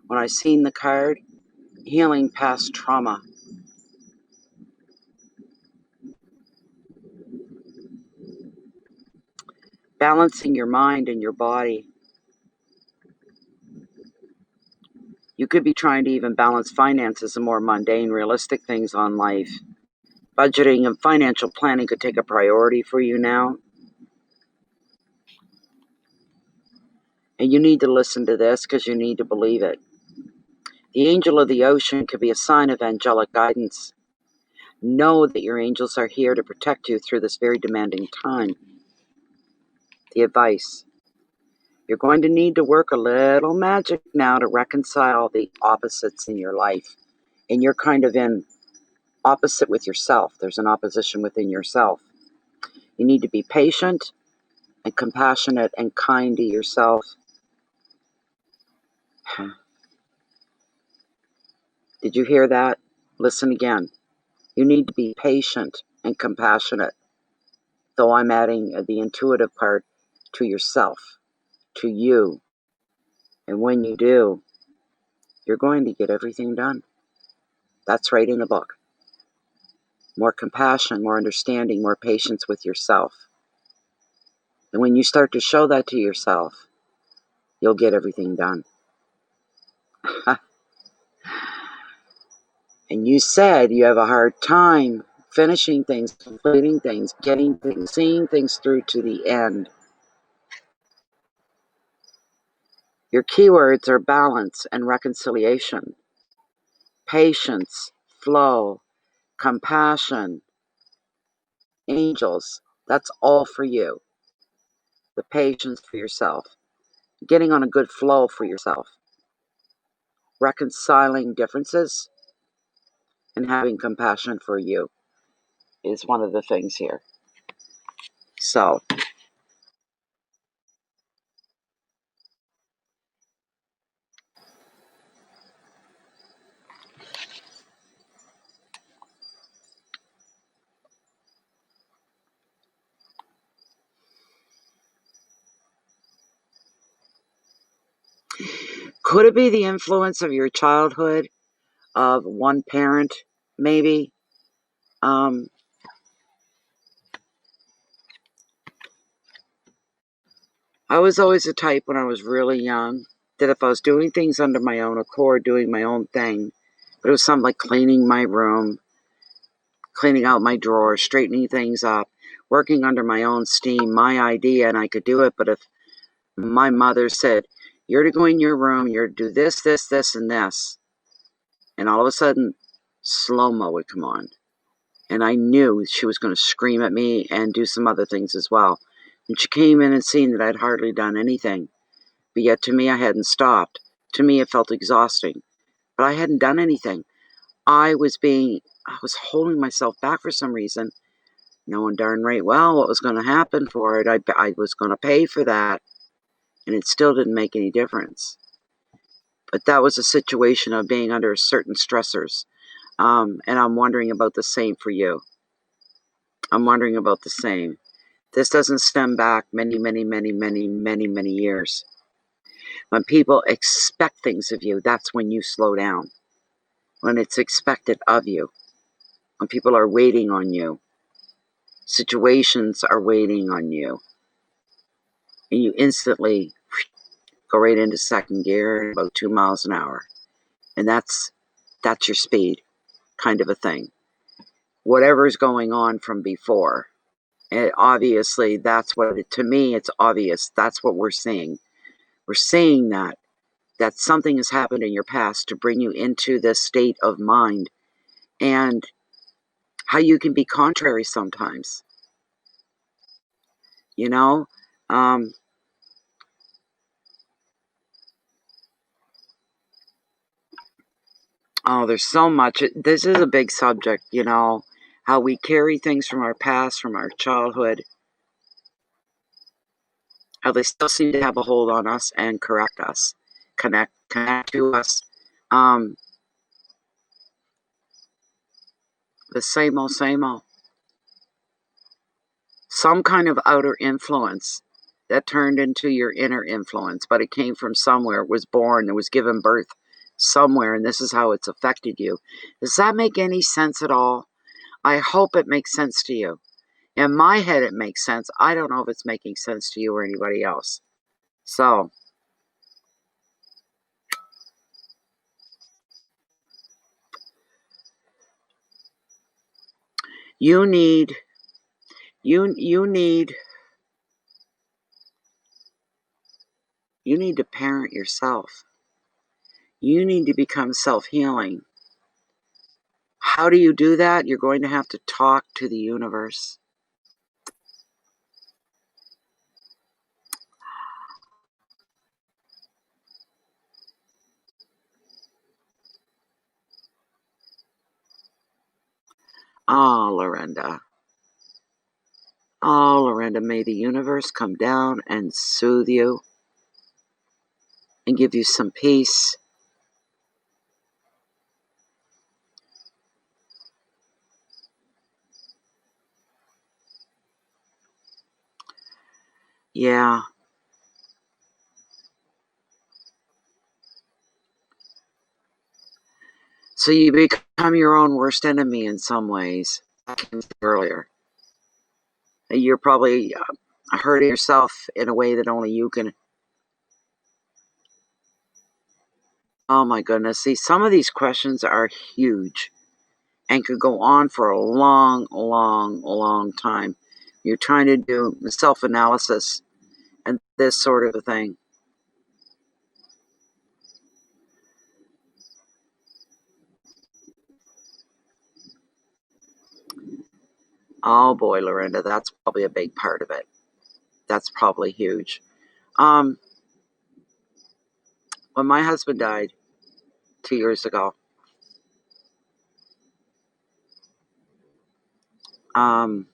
when I seen the card, healing past trauma. Balancing your mind and your body. You could be trying to even balance finances and more mundane, realistic things on life. Budgeting and financial planning could take a priority for you now. And you need to listen to this because you need to believe it. The angel of the ocean could be a sign of angelic guidance. Know that your angels are here to protect you through this very demanding time. The advice: you're going to need to work a little magic now to reconcile the opposites in your life. And you're kind of in opposite with yourself. There's an opposition within yourself. You need to be patient and compassionate and kind to yourself. Did you hear that? Listen again. You need to be patient and compassionate, though I'm adding the intuitive part to yourself, to you. And when you do, you're going to get everything done. That's right in the book. More compassion, more understanding, more patience with yourself. And when you start to show that to yourself, you'll get everything done. And you said you have a hard time finishing things, completing things, getting things, seeing things through to the end. Your keywords are balance and reconciliation, patience, flow, compassion, angels. That's all for you. The patience for yourself, getting on a good flow for yourself, reconciling differences, and having compassion for you is one of the things here. So, could it be the influence of your childhood, of one parent, maybe? I was always the type when I was really young that if I was doing things under my own accord, doing my own thing, but it was something like cleaning my room, cleaning out my drawers, straightening things up, working under my own steam, my idea, and I could do it. But if my mother said, you're to go in your room, you're to do this, this, this, and this, and all of a sudden, slow-mo would come on. And I knew she was going to scream at me and do some other things as well. And she came in and seen that I'd hardly done anything. But yet to me, I hadn't stopped. To me, it felt exhausting. but I hadn't done anything. I was holding myself back for some reason, knowing darn right well what was going to happen for it. I was going to pay for that, and it still didn't make any difference. But that was a situation of being under certain stressors. And I'm wondering about the same for you. I'm wondering about the same. This doesn't stem back many, many, many, many, many, many years. When people expect things of you, that's when you slow down. When it's expected of you. When people are waiting on you. Situations are waiting on you. And you instantly go right into second gear at about 2 miles an hour. And that's your speed, kind of a thing. Whatever's going on from before. And obviously, to me, it's obvious. That's what we're seeing. We're seeing that something has happened in your past to bring you into this state of mind, and how you can be contrary sometimes. You know? Oh, there's so much. This is a big subject, how we carry things from our past, from our childhood, how they still seem to have a hold on us and correct us, connect to us. The same old, same old. Some kind of outer influence that turned into your inner influence, but it came from somewhere. It was born, it was given birth somewhere, and this is how it's affected you. Does that make any sense at all? I hope it makes sense to you. In my head, it makes sense. I don't know if it's making sense to you or anybody else. So, you need, you need to parent yourself. You need to become self-healing. How do you do that? You're going to have to talk to the universe. Oh, Lorinda. Oh, Lorinda, may the universe come down and soothe you and give you some peace. Yeah. So you become your own worst enemy in some ways. Like I said earlier. You're probably hurting yourself in a way that only you can. Oh my goodness. See, some of these questions are huge and could go on for a long, long, long time. You're trying to do self-analysis and this sort of a thing. Oh boy, Lorinda, that's probably a big part of it. That's probably huge. Um, when my husband died 2 years ago, um,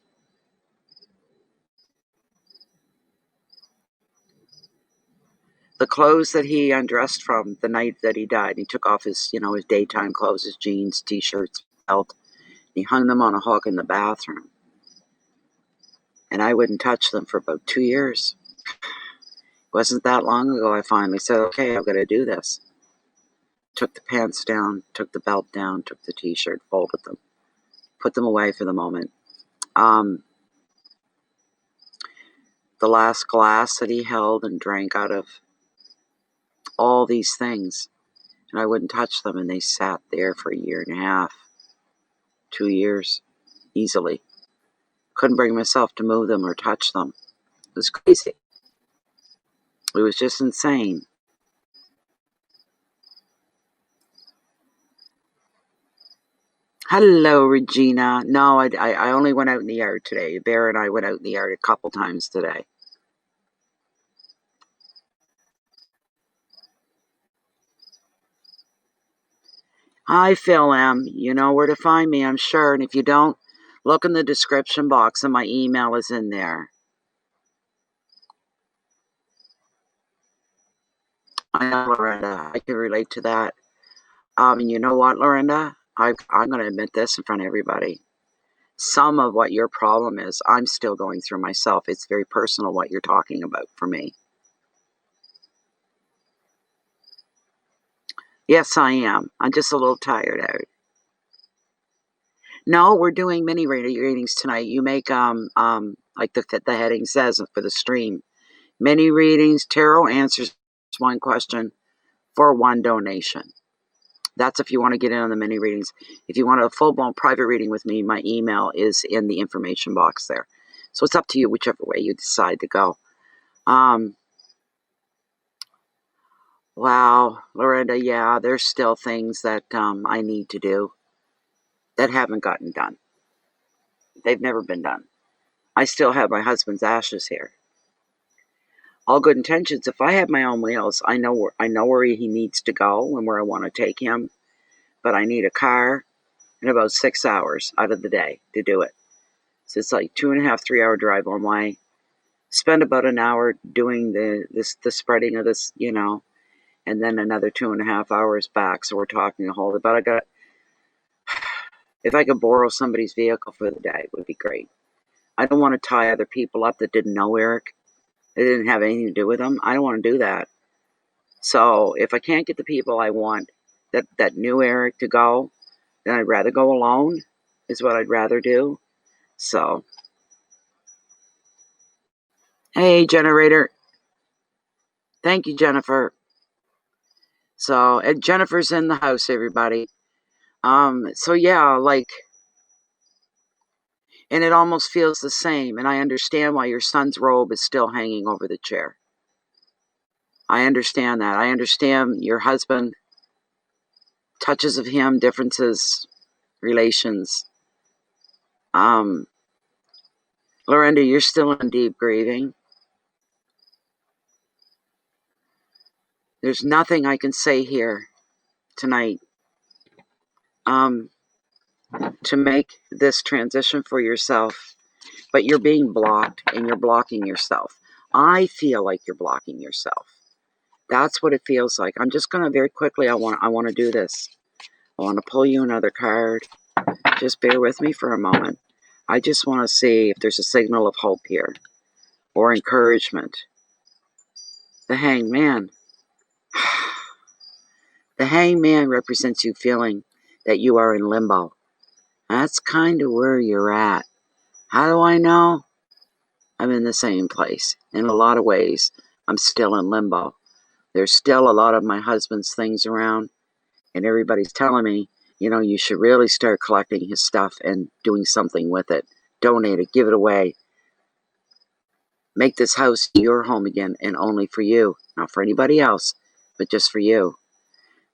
the clothes that he undressed from the night that he died, he took off his daytime clothes, his jeans, t-shirts, belt. He hung them on a hook in the bathroom. And I wouldn't touch them for about 2 years. It wasn't that long ago I finally said, okay, I've got to do this. Took the pants down, took the belt down, took the t-shirt, folded them, put them away for the moment. The last glass that he held and drank out of, all these things, and I wouldn't touch them, and they sat there for a year and a half, 2 years, easily. Couldn't bring myself to move them or touch them. It was crazy. It was just insane. Hello, Regina. No, I only went out in the yard today. Bear and I went out in the yard a couple times today. Hi, Phil M. You know where to find me, I'm sure. And if you don't, look in the description box and my email is in there. I know, Lorenda. I can relate to that. And you know what, Lorenda? I'm going to admit this in front of everybody. Some of what your problem is, I'm still going through myself. It's very personal what you're talking about for me. Yes, I am. I'm just a little tired out. No, we're doing mini readings tonight. You make like the heading says for the stream. Mini readings, tarot answers one question for one donation. That's if you want to get in on the mini readings. If you want a full-blown private reading with me, my email is in the information box there. So it's up to you, whichever way you decide to go. Wow, Loretta, yeah, there's still things that I need to do that haven't gotten done. They've never been done. I still have my husband's ashes here. All good intentions. If I have my own wheels, I know where he needs to go and where I want to take him. But I need a car in about 6 hours out of the day to do it. So it's like 2.5, 3 hour drive one way. Spend about an hour doing the spreading of this, and then another 2.5 hours back. So we're talking a whole. But if I could borrow somebody's vehicle for the day, it would be great. I don't want to tie other people up that didn't know Eric. They didn't have anything to do with them. I don't want to do that. So if I can't get the people I want that knew Eric to go, then I'd rather go alone, is what I'd rather do. So, hey, generator. Thank you, Jennifer. So, and Jennifer's in the house, everybody. So yeah, and it almost feels the same. And I understand why your son's robe is still hanging over the chair. I understand that. I understand your husband, touches of him, differences, relations. Lorenda, you're still in deep grieving. There's nothing I can say here tonight to make this transition for yourself, but you're being blocked and you're blocking yourself. I feel like you're blocking yourself. That's what it feels like. I'm just gonna very quickly. I want to do this. I want to pull you another card. Just bear with me for a moment. I just want to see if there's a signal of hope here or encouragement. The Hangman. The Hangman represents you feeling that you are in limbo. That's kind of where you're at. How do I know? I'm in the same place. In a lot of ways, I'm still in limbo. There's still a lot of my husband's things around, and everybody's telling me, you should really start collecting his stuff and doing something with it. Donate it, give it away. Make this house your home again, and only for you. Not for anybody else, but just for you.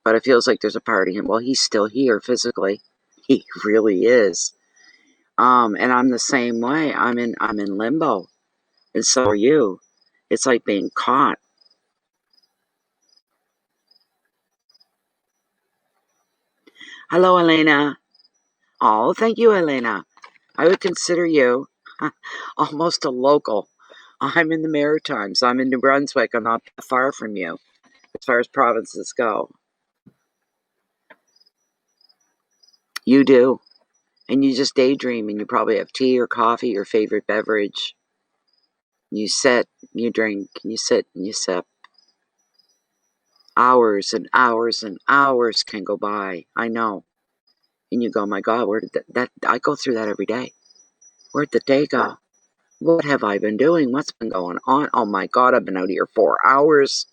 But it feels like there's a part of him. Well, he's still here physically. He really is. And I'm the same way. I'm in limbo. And so are you. It's like being caught. Hello, Elena. Oh, thank you, Elena. I would consider you almost a local. I'm in the Maritimes. I'm in New Brunswick. I'm not that far from you as far as provinces go. You do. And you just daydream, and you probably have tea or coffee, your favorite beverage. You sit, you drink, you sit, and you sip. Hours and hours and hours can go by. I know. And you go, my God, where did that I go through that every day. Where'd the day go? What have I been doing? What's been going on? Oh my God, I've been out here 4 hours.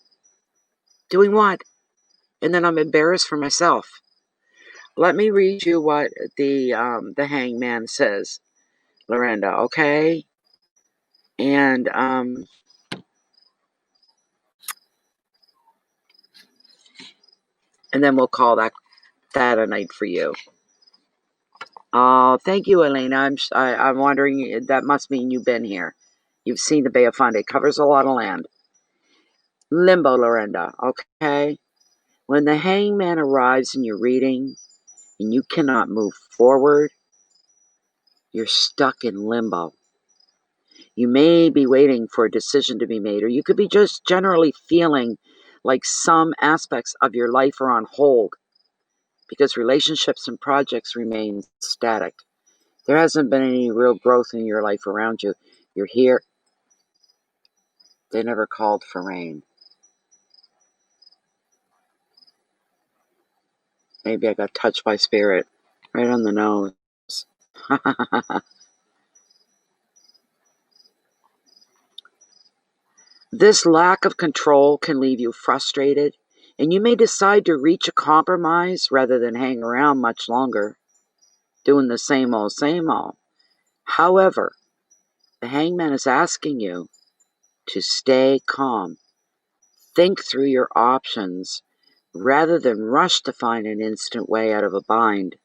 Doing what? And then I'm embarrassed for myself. Let me read you what the Hangman says, Lorenda, okay? And then we'll call that a night for you. Oh, thank you, Elena. I'm wondering, that must mean you've been here. You've seen the Bay of Fundy. It covers a lot of land. Limbo, Lorenda, okay? When the Hangman arrives in your reading, and you cannot move forward, you're stuck in limbo. You may be waiting for a decision to be made, or you could be just generally feeling like some aspects of your life are on hold because relationships and projects remain static. There hasn't been any real growth in your life around you. You're here. They never called for rain. Maybe I got touched by spirit right on the nose. This lack of control can leave you frustrated, and you may decide to reach a compromise rather than hang around much longer, doing the same old, same old. However, the hangman is asking you to stay calm. Think through your options rather than rush to find an instant way out of a bind.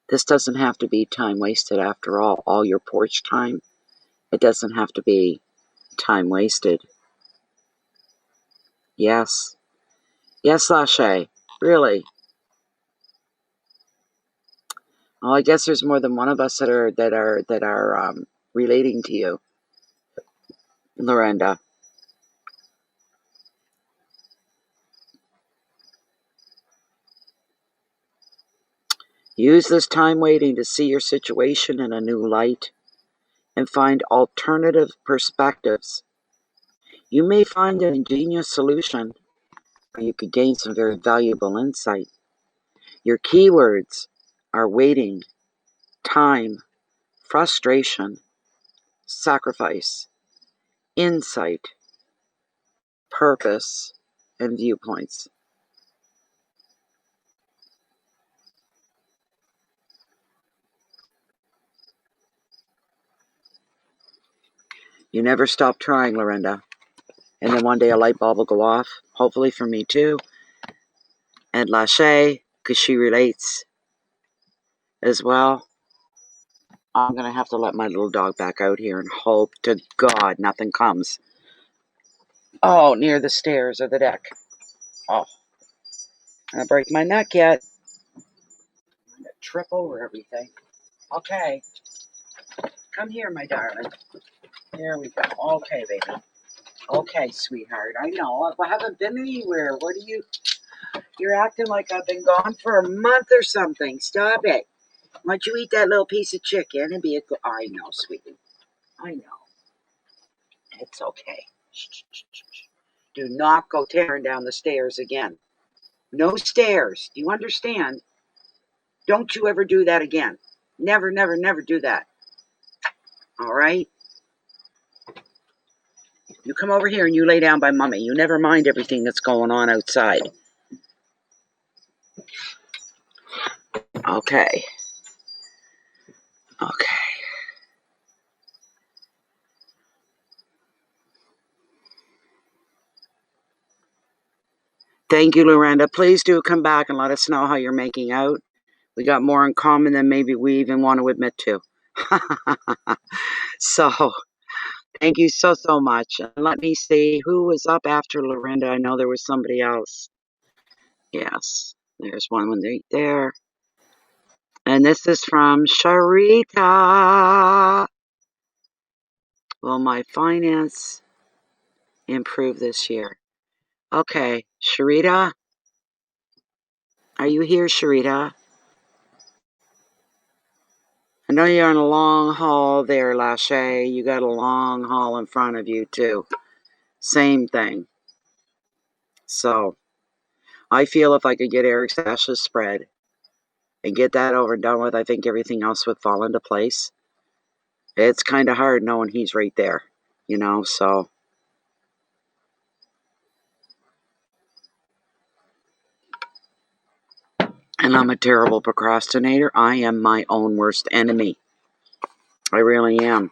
This doesn't have to be time wasted after all your porch time. It doesn't have to be time wasted. Yes. Yes, Lachey. Really. Well, I guess there's more than one of us that are relating to you, Lorenda. Use this time waiting to see your situation in a new light and find alternative perspectives. You may find an ingenious solution, or you could gain some very valuable insight. Your keywords are waiting, time, frustration, sacrifice, insight, purpose, and viewpoints. You never stop trying, Lorenda. And then one day a light bulb will go off, hopefully for me too. And Lachey, because she relates as well. I'm going to have to let my little dog back out here and hope to God nothing comes. Oh, near the stairs or the deck. Oh, I'm going to break my neck yet. I'm going to trip over everything. Okay. Come here, my darling. There we go. Okay, baby. Okay, sweetheart. I know. I haven't been anywhere. What are you... You're acting like I've been gone for a month or something. Stop it. Why don't you eat that little piece of chicken and be a good... I know, sweetie. I know. It's okay. Shh, shh, shh, shh. Do not go tearing down the stairs again. No stairs. Do you understand? Don't you ever do that again. Never, never, never do that. All right? You come over here and you lay down by Mommy. You never mind everything that's going on outside. Okay. Okay. Thank you, Lorenda. Please do come back and let us know how you're making out. We got more in common than maybe we even want to admit to. So, thank you so, so much. And let me see who was up after Lorenda. I know there was somebody else. Yes, there's one right there. And this is from Sharita. Will my finance improve this year? Okay, Sharita. Are you here, Sharita? I know you're on a long haul there, Lachey. You got a long haul in front of you, too. Same thing. So, I feel if I could get Eric Sash's spread and get that over and done with, I think everything else would fall into place. It's kind of hard knowing he's right there, so. And I'm a terrible procrastinator. I am my own worst enemy. I really am.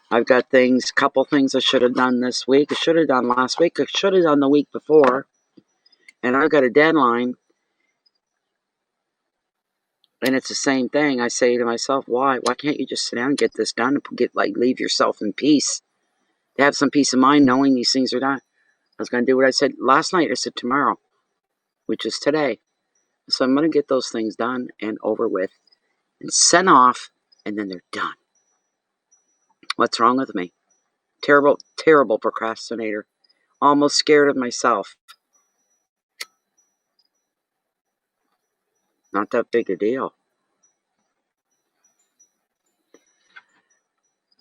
I've got couple things I should have done this week. I should have done last week. I should have done the week before. And I've got a deadline. And it's the same thing. I say to myself, why? Why can't you just sit down and get this done and leave yourself in peace? To have some peace of mind knowing these things are done. I was going to do what I said last night. I said tomorrow, which is today. So I'm going to get those things done and over with and sent off, and then they're done. What's wrong with me? Terrible, terrible procrastinator. Almost scared of myself. Not that big a deal.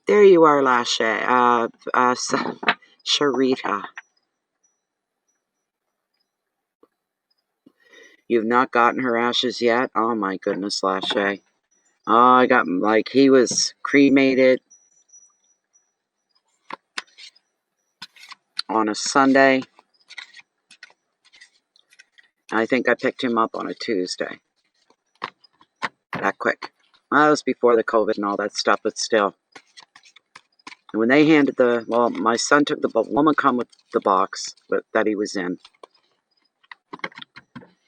There you are, Lasha. Sharita. You've not gotten her ashes yet? Oh my goodness, Lasha. Oh, I got, like, he was cremated on a Sunday. I think I picked him up on a Tuesday. That quick. Well, that was before the COVID and all that stuff, but still. And when they handed my son took the woman come with the box that he was in.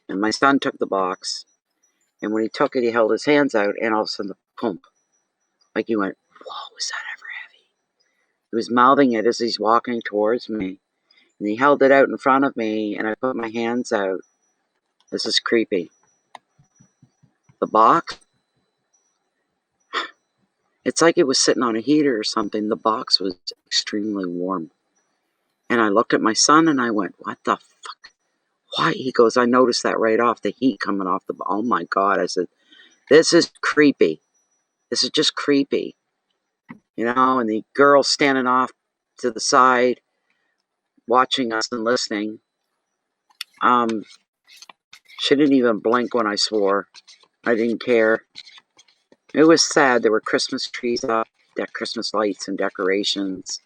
And my son took the box. And when he took it, he held his hands out, and all of a sudden, the pump. Like he went, whoa, was that ever heavy? He was mouthing it as he's walking towards me. And he held it out in front of me, and I put my hands out. This is creepy. The box? It's like it was sitting on a heater or something. The box was extremely warm. And I looked at my son, and I went, what the fuck? Why? He goes, I noticed that right off, the heat coming off the... Oh, my God. I said, this is creepy. This is just creepy. You know, and the girl standing off to the side, watching us and listening. She didn't even blink when I swore. I didn't care. It was sad. There were Christmas trees up, Christmas lights and decorations.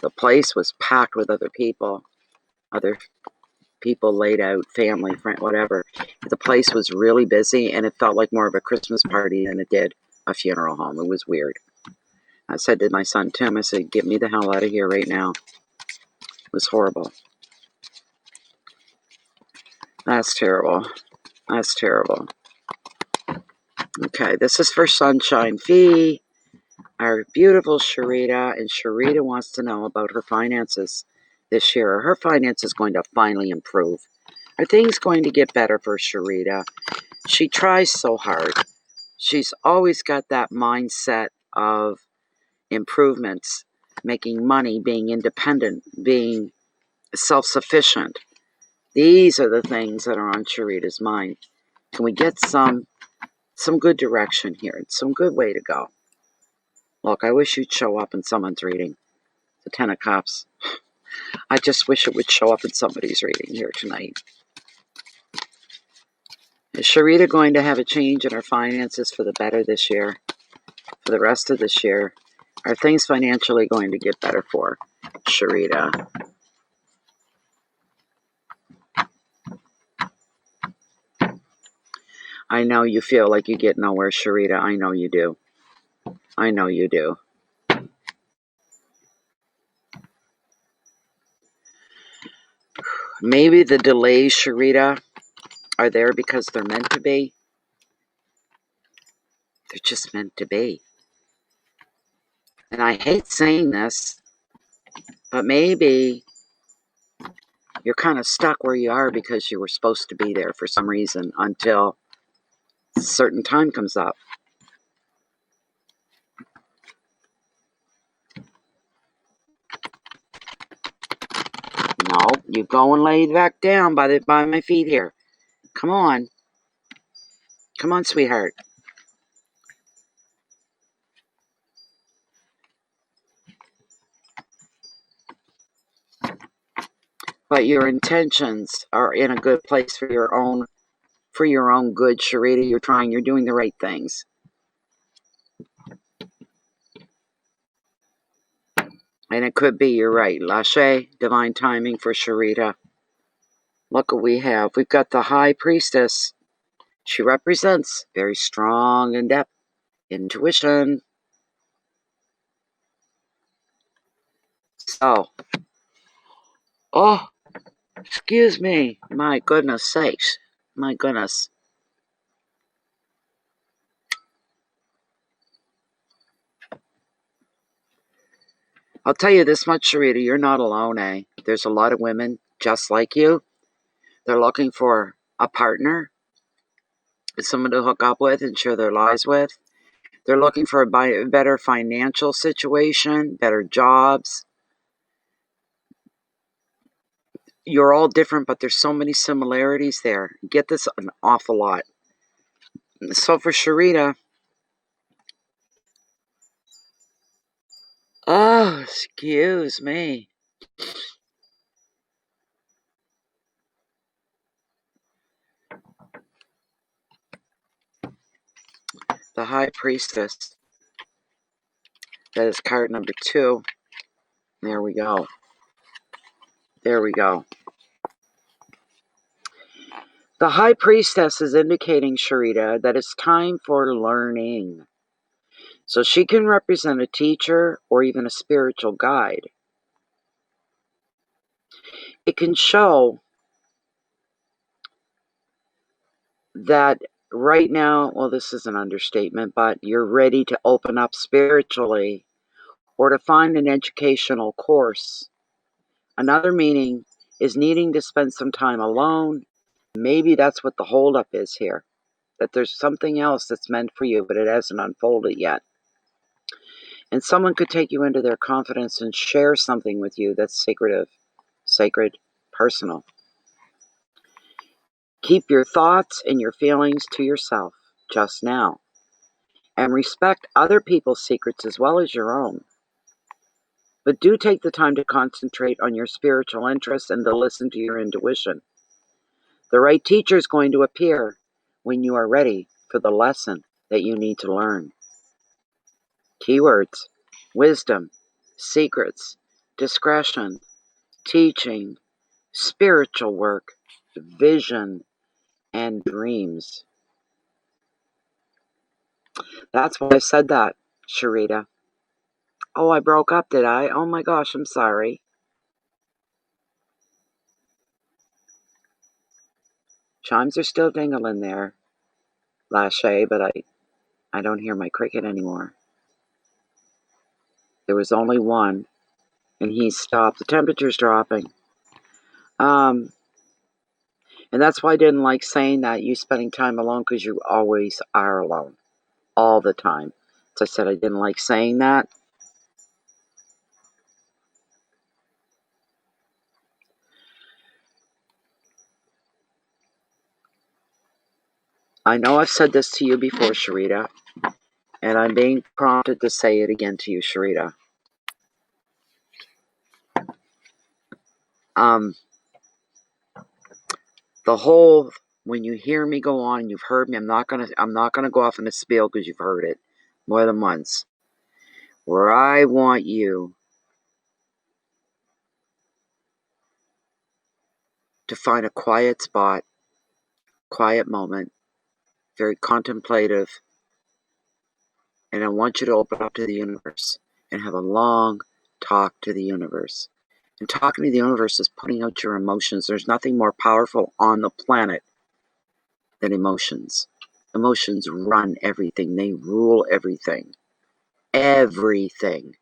The place was packed with other people laid out, family, friend, whatever. The place was really busy, and it felt like more of a Christmas party than it did a funeral home. It was weird. I said to my son, Tim, I said, get me the hell out of here right now. It was horrible. That's terrible. That's terrible. Okay, this is for Sunshine Fee, our beautiful Sharita, and Sharita wants to know about her finances this year. Are her finances going to finally improve? Are things going to get better for Sharita? She tries so hard. She's always got that mindset of improvements, making money, being independent, being self-sufficient. These are the things that are on Sharita's mind. Can we get some good direction here? Some good way to go. Look, I wish you'd show up in someone's reading. The Ten of Cups. I just wish it would show up in somebody's reading here tonight. Is Sharita going to have a change in her finances for the better this year? For the rest of this year? Are things financially going to get better for Sharita? I know you feel like you get nowhere, Sharita. I know you do. I know you do. Maybe the delays, Sharita, are there because they're meant to be. They're just meant to be. And I hate saying this, but maybe you're kind of stuck where you are because you were supposed to be there for some reason until a certain time comes up. No, you go and lay back down by my feet here. Come on. Come on, sweetheart. But your intentions are in a good place for your own good, Sharita. You're doing the right things. And it could be, you're right. Lashe, divine timing for Sharita. Look what we have. We've got the High Priestess. She represents very strong and depth intuition. So, oh, excuse me. My goodness sakes. My goodness. I'll tell you this much, Sharita, you're not alone, eh? There's a lot of women just like you. They're looking for a partner. someone to hook up with and share their lives with. They're looking for a better financial situation, better jobs. You're all different, but there's so many similarities there. You get this an awful lot. So for Sharita, oh, excuse me. The High Priestess. That is card number 2. There we go. There we go. The High Priestess is indicating, Sharita, that it's time for learning. So she can represent a teacher or even a spiritual guide. It can show that right now, well, this is an understatement, but you're ready to open up spiritually or to find an educational course. Another meaning is needing to spend some time alone. Maybe that's what the holdup is here, that there's something else that's meant for you, but it hasn't unfolded yet. And someone could take you into their confidence and share something with you that's sacred, personal. Keep your thoughts and your feelings to yourself just now, and respect other people's secrets as well as your own. But do take the time to concentrate on your spiritual interests and to listen to your intuition. The right teacher is going to appear when you are ready for the lesson that you need to learn. Keywords: wisdom, secrets, discretion, teaching, spiritual work, vision, and dreams. That's why I said that, Sharita. Oh, I broke up, did I? Oh my gosh, I'm sorry. Chimes are still dingling there, Lachey, but I don't hear my cricket anymore. There was only one, and he stopped. The temperature's dropping. And that's why I didn't like saying that, you spending time alone, because you always are alone. All the time. As I said, I didn't like saying that. I know I've said this to you before, Sharita, and I'm being prompted to say it again to you, Sharita. The whole, when you hear me go on, you've heard me. I'm not gonna go off in a spiel because you've heard it more than once. Where I want you to find a quiet spot, quiet moment, very contemplative, and I want you to open up to the universe and have a long talk to the universe. And talking to the universe is putting out your emotions. There's nothing more powerful on the planet than emotions. Emotions run everything. They rule everything. Everything.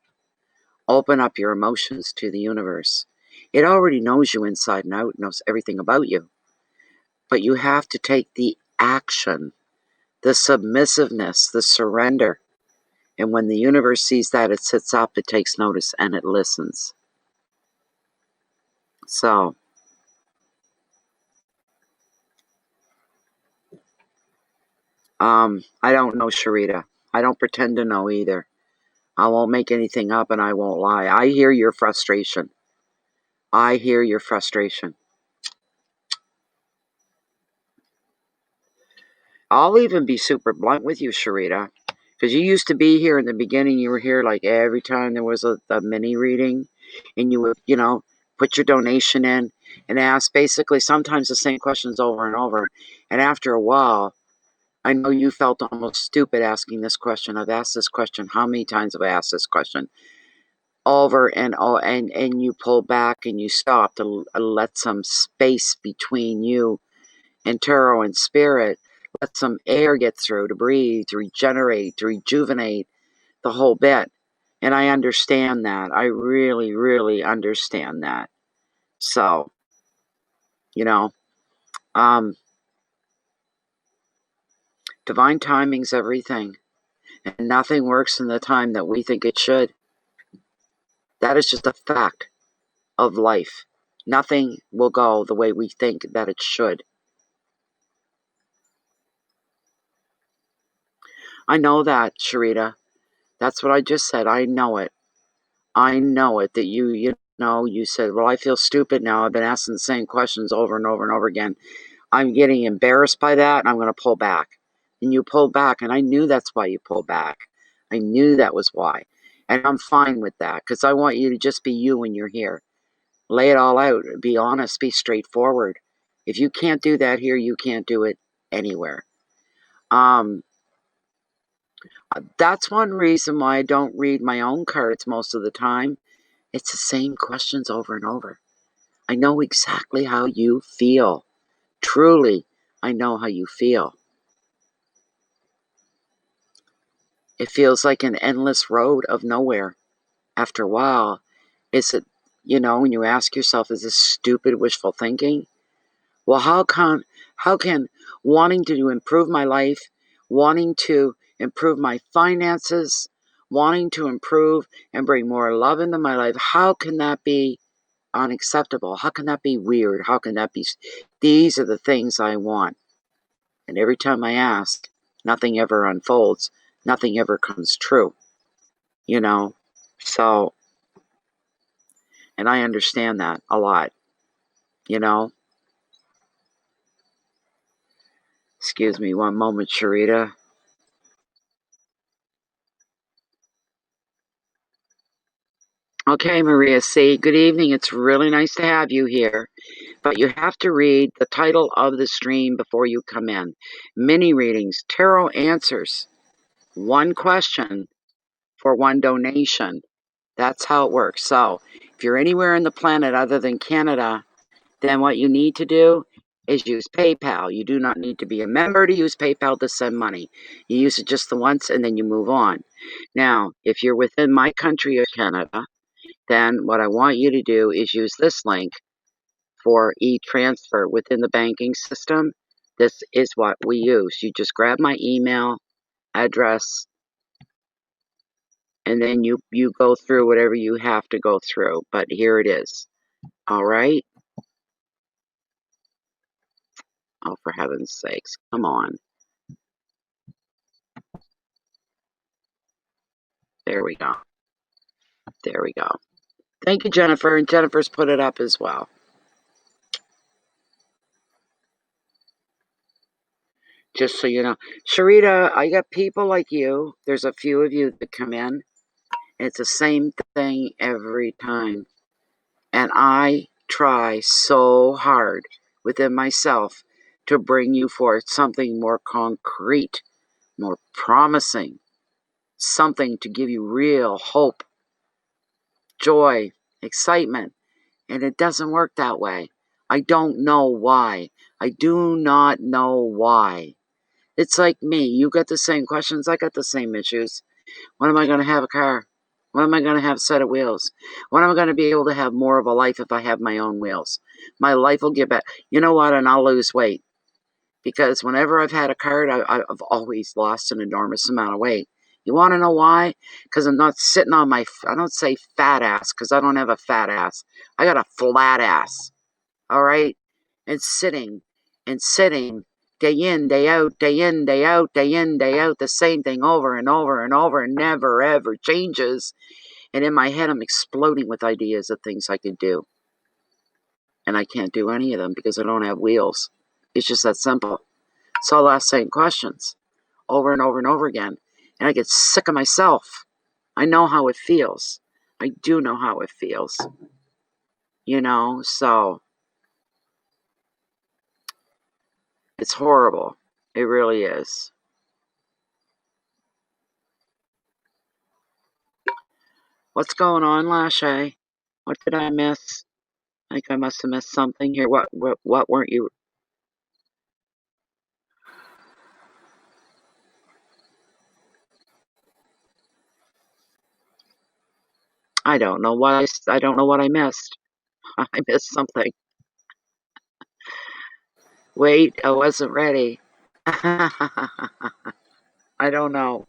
Open up your emotions to the universe. It already knows you inside and out, knows everything about you. But you have to take the action, the submissiveness, the surrender. And when the universe sees that, it sits up, it takes notice, and it listens. So, I don't know, Sharita. I don't pretend to know either. I won't make anything up and I won't lie. I hear your frustration. I hear your frustration. I'll even be super blunt with you, Sharita. Because you used to be here in the beginning, you were here like every time there was a mini reading, and you would, put your donation in and ask basically sometimes the same questions over and over. And after a while, I know you felt almost stupid asking this question. I've asked this question. How many times have I asked this question? Over and over, and you pull back and you stop to let some space between you and tarot and spirit. Let some air get through to breathe, to regenerate, to rejuvenate the whole bit. And I understand that. I really, really understand that. So, you know, um, Divine timing's everything. And nothing works in the time that we think it should. That is just a fact of life. Nothing will go the way we think that it should. I know that, Sharita. That's what I just said. I know it. I know it. That you said, well, I feel stupid now. I've been asking the same questions over and over and over again. I'm getting embarrassed by that, and I'm going to pull back. And you pulled back, and I knew that's why you pulled back. I knew that was why. And I'm fine with that, because I want you to just be you when you're here. Lay it all out. Be honest. Be straightforward. If you can't do that here, you can't do it anywhere. That's one reason why I don't read my own cards most of the time. It's the same questions over and over. I know exactly how you feel. Truly, I know how you feel. It feels like an endless road of nowhere. After a while, is it, when you ask yourself, is this stupid wishful thinking? Well, how can wanting to improve my life, wanting to improve my finances, wanting to improve and bring more love into my life, how can that be unacceptable? How can that be weird? How can that be? These are the things I want. And every time I ask, nothing ever unfolds. Nothing ever comes true. So, and I understand that a lot, Excuse me one moment, Sharita. Okay, Maria C. Good evening. It's really nice to have you here. But you have to read the title of the stream before you come in. Mini readings, tarot answers. One question for one donation. That's how it works. So if you're anywhere in the planet other than Canada, then what you need to do is use PayPal. You do not need to be a member to use PayPal to send money. You use it just the once and then you move on. Now, if you're within my country of Canada, then what I want you to do is use this link for e-transfer within the banking system. This is what we use. You just grab my email address and then you go through whatever you have to go through. But here it is. All right. Oh, for heaven's sakes. Come on. There we go. There we go. Thank you, Jennifer. And Jennifer's put it up as well. Just so you know. Sharita, I got people like you. There's a few of you that come in. It's the same thing every time. And I try so hard within myself to bring you forth something more concrete, more promising, something to give you real hope, joy, excitement. And it doesn't work that way. I don't know why. I do not know why. It's like me. You got the same questions. I got the same issues. When am I going to have a car? When am I going to have a set of wheels? When am I going to be able to have more of a life if I have my own wheels? My life will get better. You know what? And I'll lose weight. Because whenever I've had a cart, I've always lost an enormous amount of weight. You want to know why? Because I'm not sitting on my, I don't say fat ass, because I don't have a fat ass. I got a flat ass. All right? And sitting day in, day out, day in, day out, day in, day out, the same thing over and over and over and never ever changes. And in my head, I'm exploding with ideas of things I could do. And I can't do any of them because I don't have wheels. It's just that simple. So I'll ask the same questions over and over and over again. And I get sick of myself. I know how it feels. I do know how it feels. So it's horrible. It really is. What's going on, Lashay? What did I miss? I think I must have missed something here. What weren't you? I don't know why. I don't know what I missed. I missed something. Wait, I wasn't ready. I don't know.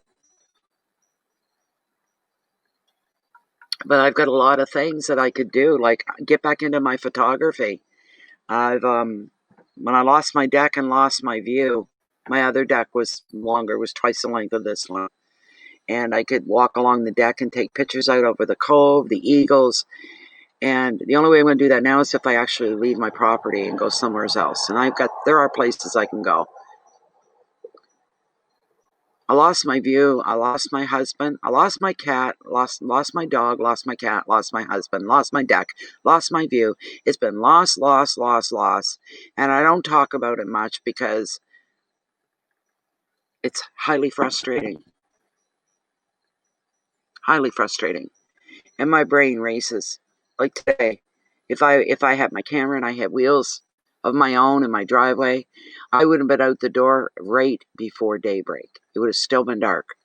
But I've got a lot of things that I could do, like get back into my photography. I've when I lost my deck and lost my view, my other deck was longer, was twice the length of this one. And I could walk along the deck and take pictures out over the cove, the eagles. And the only way I'm going to do that now is if I actually leave my property and go somewhere else. And there are places I can go. I lost my view. I lost my husband. I lost my cat. Lost my dog. Lost my cat. Lost my husband. Lost my deck. Lost my view. It's been lost, lost, lost, lost. And I don't talk about it much because it's highly frustrating. Highly frustrating. And my brain races. Like today, if I had my camera and I had wheels of my own in my driveway, I would have been out the door right before daybreak. It would have still been dark.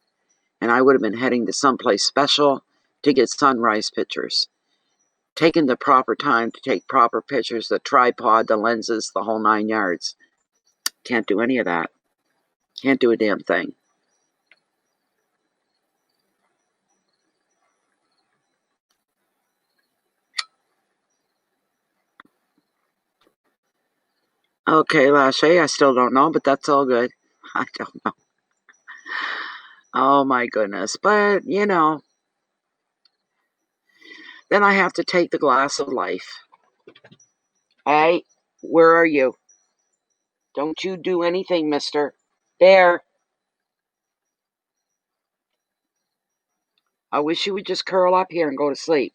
And I would have been heading to someplace special to get sunrise pictures. Taking the proper time to take proper pictures, the tripod, the lenses, the whole 9 yards. Can't do any of that. Can't do a damn thing. Okay, Lashay, I still don't know, but that's all good. I don't know. Oh my goodness. But, then I have to take the glass of life. Hey, where are you? Don't you do anything, mister. There. I wish you would just curl up here and go to sleep.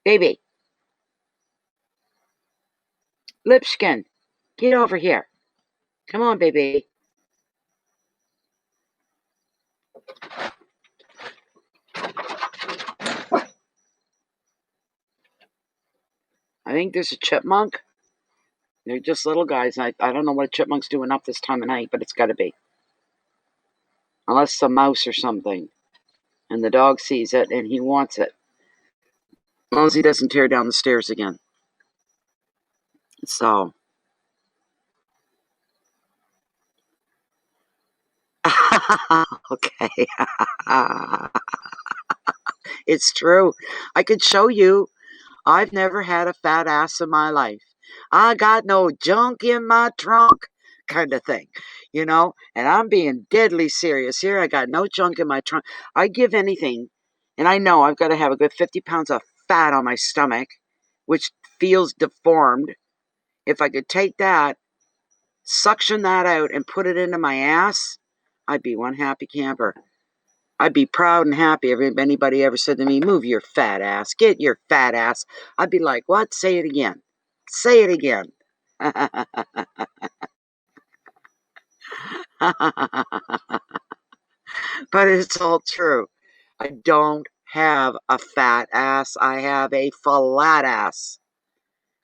Baby. Lipskin, get over here. Come on, baby. I think there's a chipmunk. They're just little guys. I don't know what a chipmunk's doing up this time of night, but it's got to be. Unless it's a mouse or something. And the dog sees it and he wants it. As long as he doesn't tear down the stairs again. So. Okay. It's true. I could show you. I've never had a fat ass in my life. I got no junk in my trunk, kind of thing, And I'm being deadly serious here. I got no junk in my trunk. I give anything, and I know I've got to have a good 50 pounds of fat on my stomach, which feels deformed. If I could take that, suction that out, and put it into my ass, I'd be one happy camper. I'd be proud and happy if anybody ever said to me, move your fat ass, get your fat ass. I'd be like, what? Say it again. Say it again. But it's all true. I don't have a fat ass. I have a flat ass.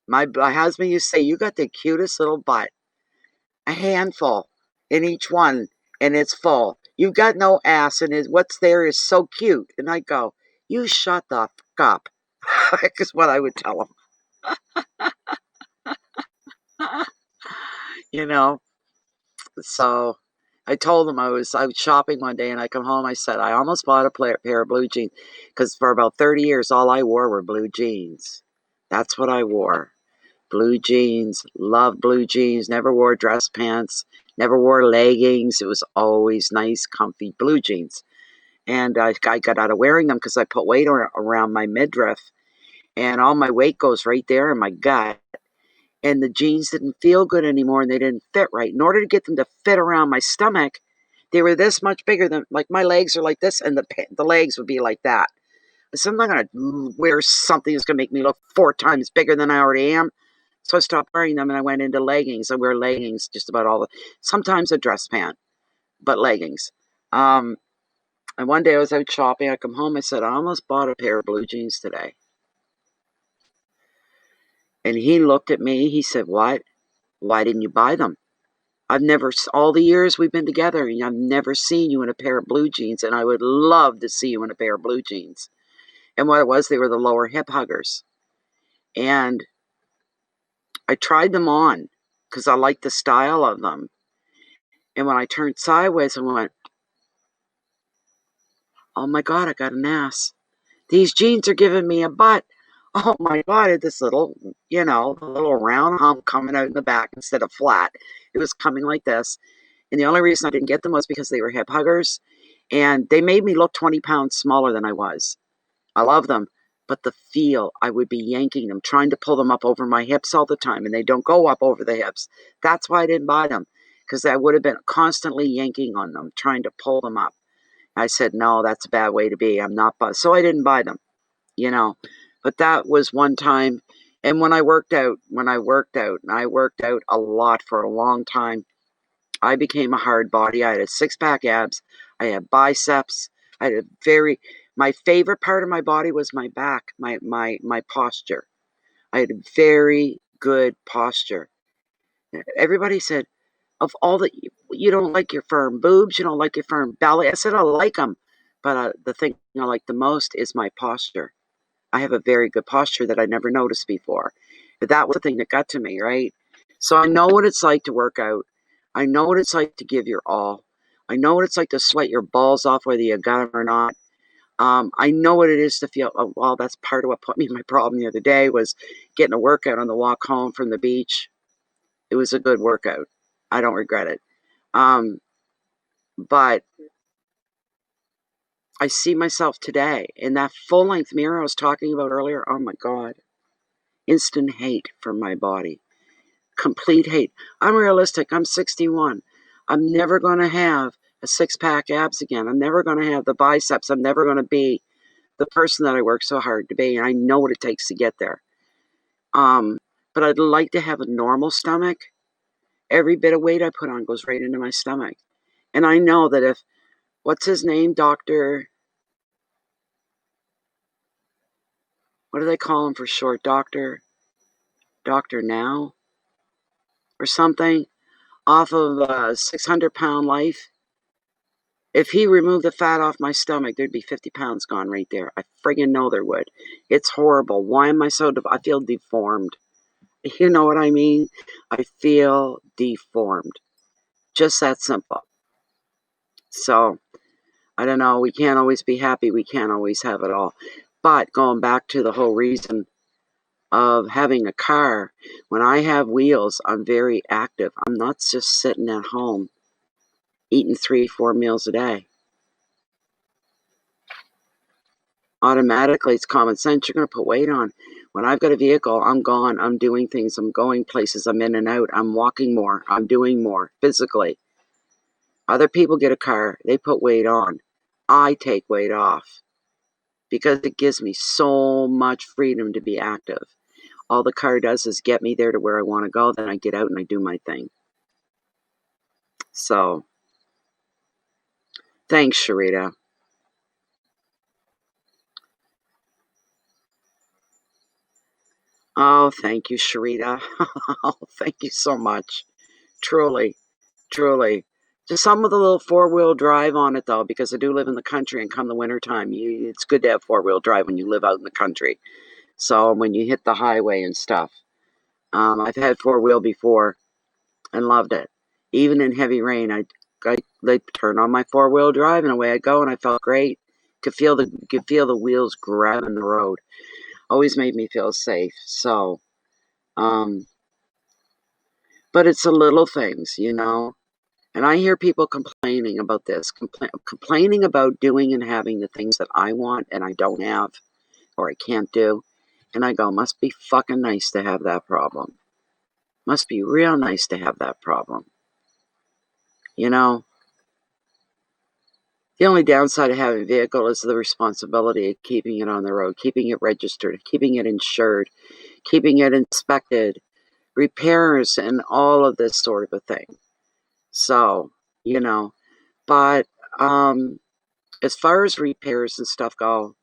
My husband used to say, you got the cutest little butt. A handful in each one, and it's full. You've got no ass, and what's there is so cute. And I go, you shut the fuck up. Is what I would tell him. you know. So I told him I was shopping one day, and I come home. I said I almost bought a pair of blue jeans because for about 30 years all I wore were blue jeans. That's what I wore. Blue jeans. Loved blue jeans. Never wore dress pants. Never wore leggings. It was always nice, comfy blue jeans. And I got out of wearing them because I put weight around my midriff, and all my weight goes right there in my gut. And the jeans didn't feel good anymore, and they didn't fit right. In order to get them to fit around my stomach, they were this much bigger than, like, my legs are like this, and the legs would be like that. So I'm not going to wear something that's going to make me look 4 times bigger than I already am. So I stopped wearing them, and I went into leggings. I wear leggings just about sometimes a dress pant, but leggings. And one day I was out shopping. I come home. I said, I almost bought a pair of blue jeans today. And he looked at me. He said, what? Why didn't you buy them? All the years we've been together, I've never seen you in a pair of blue jeans, and I would love to see you in a pair of blue jeans. And what it was, they were the lower hip huggers. And I tried them on because I liked the style of them. And when I turned sideways, I went, oh my God, I got an ass. These jeans are giving me a butt. Oh my God, it this little, the little round hump coming out in the back instead of flat. It was coming like this. And the only reason I didn't get them was because they were hip huggers. And they made me look 20 pounds smaller than I was. I love them. But the feel, I would be yanking them, trying to pull them up over my hips all the time. And they don't go up over the hips. That's why I didn't buy them. Because I would have been constantly yanking on them, trying to pull them up. I said, no, that's a bad way to be. I'm not. So I didn't buy them, you know. But that was one time. And when I worked out, and I worked out a lot for a long time, I became a hard body. I had a six-pack abs. I had biceps. I had my favorite part of my body was my back, my posture. I had a very good posture. Everybody said, of all the, you don't like your firm boobs, you don't like your firm belly. I said, I like them. But the thing I like the most is my posture. I have a very good posture that I never noticed before. But that was the thing that got to me, right? So I know what it's like to work out. I know what it's like to give your all. I know what it's like to sweat your balls off, whether you got them or not. I know what it is to feel, oh, well, that's part of what put me in my problem the other day was getting a workout on the walk home from the beach. It was a good workout. I don't regret it. Um, but I see myself today in that full-length mirror I was talking about earlier. Oh my God. Instant hate for my body. Complete hate. I'm realistic. I'm 61. I'm never going to have a six-pack abs again. I'm never going to have the biceps. I'm never going to be the person that I work so hard to be, and I know what it takes to get there. But I'd like to have a normal stomach. Every bit of weight I put on goes right into my stomach. And I know that if, what's his name, what do they call him for short? Dr. Now or something, off of 600-pound life. If he removed the fat off my stomach, there'd be 50 pounds gone right there. I friggin' know there would. It's horrible. Why am I so, I feel deformed. You know what I mean? I feel deformed. Just that simple. So, I don't know. We can't always be happy. We can't always have it all. But going back to the whole reason of having a car, when I have wheels, I'm very active. I'm not just sitting at home eating 3-4 meals a day. Automatically, it's common sense. You're going to put weight on. When I've got a vehicle, I'm gone. I'm doing things. I'm going places. I'm in and out. I'm walking more. I'm doing more physically. Other people get a car. They put weight on. I take weight off because it gives me so much freedom to be active. All the car does is get me there to where I want to go. Then I get out and I do my thing. So, thanks, Sharita. Oh, thank you, Sharita. Oh, thank you so much. Truly, truly. Just some with a little four-wheel drive on it, though, because I do live in the country, and come the wintertime, it's good to have four-wheel drive when you live out in the country. So when you hit the highway and stuff. I've had four-wheel before and loved it. Even in heavy rain, I'd turn on my four-wheel drive, and away I go, and I felt great. Could feel the wheels grabbing the road. Always made me feel safe. So, um, but it's the little things, And I hear people complaining about this, complaining about doing and having the things that I want and I don't have or I can't do. And I go, must be fucking nice to have that problem. Must be real nice to have that problem. You know, the only downside of having a vehicle is the responsibility of keeping it on the road, keeping it registered, keeping it insured, keeping it inspected, repairs, and all of this sort of a thing. So, you know, but as far as repairs and stuff go,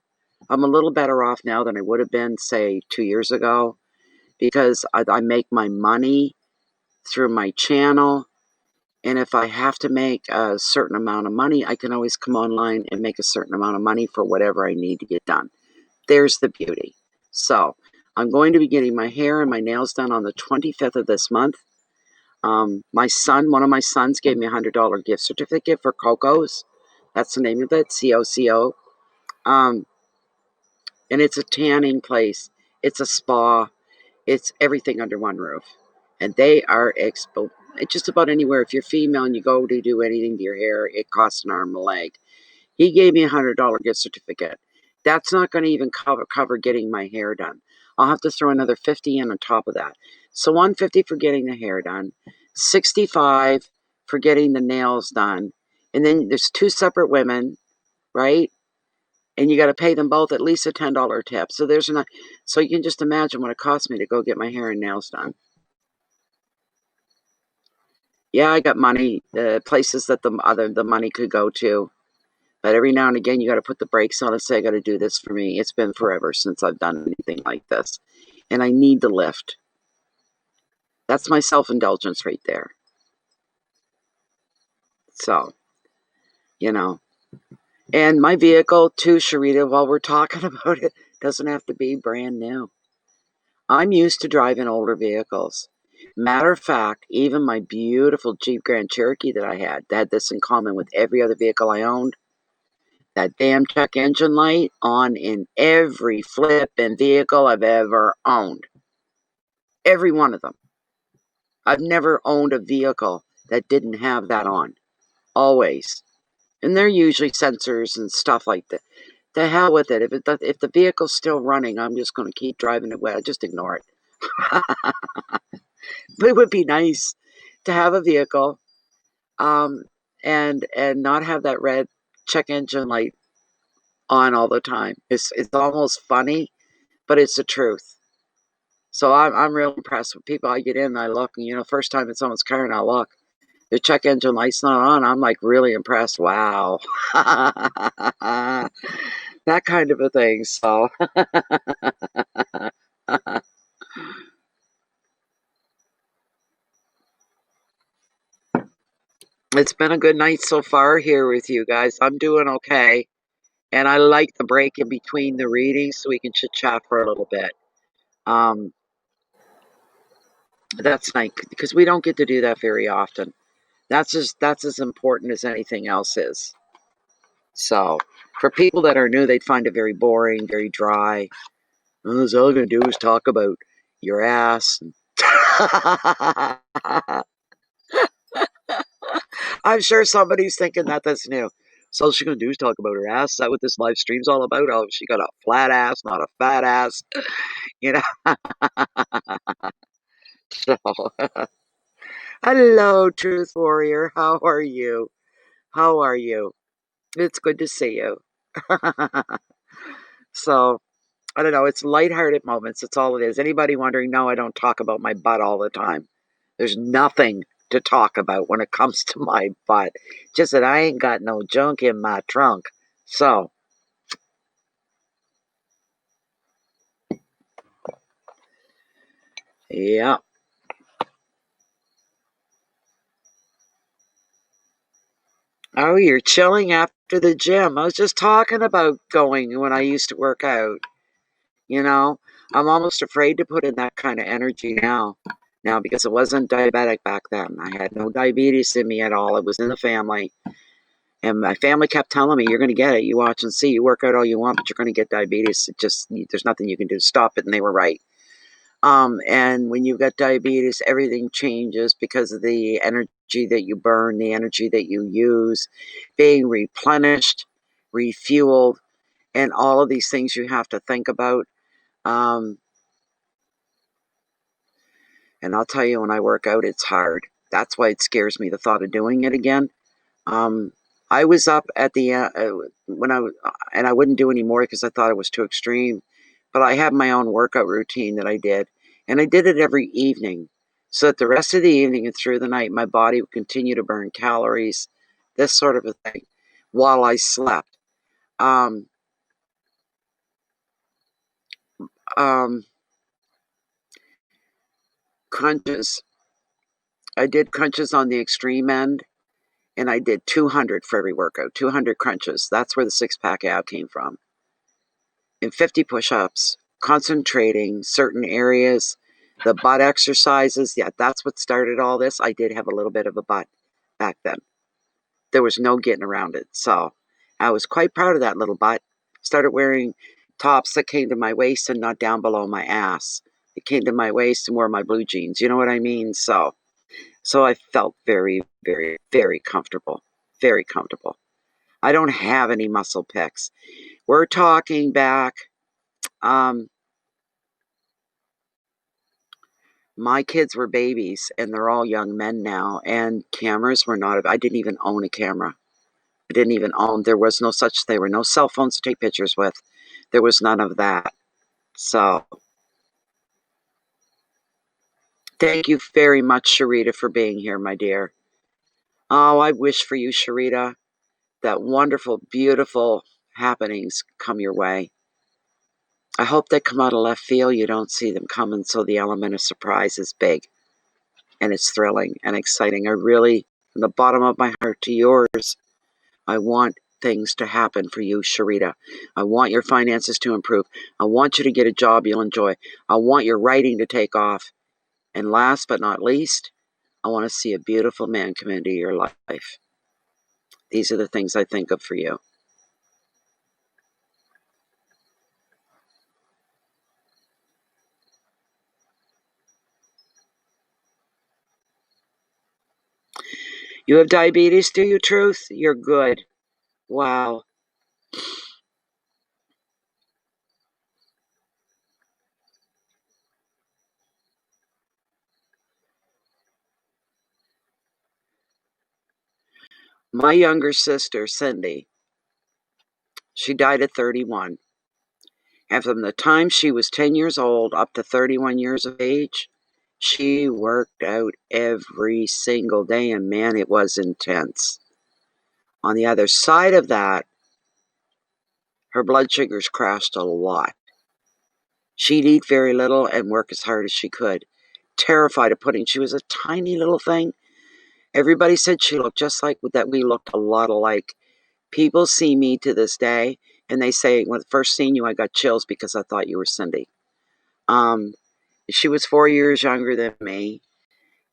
I'm a little better off now than I would have been, say, 2 years ago, because I make my money through my channel. And if I have to make a certain amount of money, I can always come online and make a certain amount of money for whatever I need to get done. There's the beauty. So I'm going to be getting my hair and my nails done on the 25th of this month. My son, one of my sons, gave me $100 gift certificate for Coco's. That's the name of it, COCO. And it's a tanning place. It's a spa. It's everything under one roof. And they are just about anywhere. If you're female and you go to do anything to your hair, it costs an arm and a leg. He gave me $100 gift certificate. That's not going to even cover getting my hair done. I'll have to throw another 50 in on top of that. So 150 for getting the hair done, 65 for getting the nails done, and then there's two separate women, right? And you got to pay them both at least a $10 tip. So so you can just imagine what it cost me to go get my hair and nails done. Yeah, I got money, places that the money could go to. But every now and again, you got to put the brakes on and say, I got to do this for me. It's been forever since I've done anything like this. And I need the lift. That's my self-indulgence right there. So, you know. And my vehicle, too, Sharita, while we're talking about it, doesn't have to be brand new. I'm used to driving older vehicles. Matter of fact, even my beautiful Jeep Grand Cherokee that I had this in common with every other vehicle I owned. That damn check engine light on in every flippin' vehicle I've ever owned. Every one of them. I've never owned a vehicle that didn't have that on. Always. And they're usually sensors and stuff like that. The hell with it. If the vehicle's still running, I'm just going to keep driving it away. Just ignore it. But it would be nice to have a vehicle and not have that red check engine light on all the time. It's almost funny, but it's the truth. So I'm real impressed with people. I get in and I look, and first time in someone's car and I look, the check engine light's not on. I'm like really impressed. Wow. That kind of a thing. So it's been a good night so far here with you guys. I'm doing okay. And I like the break in between the readings so we can chit chat for a little bit. Um, that's nice because we don't get to do that very often. That's as important as anything else is. So for people that are new, they'd find it very boring, very dry. All they're going to do is talk about your ass. I'm sure somebody's thinking that's new. So all she's going to do is talk about her ass. Is that what this live stream's all about? Oh, she got a flat ass, not a fat ass. You know. So, hello, Truth Warrior. How are you? How are you? It's good to see you. So, I don't know. It's lighthearted moments. That's all it is. Anybody wondering? No, I don't talk about my butt all the time. There's nothing to talk about when it comes to my butt. Just that I ain't got no junk in my trunk. So, yeah. Oh, you're chilling after the gym. I was just talking about going when I used to work out. You know, I'm almost afraid to put in that kind of energy now because I wasn't diabetic back then. I had no diabetes in me at all. It was in the family. And my family kept telling me, you're going to get it. You watch and see. You work out all you want, but you're going to get diabetes. There's nothing you can do to stop it. And they were right. And when you've got diabetes, everything changes because of the energy that you burn, the energy that you use, being replenished, refueled, and all of these things you have to think about. Um, and I'll tell you, when I work out, it's hard. That's why it scares me, the thought of doing it again. Um, I was up at the when and I wouldn't do any more because I thought it was too extreme. But I have my own workout routine that I did, and I did it every evening, so that the rest of the evening and through the night, my body would continue to burn calories, this sort of a thing, while I slept. Um, um, Crunches. I did crunches on the extreme end, and I did 200 for every workout. 200 crunches. That's where the six-pack ab came from. And 50 push-ups, concentrating certain areas The butt exercises, yeah, that's what started all this. I did have a little bit of a butt back then. There was no getting around it. So I was quite proud of that little butt. Started wearing tops that came to my waist and not down below my ass. It came to my waist and wore my blue jeans. You know what I mean? So I felt very, very, very comfortable. Very comfortable. I don't have any muscle pics. We're talking back. My kids were babies and they're all young men now, and cameras were not, I didn't even own a camera. I didn't even own, there was no such, there were no cell phones to take pictures with. There was none of that. So thank you very much, Sharita, for being here, my dear. Oh, I wish for you, Sharita, that wonderful, beautiful happenings come your way. I hope they come out of left field. You don't see them coming, so the element of surprise is big. And it's thrilling and exciting. I really, from the bottom of my heart to yours, I want things to happen for you, Sharita. I want your finances to improve. I want you to get a job you'll enjoy. I want your writing to take off. And last but not least, I want to see a beautiful man come into your life. These are the things I think of for you. You have diabetes, do you, Truth? You're good. Wow. My younger sister, Cindy, she died at 31. And from the time she was 10 years old up to 31 years of age, she worked out every single day, and man, it was intense. On the other side of that, her blood sugars crashed a lot. She'd eat very little and work as hard as she could. Terrified of putting, she was a tiny little thing. Everybody said she looked just like that. We looked a lot alike. People see me to this day, and they say, when I first seen you, I got chills because I thought you were Cindy. She was 4 years younger than me,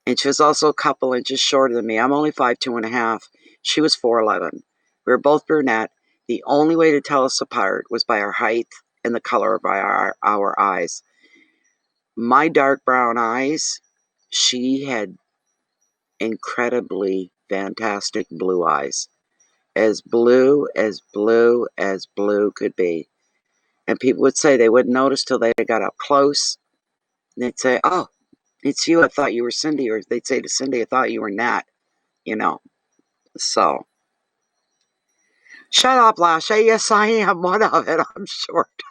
and she was also a couple inches shorter than me. I'm only 5'2.5". She was 4'11". We were both brunette. The only way to tell us apart was by our height and the color of our eyes. My dark brown eyes, she had incredibly fantastic blue eyes. As blue as blue as blue could be. And people would say they wouldn't notice till they got up close. And they'd say, "Oh, it's you. I thought you were Cindy." Or they'd say to Cindy, "I thought you were Nat." You know. So, shut up, Lasha. Yes, I am one of it. I'm short.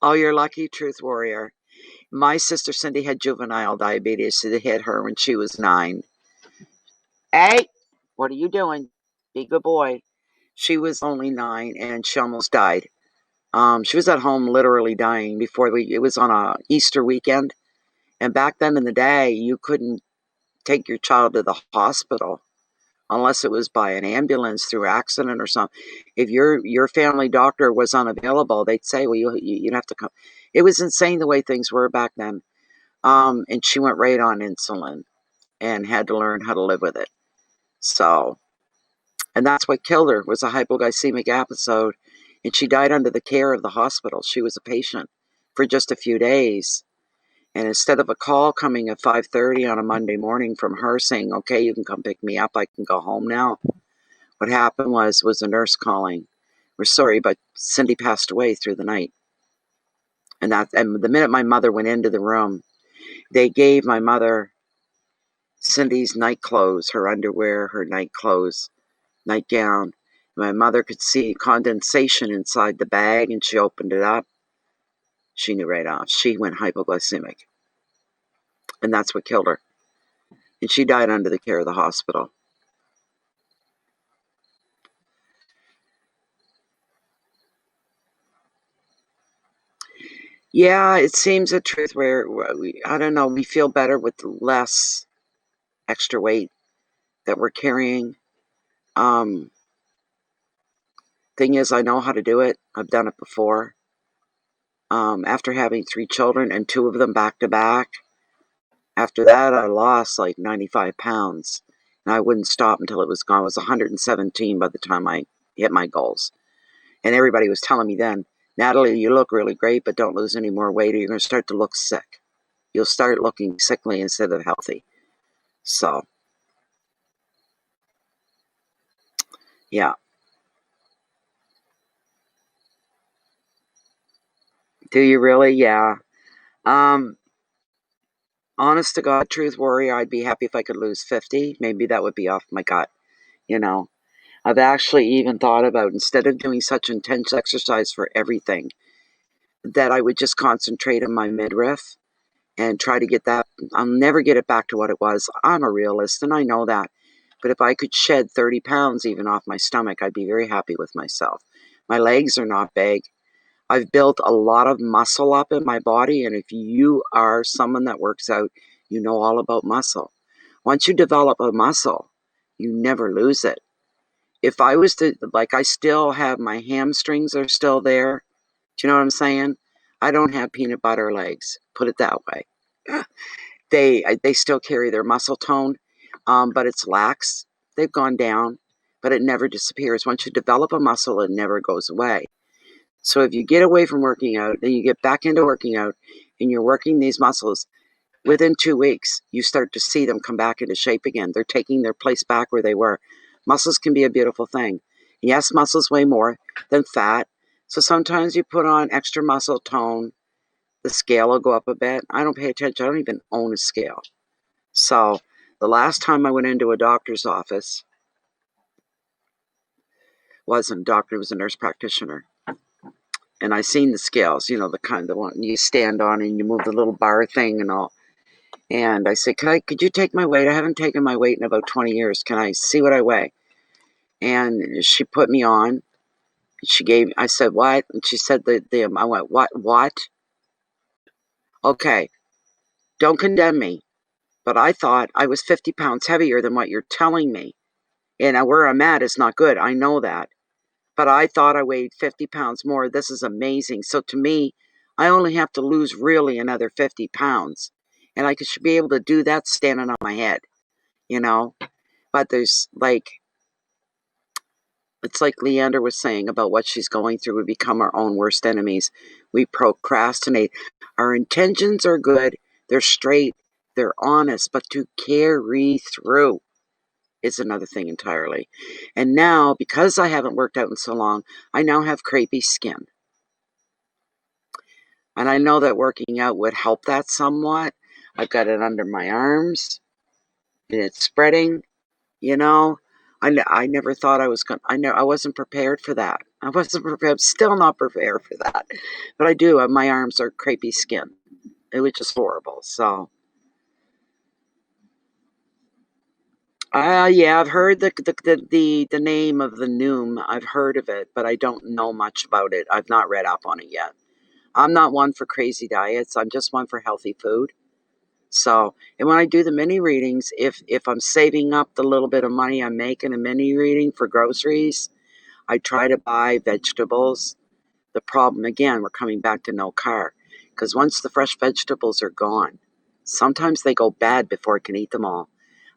Oh, you're lucky, Truth Warrior. My sister Cindy had juvenile diabetes. It hit her when she was 9. Hey, what are you doing? Be a good boy. She was only 9 and she almost died. She was at home literally dying before it was on a Easter weekend. And back then in the day, you couldn't take your child to the hospital unless it was by an ambulance through accident or something. If your family doctor was unavailable, they'd say, "Well, you'd have to come." It was insane the way things were back then. And she went right on insulin and had to learn how to live with it. So, and that's what killed her, was a hypoglycemic episode. And she died under the care of the hospital. She was a patient for just a few days. And instead of a call coming at 5:30 on a Monday morning from her saying, "Okay, you can come pick me up, I can go home now," what happened was a nurse calling, "We're sorry, but Cindy passed away through the night." And the minute my mother went into the room, they gave my mother Cindy's night clothes, her underwear, her night clothes, nightgown. My mother could see condensation inside the bag, and she opened it up. She knew right off. She went hypoglycemic. And that's what killed her. And she died under the care of the hospital. Yeah, it seems a truth where I don't know, we feel better with less extra weight that we're carrying. Thing is, I know how to do it. I've done it before. After having 3 children and 2 of them back to back, after that I lost like 95 pounds. And I wouldn't stop until it was gone. I was 117 by the time I hit my goals. And everybody was telling me then, Natalie, you look really great, but don't lose any more weight or you're going to start to look sick. You'll start looking sickly instead of healthy. So, yeah. Do you really? Yeah. Um, Honest to God, truth warrior, I'd be happy if I could lose 50. Maybe that would be off my gut, you know. I've actually even thought about, instead of doing such intense exercise for everything, that I would just concentrate on my midriff and try to get that. I'll never get it back to what it was. I'm a realist and I know that. But if I could shed 30 pounds even off my stomach, I'd be very happy with myself. My legs are not big. I've built a lot of muscle up in my body. And if you are someone that works out, you know all about muscle. Once you develop a muscle, you never lose it. If I was to, like, I still have my hamstrings are still there. Do you know what I'm saying? I don't have peanut butter legs, put it that way. They still carry their muscle tone, but it's lax. They've gone down, but it never disappears. Once you develop a muscle, it never goes away. So if you get away from working out, then you get back into working out, and you're working these muscles, within 2 weeks, you start to see them come back into shape again. They're taking their place back where they were. Muscles can be a beautiful thing. Yes, muscles weigh more than fat. So sometimes you put on extra muscle tone, the scale will go up a bit. I don't pay attention. I don't even own a scale. So the last time I went into a doctor's office, wasn't a doctor, it was a nurse practitioner. And I seen the scales, you know, the one you stand on and you move the little bar thing and all. And I said, could you take my weight? I haven't taken my weight in about 20 years. Can I see what I weigh? And she put me on. I said, what? And she said, I went, what? Okay, don't condemn me. But I thought I was 50 pounds heavier than what you're telling me. And where I'm at is not good. I know that. But I thought I weighed 50 pounds more. This is amazing. So to me, I only have to lose really another 50 pounds. And I should be able to do that standing on my head, you know? But there's like, it's like Leander was saying about what she's going through. We become our own worst enemies. We procrastinate. Our intentions are good. They're straight. They're honest. But to carry through is another thing entirely. And now, because I haven't worked out in so long, I now have crepey skin. And I know that working out would help that somewhat. I've got it under my arms and it's spreading, you know. I never thought I was going to, I wasn't prepared for that. I wasn't prepared, I'm still not prepared for that. But I do, my arms are crepey skin. It was just horrible. So, yeah, I've heard the name of the Noom. I've heard of it, but I don't know much about it. I've not read up on it yet. I'm not one for crazy diets. I'm just one for healthy food. So, and when I do the mini readings, if I'm saving up the little bit of money I'm making a mini reading for groceries, I try to buy vegetables. The problem, again, we're coming back to no car. Because once the fresh vegetables are gone, sometimes they go bad before I can eat them all.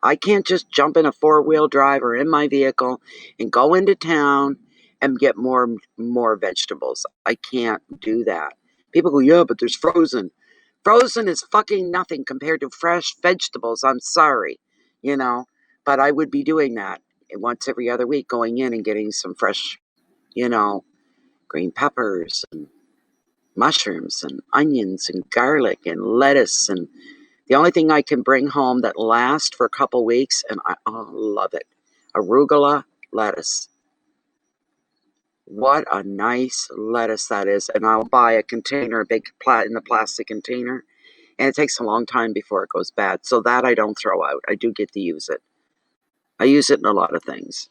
I can't just jump in a four-wheel drive or in my vehicle and go into town and get more vegetables. I can't do that. People go, yeah, but there's frozen. Frozen is fucking nothing compared to fresh vegetables. I'm sorry, you know. But I would be doing that once every other week, going in and getting some fresh, you know, green peppers and mushrooms and onions and garlic and lettuce. And the only thing I can bring home that lasts for a couple weeks, and I love it, arugula lettuce. What a nice lettuce that is. And I'll buy a container, a big in the plastic container. And it takes a long time before it goes bad. So that I don't throw out. I do get to use it. I use it in a lot of things.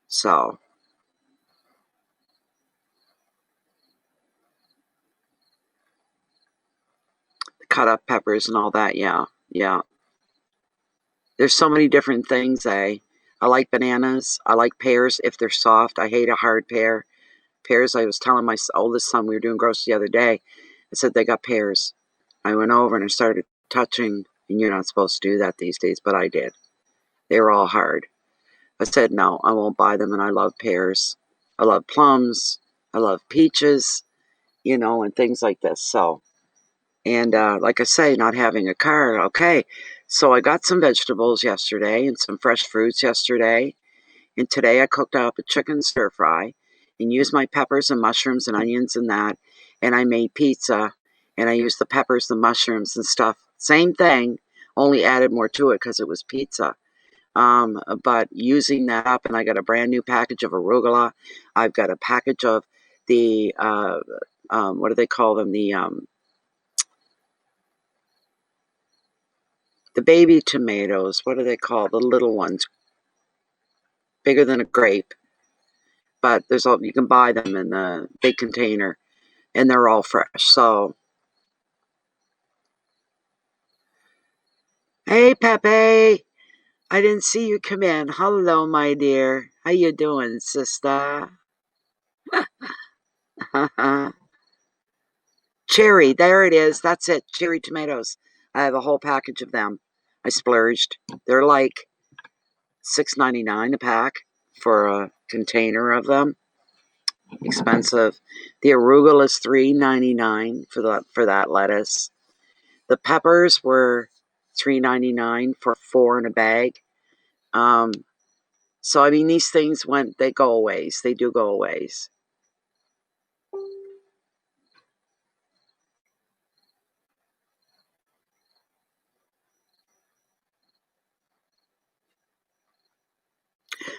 So, cut up peppers and all that. Yeah. Yeah. There's so many different things, eh? I like bananas. I like pears if they're soft. I hate a hard pear. Pears, I was telling my oldest son, we were doing groceries the other day. I said, they got pears. I went over and I started touching, and you're not supposed to do that these days, but I did. They were all hard. I said, no, I won't buy them, and I love pears. I love plums. I love peaches, and things like this. So, and like I say, not having a car, okay. So I got some vegetables yesterday and some fresh fruits yesterday. And today I cooked up a chicken stir fry and used my peppers and mushrooms and onions and that. And I made pizza and I used the peppers, the mushrooms and stuff. Same thing, only added more to it because it was pizza. But using that up, and I got a brand new package of arugula. I've got a package of the, what do they call them? The baby tomatoes. What do they call the little ones? Bigger than a grape. But you can buy them in the big container, and they're all fresh. So, hey Pepe, I didn't see you come in. Hello, my dear. How you doing, sister? Cherry, there it is. That's it. Cherry tomatoes. I have a whole package of them. I splurged. They're like $6.99 a pack for a container of them. Expensive. The arugula is $3.99 for that lettuce. The peppers were $3.99 for 4 in a bag. So I mean, these things they go a ways. They do go a ways.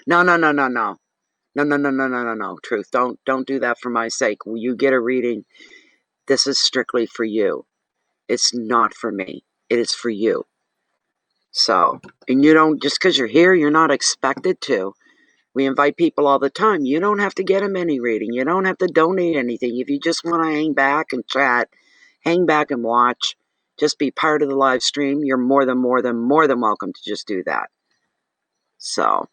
No, no, no, no, no. No, no, no, no, no, no, no. Truth. Don't do that for my sake. When you get a reading, this is strictly for you. It's not for me. It is for you. So, and you don't, just because you're here, you're not expected to. We invite people all the time. You don't have to get them any reading. You don't have to donate anything. If you just want to hang back and chat, hang back and watch, just be part of the live stream, you're more than welcome to just do that. So,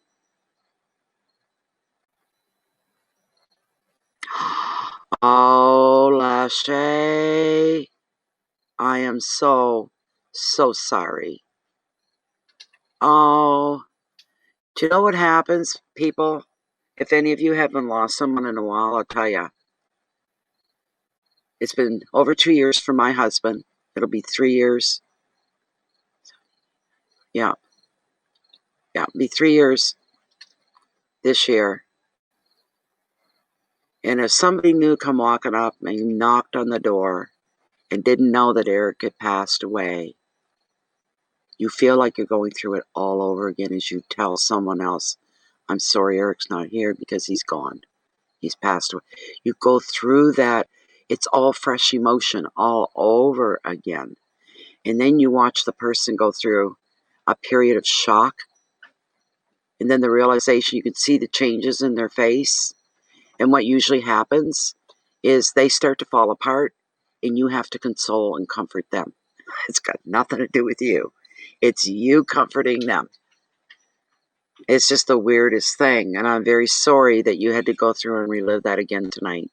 oh, Lashay, I am so sorry. Oh, do you know what happens, people? If any of you haven't lost someone in a while, I'll tell you. It's been over 2 years for my husband. It'll be 3 years. Yeah. Yeah, it'll be 3 years this year. And if somebody new come walking up and knocked on the door and didn't know that Eric had passed away, you feel like you're going through it all over again as you tell someone else, I'm sorry Eric's not here because he's gone. He's passed away. You go through that. It's all fresh emotion all over again. And then you watch the person go through a period of shock. And then the realization, you can see the changes in their face. And what usually happens is they start to fall apart and you have to console and comfort them. It's got nothing to do with you. It's you comforting them. It's just the weirdest thing. And I'm very sorry that you had to go through and relive that again tonight.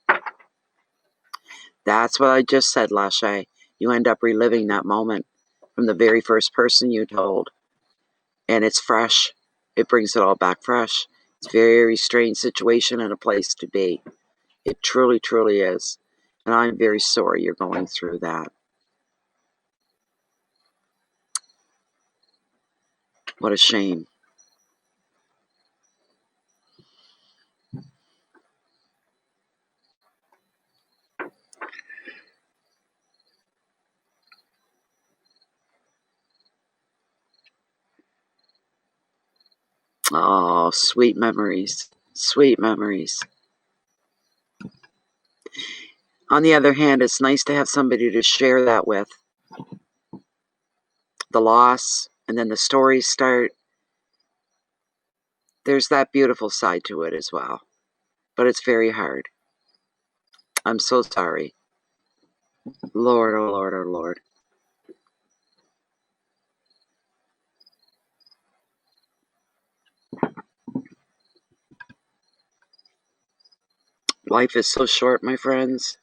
That's what I just said, Lashay. You end up reliving that moment from the very first person you told. And it's fresh. It brings it all back fresh. It's a very strange situation and a place to be. It truly, truly is. And I'm very sorry you're going through that. What a shame. Oh, sweet memories. Sweet memories. On the other hand, it's nice to have somebody to share that with. The loss, and then the stories start. There's that beautiful side to it as well. But it's very hard. I'm so sorry. Lord, oh Lord, oh Lord. Life is so short, my friends.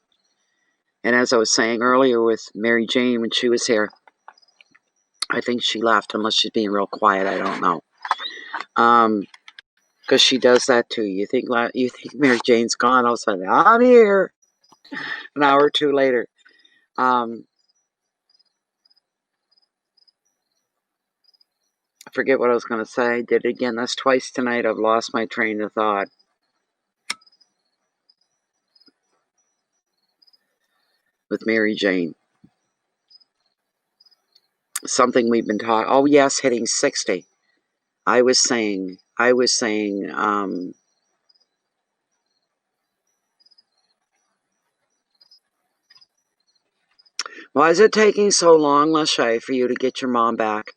And as I was saying earlier with Mary Jane when she was here, I think she left, unless she's being real quiet. I don't know. Because she does that too. You think Mary Jane's gone, all of a sudden, I'm here. An hour or two later. I forget what I was going to say. I did it again. That's twice tonight. I've lost my train of thought. With Mary Jane. Something we've been talking. Oh yes, hitting 60. I was saying. Why is it taking so long, Lachey, for you to get your mom back?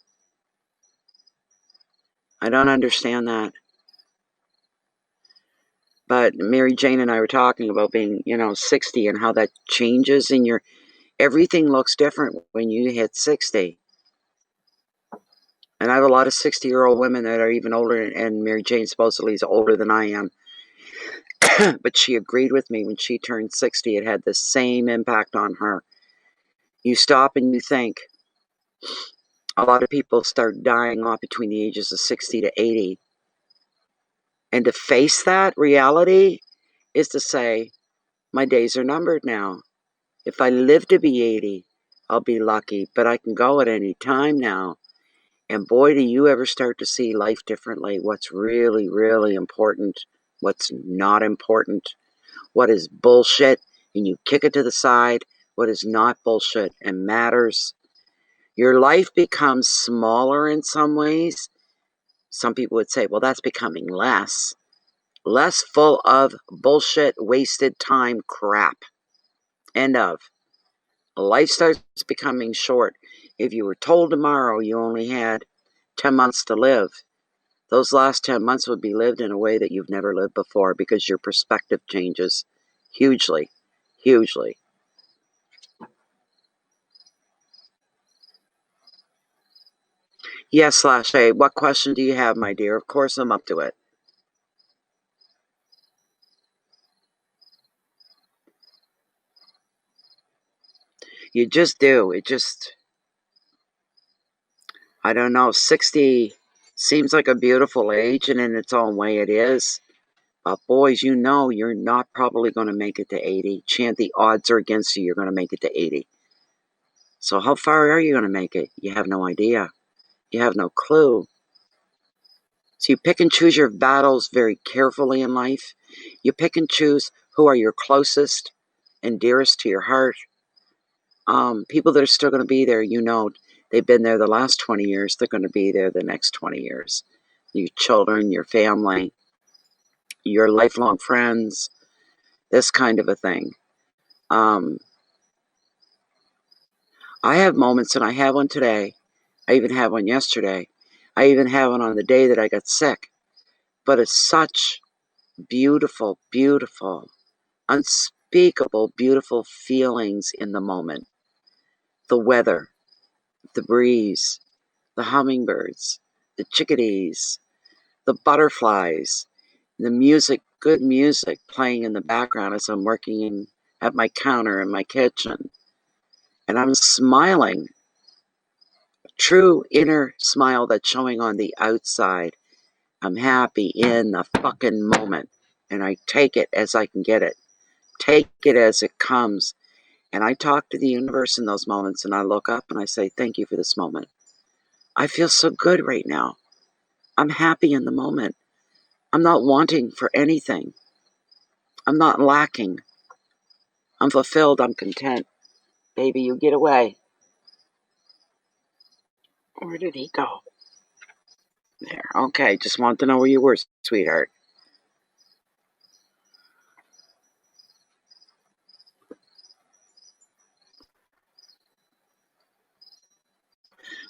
I don't understand that. But Mary Jane and I were talking about being, 60 and how that changes in your. Everything looks different when you hit 60. And I have a lot of 60-year-old women that are even older, and Mary Jane supposedly is older than I am. But she agreed with me when she turned 60, it had the same impact on her. You stop and you think. A lot of people start dying off between the ages of 60 to 80. And to face that reality is to say, my days are numbered now. If I live to be 80, I'll be lucky, but I can go at any time now. And boy, do you ever start to see life differently. What's really, really important, what's not important, what is bullshit, and you kick it to the side, what is not bullshit and matters. Your life becomes smaller in some ways. Some people would say, well, that's becoming less full of bullshit, wasted time crap. End of. Life starts becoming short. If you were told tomorrow you only had 10 months to live, those last 10 months would be lived in a way that you've never lived before because your perspective changes hugely, hugely. Yes, /A. What question do you have, my dear? Of course I'm up to it. You just do. I don't know, 60 seems like a beautiful age, and in its own way it is. But boys, you're not probably going to make it to 80. The odds are against you, you're going to make it to 80. So how far are you going to make it? You have no idea. You have no clue. So you pick and choose your battles very carefully in life. You pick and choose who are your closest and dearest to your heart. People that are still going to be there, they've been there the last 20 years. They're going to be there the next 20 years. Your children, your family, your lifelong friends, this kind of a thing. I have moments, and I have one today. I even had one yesterday. I even had one on the day that I got sick. But it's such beautiful, beautiful, unspeakable, beautiful feelings in the moment. The weather, the breeze, the hummingbirds, the chickadees, the butterflies, the music, good music playing in the background as I'm working at my counter in my kitchen. And I'm smiling. True inner smile that's showing on the outside. I'm happy in the fucking moment. And I take it as I can get it. Take it as it comes. And I talk to the universe in those moments, and I look up and I say, thank you for this moment. I feel so good right now. I'm happy in the moment. I'm not wanting for anything. I'm not lacking. I'm fulfilled. I'm content. Baby, you get away. Where did he go? There. Okay, just want to know where you were, sweetheart.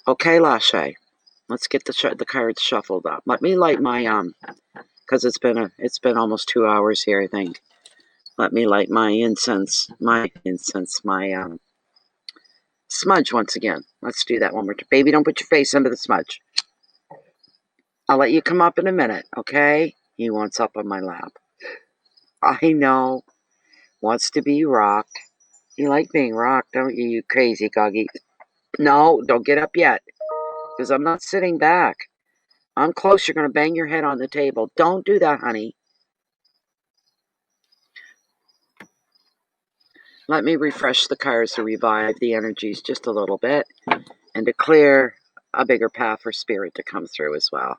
Okay, Lashe. Let's get the cards shuffled up. Let me light my because it's been almost 2 hours here, I think. Let me light my smudge once again. Let's do that one more time. Baby, don't put your face under the smudge. I'll let you come up in a minute, okay? He wants up on my lap. I know. Wants to be rocked. You like being rocked, don't you, you crazy Goggy? No, don't get up yet, because I'm not sitting back. I'm close. You're going to bang your head on the table. Don't do that, honey. Let me refresh the cards to revive the energies just a little bit and to clear a bigger path for spirit to come through as well.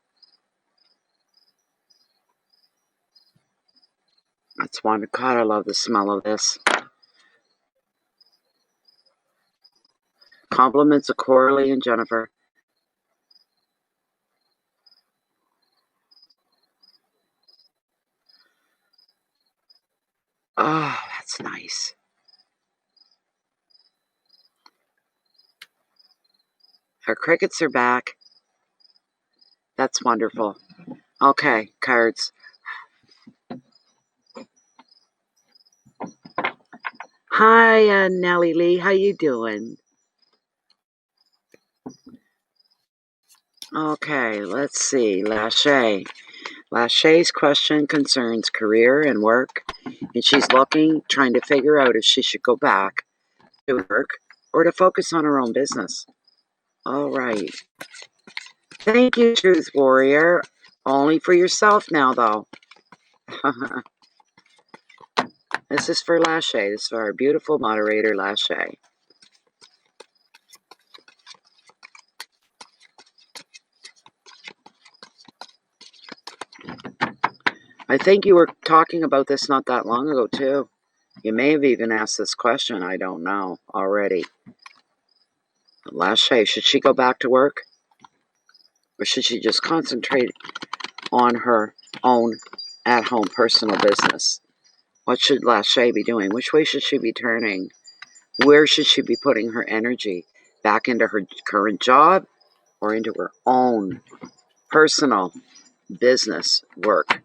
That's wonderful. God, I love the smell of this. Compliments of Coralie and Jennifer. Oh, that's nice. Our crickets are back. That's wonderful. Okay, cards. Hi, Nellie Lee. How you doing? Okay, let's see. Lachey. Lachey's question concerns career and work, and she's looking, trying to figure out if she should go back to work or to focus on her own business. All right. Thank you, Truth Warrior. Only for yourself now, though. This is for Lachey. This is for our beautiful moderator, Lachey. I think you were talking about this not that long ago, too. You may have even asked this question. I don't know already. Lachey, should she go back to work? Or should she just concentrate on her own at-home personal business? What should Lachey be doing? Which way should she be turning? Where should she be putting her energy? Back into her current job or into her own personal business work?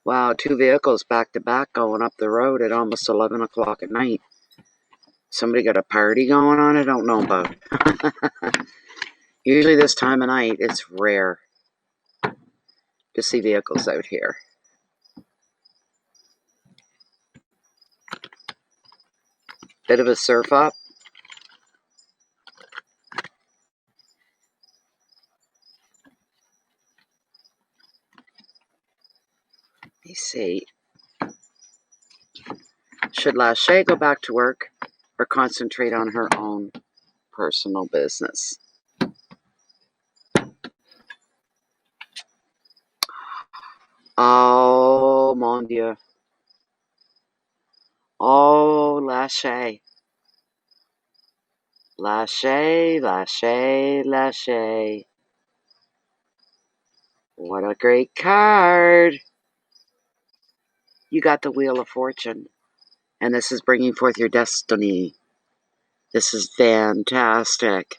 Wow, 2 vehicles back to back going up the road at almost 11 o'clock at night. Somebody got a party going on I don't know about. Usually this time of night, it's rare to see vehicles out here. Bit of a surf up. Let me see. Should Lachey go back to work or concentrate on her own personal business? Oh, mon Dieu. Oh, Lachey. Lachey, Lachey, Lachey. What a great card. You got the Wheel of Fortune. And this is bringing forth your destiny. This is fantastic.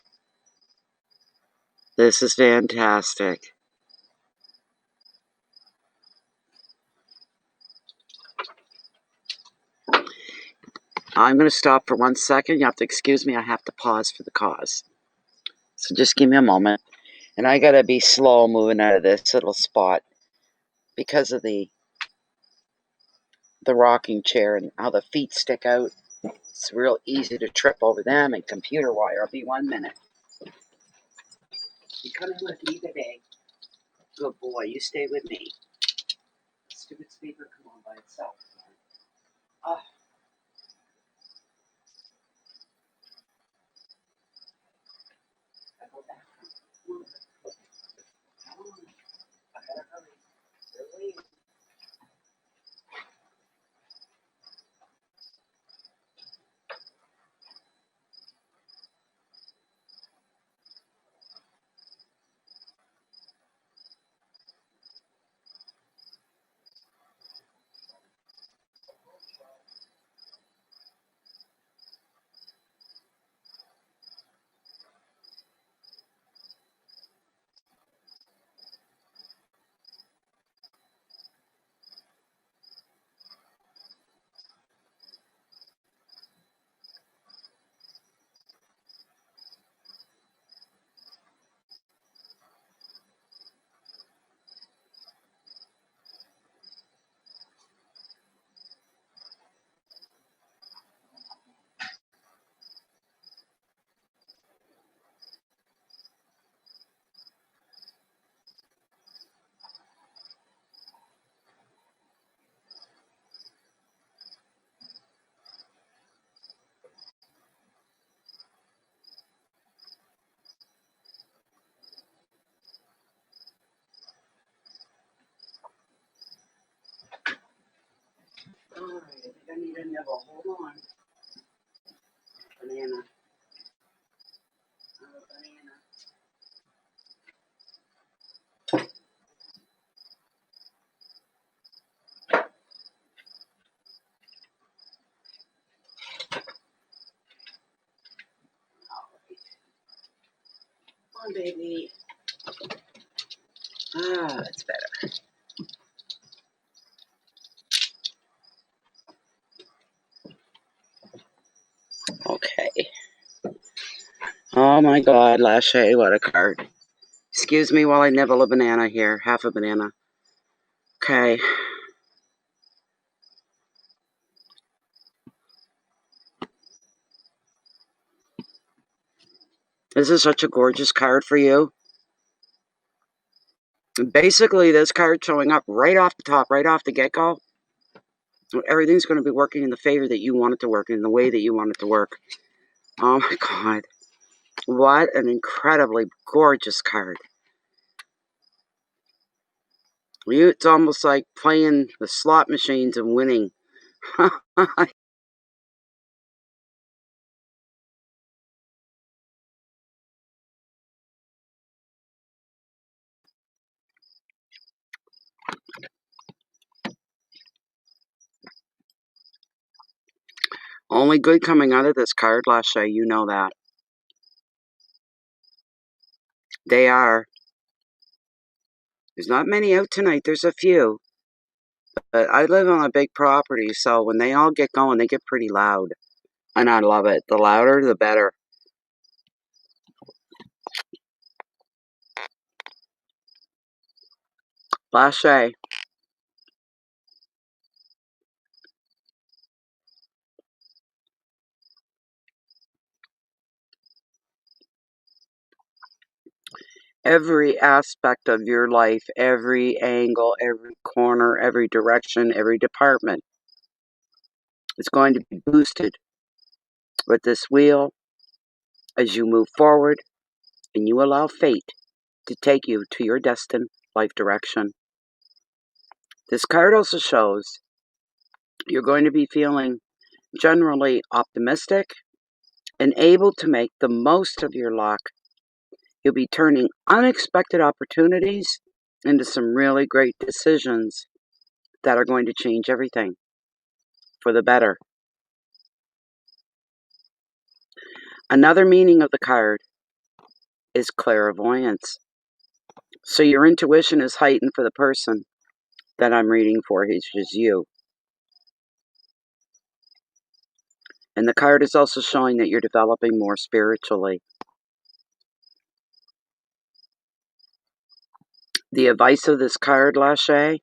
This is fantastic. I'm going to stop for 1 second. You have to excuse me. I have to pause for the cause. So just give me a moment. And I got to be slow moving out of this little spot because of the rocking chair and how the feet stick out. It's real easy to trip over them and computer wire. I'll be 1 minute. You come in with me today. Good boy. You stay with me. Stupid speaker come on by itself. Oh. I go back. Come on. I gotta hurry. They're waiting. nibble. Hold on. Banana. Banana. Come on, baby. Ah, that's better. Okay. Oh my God, Lachey, what a card. Excuse me while I nibble a banana here. Half a banana. Okay. This is such a gorgeous card for you. Basically, this card showing up right off the top, right off the get-go. Everything's going to be working in the favor that you want it to work, in the way that you want it to work. Oh my God. What an incredibly gorgeous card. It's almost like playing the slot machines and winning. Only good coming out of this card, Lasha. You know that. They are. There's not many out tonight. There's a few. But I live on a big property, so when they all get going, they get pretty loud. And I love it. The louder, the better. Lasha. Every aspect of your life, every angle, every corner, every direction, every department is going to be boosted with this wheel as you move forward and you allow fate to take you to your destined life direction. This card also shows you're going to be feeling generally optimistic and able to make the most of your luck. You'll be turning unexpected opportunities into some really great decisions that are going to change everything for the better. Another meaning of the card is clairvoyance. So your intuition is heightened for the person that I'm reading for, which is you. And the card is also showing that you're developing more spiritually. The advice of this card, Lasha,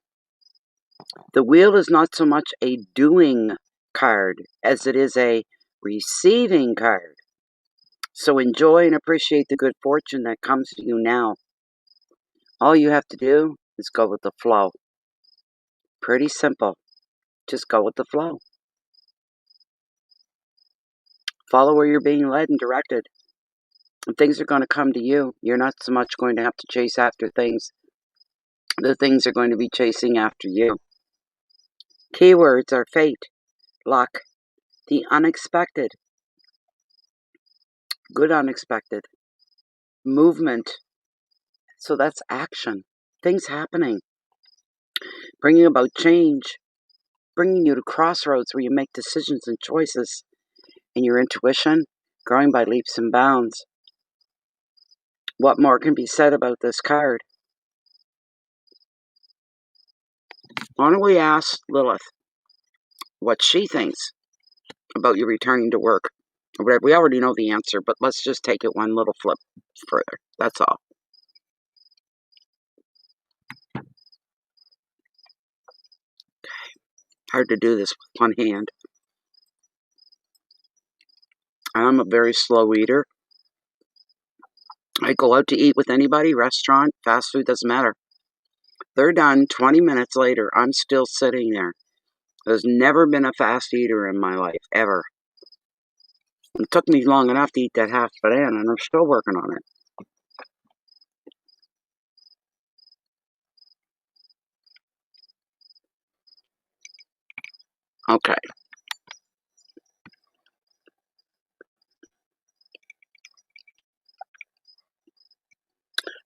the wheel is not so much a doing card as it is a receiving card. So enjoy and appreciate the good fortune that comes to you now. All you have to do is go with the flow. Pretty simple. Just go with the flow. Follow where you're being led and directed. And things are going to come to you. You're not so much going to have to chase after things. The things are going to be chasing after you. Keywords are fate, luck, the unexpected, good unexpected, movement. So that's action. Things happening. Bringing about change. Bringing you to crossroads where you make decisions and choices. And your intuition growing by leaps and bounds. What more can be said about this card? Why don't we ask Lilith what she thinks about you returning to work? We already know the answer, but let's just take it one little flip further. That's all. Hard to do this with one hand. I'm a very slow eater. I go out to eat with anybody, restaurant, fast food, doesn't matter. They're done 20 minutes later. I'm still sitting there. There's never been a fast eater in my life, ever. It took me long enough to eat that half banana, and I'm still working on it. Okay.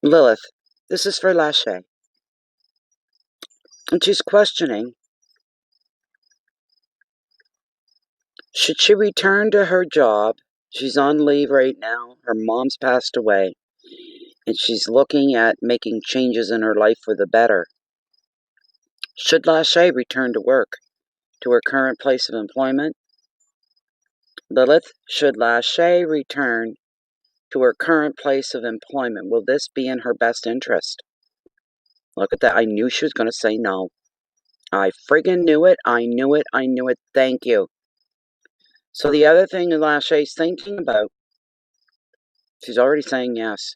Lilith, this is for Lachey. And she's questioning, should she return to her job? She's on leave right now. Her mom's passed away. And she's looking at making changes in her life for the better. Should Lachey return to work, to her current place of employment? Lilith, should Lachey return to her current place of employment? Will this be in her best interest? Look at that. I knew she was going to say no. I friggin' knew it. I knew it. I knew it. Thank you. So the other thing that Lachey's thinking about, she's already saying yes.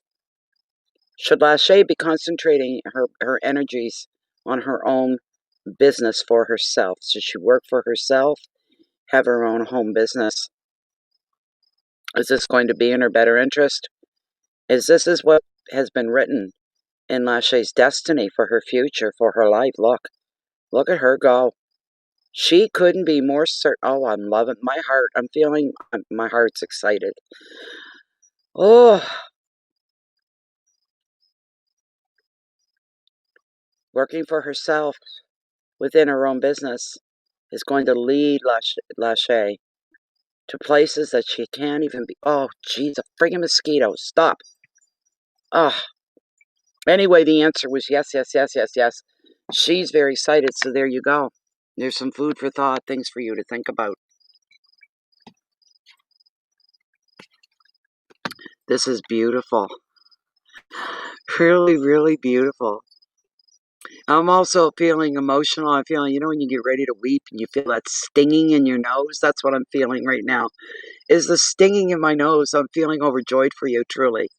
Should Lachey be concentrating her energies on her own business for herself? Should she work for herself, have her own home business? Is this going to be in her better interest? This is what has been written in Lachey's destiny for her future, for her life? Look at her go. She couldn't be more certain. Oh, I'm loving my heart. I'm feeling my heart's excited. Oh, working for herself within her own business is going to lead Lachey to places that she can't even be. Oh, jeez, a friggin' mosquito. Stop. Oh. Anyway, the answer was yes, yes, yes, yes, yes. She's very excited, so there you go. There's some food for thought, things for you to think about. This is beautiful. Really, really beautiful. I'm also feeling emotional. I'm feeling, when you get ready to weep and you feel that stinging in your nose? That's what I'm feeling right now. Is the stinging in my nose. I'm feeling overjoyed for you, truly.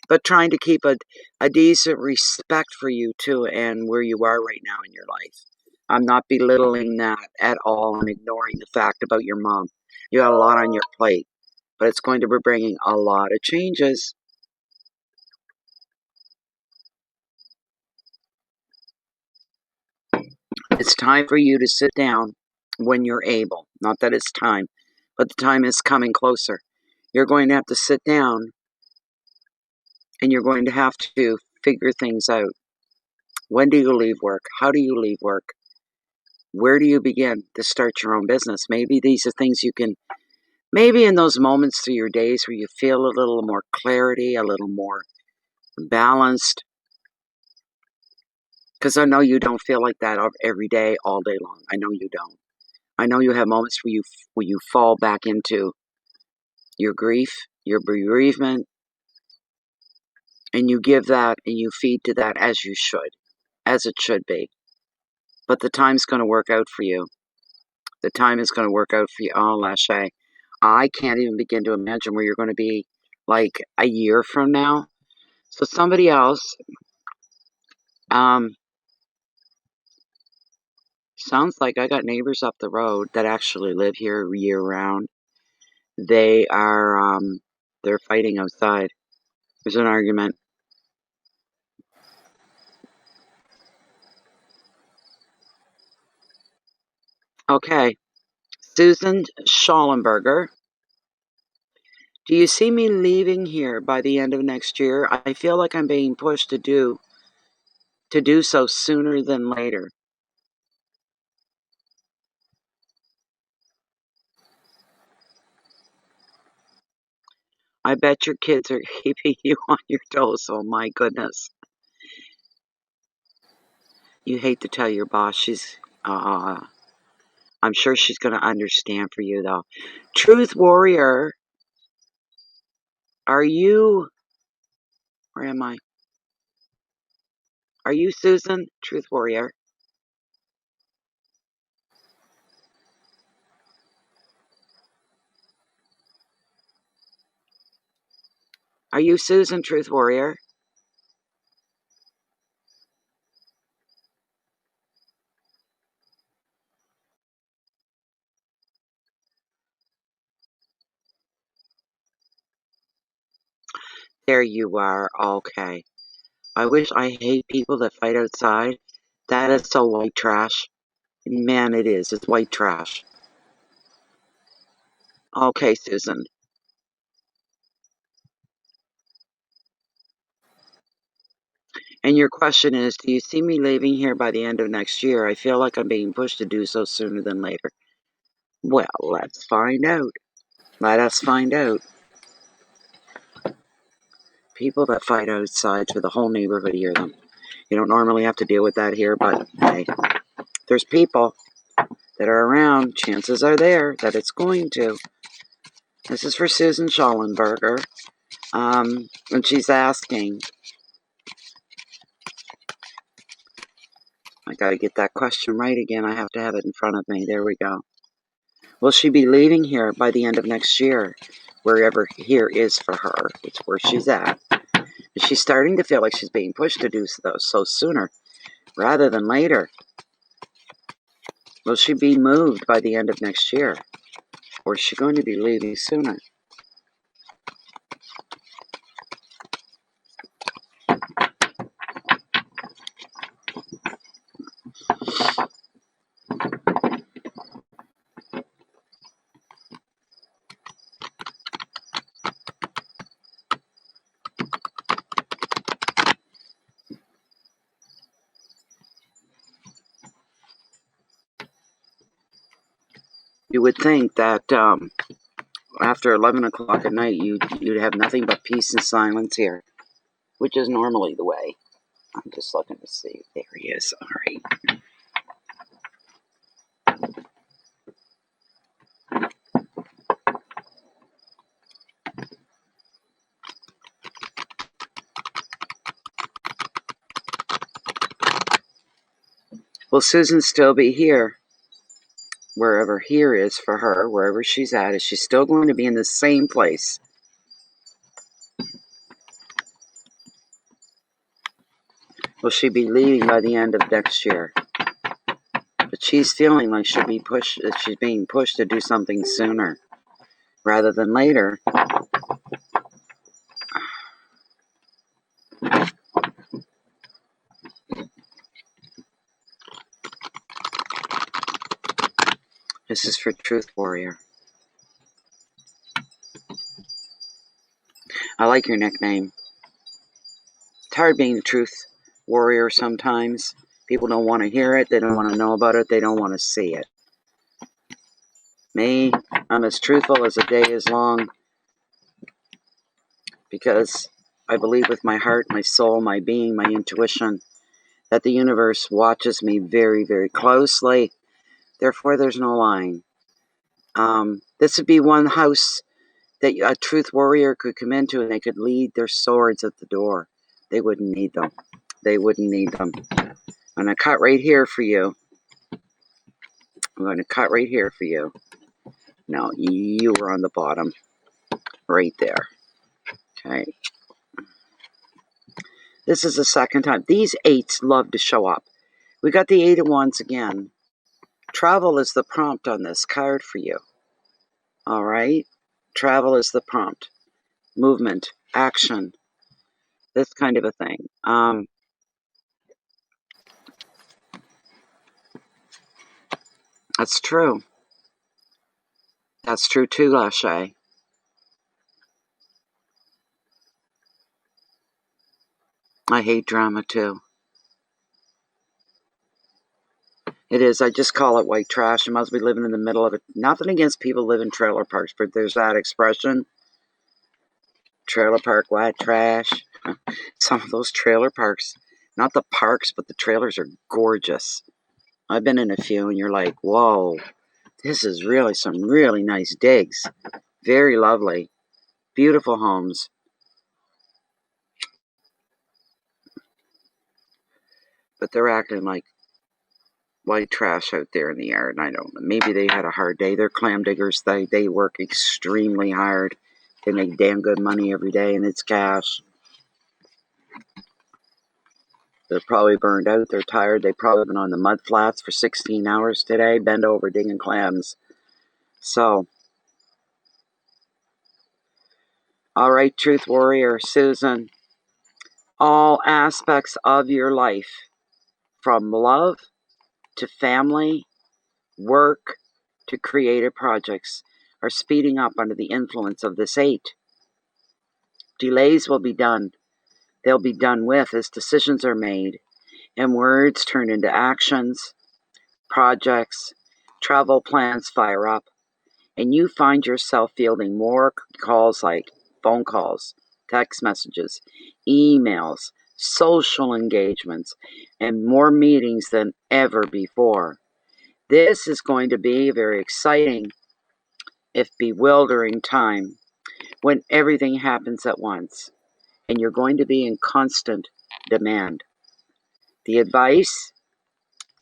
But trying to keep a decent respect for you, too, and where you are right now in your life. I'm not belittling that at all. I'm ignoring the fact about your mom. You got a lot on your plate, but it's going to be bringing a lot of changes. It's time for you to sit down when you're able. Not that it's time, but the time is coming closer. You're going to have to sit down and you're going to have to figure things out. When do you leave work? How do you leave work? Where do you begin to start your own business? Maybe these are things you can, maybe in those moments through your days where you feel a little more clarity, a little more balanced, because I know you don't feel like that every day, all day long. I know you don't. I know you have moments where you fall back into your grief, your bereavement, and you give that and you feed to that as you should, as it should be. But the time's going to work out for you. The time is going to work out for you. Oh, Lachey, I can't even begin to imagine where you're going to be like a year from now. So somebody else, um, sounds like I got neighbors up the road that actually live here year round. They are, they're fighting outside. There's an argument. Okay, Susan Schallenberger. Do you see me leaving here by the end of next year? I feel like I'm being pushed to do so sooner than later. I bet your kids are keeping you on your toes. Oh my goodness. You hate to tell your boss I'm sure she's going to understand for you though. Truth Warrior, are you, where am I? Are you Susan? Truth Warrior. Are you Susan, Truth Warrior? There you are. Okay. I hate people that fight outside. That is so white trash. Man, it is. It's white trash. Okay, Susan. And your question is, do you see me leaving here by the end of next year? I feel like I'm being pushed to do so sooner than later. Well, let's find out. Let us find out. People that fight outside for the whole neighborhood hear them. You don't normally have to deal with that here, but hey, there's people that are around. Chances are there that it's going to. This is for Susan Schallenberger. And she's asking, I got to get that question right again. I have to have it in front of me. There we go. Will she be leaving here by the end of next year? Wherever here is for her, it's where she's at. She's starting to feel like she's being pushed to do so sooner rather than later. Will she be moved by the end of next year? Or is she going to be leaving sooner? You would think that after 11 o'clock at night, you'd have nothing but peace and silence here, which is normally the way. I'm just looking to see. There he is. All right. Will Susan still be here? Wherever here is for her, wherever she's at, is she still going to be in the same place? Will she be leaving by the end of next year? But she's feeling like she's being pushed to do something sooner rather than later. This is for Truth Warrior. I like your nickname. It's hard being a Truth Warrior sometimes. People don't want to hear it. They don't want to know about it. They don't want to see it. Me, I'm as truthful as a day is long because I believe with my heart, my soul, my being, my intuition that the universe watches me very, very closely. Therefore, there's no lying. This would be one house that a Truth Warrior could come into and they could leave their swords at the door. They wouldn't need them. They wouldn't need them. I'm going to cut right here for you. I'm going to cut right here for you. No, you were on the bottom. Right there. Okay. This is the second time. These eights love to show up. We got the 8 of Wands again. Travel is the prompt on this card for you. All right? Travel is the prompt. Movement, action, this kind of a thing. That's true. That's true too, Lachey. I hate drama too. It is. I just call it white trash. You must be living in the middle of it. Nothing against people who live in trailer parks, but there's that expression. Trailer park white trash. Some of those trailer parks, not the parks, but the trailers are gorgeous. I've been in a few and you're like, whoa, this is really some really nice digs. Very lovely. Beautiful homes. But they're acting like white trash out there in the yard. And I don't know. Maybe they had a hard day. They're clam diggers. They work extremely hard. They make damn good money every day, and it's cash. They're probably burned out. They're tired. They've probably been on the mud flats for 16 hours today, bent over digging clams. So, all right, Truth Warrior, Susan, all aspects of your life, from love to family, work to creative projects, are speeding up under the influence of this 8. Delays will be done. they'll be done with as decisions are made and words turn into actions, projects, travel plans fire up, and you find yourself fielding more calls like phone calls, text messages, emails, social engagements, and more meetings than ever before. This is going to be a very exciting, if bewildering, time when everything happens at once and you're going to be in constant demand. The advice: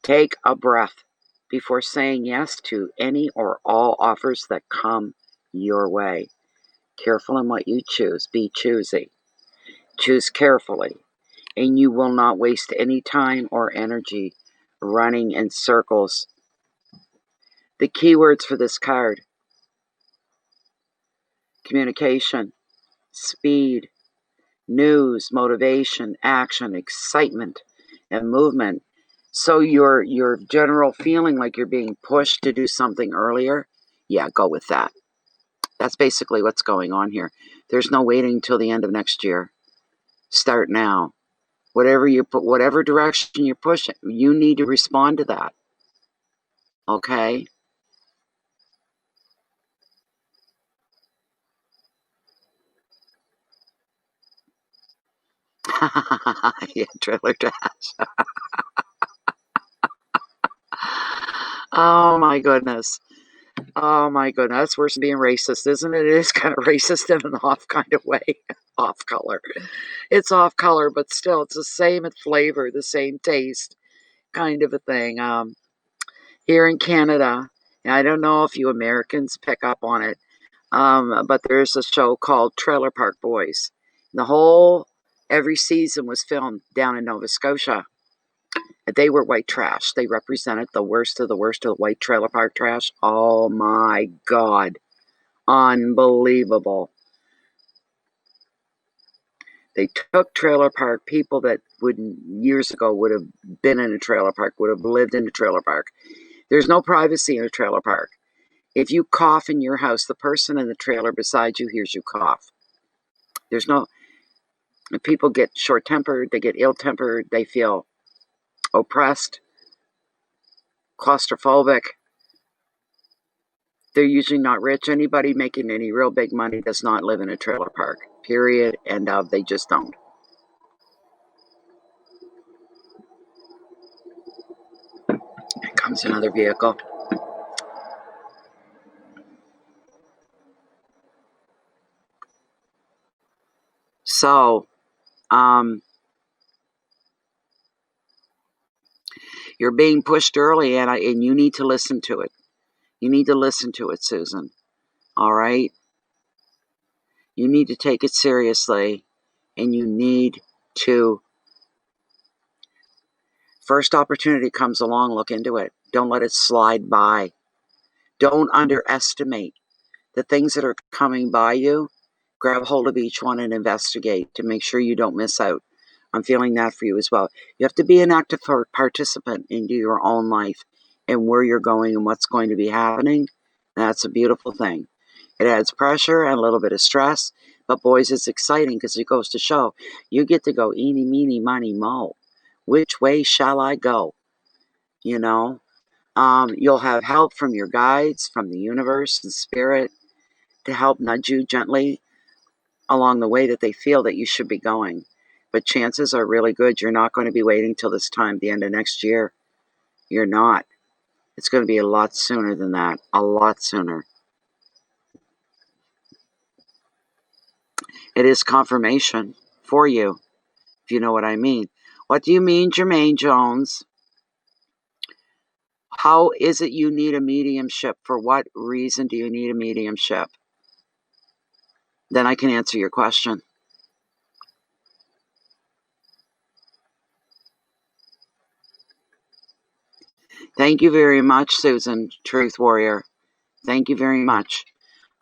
take a breath before saying yes to any or all offers that come your way. Careful in what you choose. Be choosy. Choose carefully, and you will not waste any time or energy running in circles. The keywords for this card: communication, speed, news, motivation, action, excitement, and movement. So your general feeling like you're being pushed to do something earlier, yeah, go with that. That's basically what's going on here. There's no waiting till the end of next year. Start now. Whatever direction you're pushing, you need to respond to that. Okay? Yeah, trailer trash. Oh my goodness. Oh my goodness. That's worse than being racist, isn't it? It is kind of racist in an off kind of way. Off color. It's off color, but still it's the same in flavor, the same taste kind of a thing. Here in Canada, and I don't know if you Americans pick up on it, but there's a show called Trailer Park Boys. Every season was filmed down in Nova Scotia. They were white trash. They represented the worst of the white trailer park trash. Oh my God. Unbelievable. They took trailer park people that years ago would have been in a trailer park, would have lived in a trailer park. There's no privacy in a trailer park. If you cough in your house, the person in the trailer beside you hears you cough. People get short-tempered, they get ill-tempered, they feel oppressed, claustrophobic. They're usually not rich. Anybody making any real big money does not live in a trailer park. Period. End of. They just don't. Here comes another vehicle. So, you're being pushed early, and you need to listen to it. You need to listen to it, Susan. All right? You need to take it seriously, and you need to. First opportunity comes along, look into it. Don't let it slide by. Don't underestimate the things that are coming by you. Grab hold of each one and investigate to make sure you don't miss out. I'm feeling that for you as well. You have to be an active participant into your own life and where you're going and what's going to be happening. That's a beautiful thing. It adds pressure and a little bit of stress, but boys, it's exciting because it goes to show you get to go eeny, meeny, miny, mo. Which way shall I go? You know, you'll have help from your guides, from the universe and spirit to help nudge you gently along the way that they feel that you should be going. But chances are really good you're not going to be waiting till this time, the end of next year. You're not. It's going to be a lot sooner than that. A lot sooner. It is confirmation for you, if you know what I mean. What do you mean, Jermaine Jones? How is it you need a mediumship? For what reason do you need a mediumship? Then I can answer your question. Thank you very much, Susan, Truth Warrior. Thank you very much.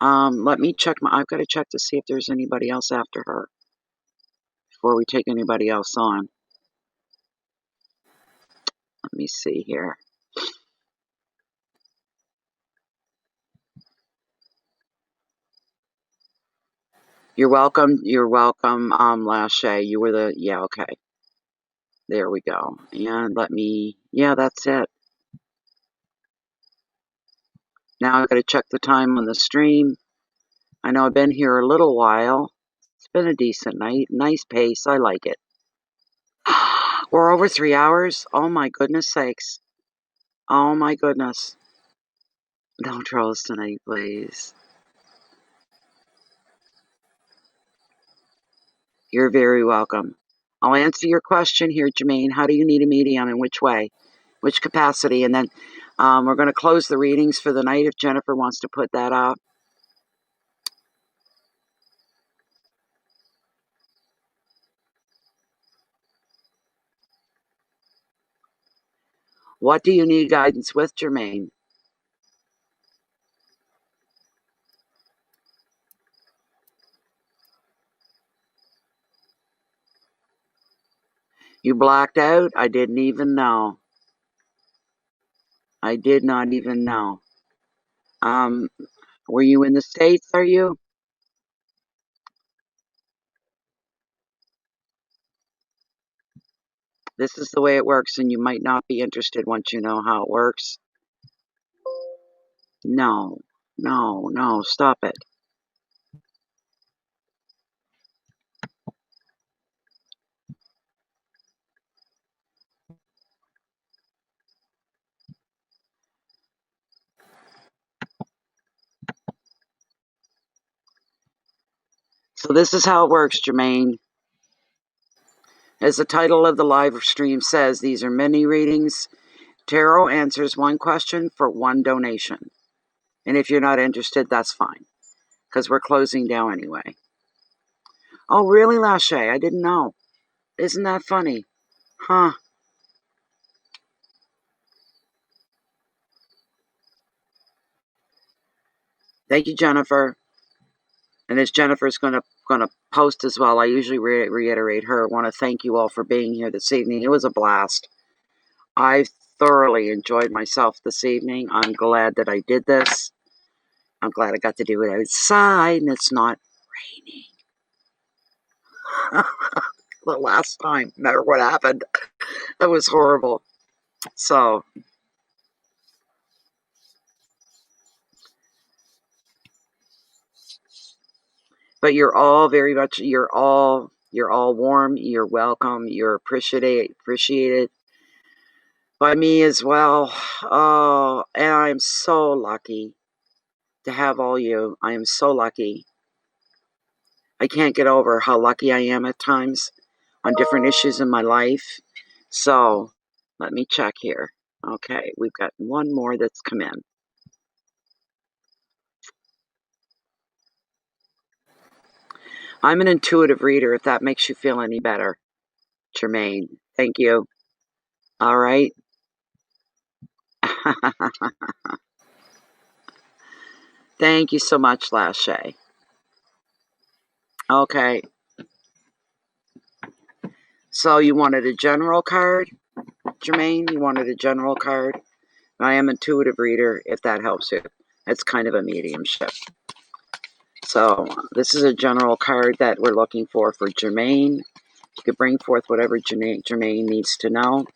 Let me check I've got to check to see if there's anybody else after her before we take anybody else on. Let me see here. You're welcome. You're welcome, Lachey. You were the, yeah, okay. There we go. And let me, yeah, that's it. Now I've got to check the time on the stream. I know I've been here a little while. It's been a decent night. Nice pace. I like it. We're over 3 hours. Oh my goodness sakes. Oh my goodness. No trolls tonight, please. You're very welcome. I'll answer your question here, Jermaine. How do you need a medium, in which way? Which capacity? And then we're going to close the readings for the night if Jennifer wants to put that up. What do you need guidance with, Jermaine? You blacked out? I didn't even know. I did not even know. Were you in the States, are you? This is the way it works, and you might not be interested once you know how it works. No, no, no, stop it. So this is how it works, Jermaine. As the title of the live stream says, these are mini readings. Tarot answers one question for one donation. And if you're not interested, that's fine, because we're closing down anyway. Oh, really, Lachey? I didn't know. Isn't that funny? Huh. Thank you, Jennifer. And as Jennifer's going to post as well, I usually reiterate her. I want to thank you all for being here this evening. It was a blast. I thoroughly enjoyed myself this evening. I'm glad that I did this. I'm glad I got to do it outside and it's not raining. The last time, remember what happened? That was horrible. So, but you're all very much, you're all warm. You're welcome. You're appreciated by me as well. Oh, and I'm so lucky to have all you. I am so lucky. I can't get over how lucky I am at times on different issues in my life. So let me check here. Okay, we've got one more that's come in. I'm an intuitive reader, if that makes you feel any better, Jermaine. Thank you. All right. Thank you so much, Lachey. Okay. So you wanted a general card, Jermaine? You wanted a general card? I am an intuitive reader, if that helps you. It's kind of a mediumship. So this is a general card that we're looking for Jermaine. You could bring forth whatever Jermaine needs to know.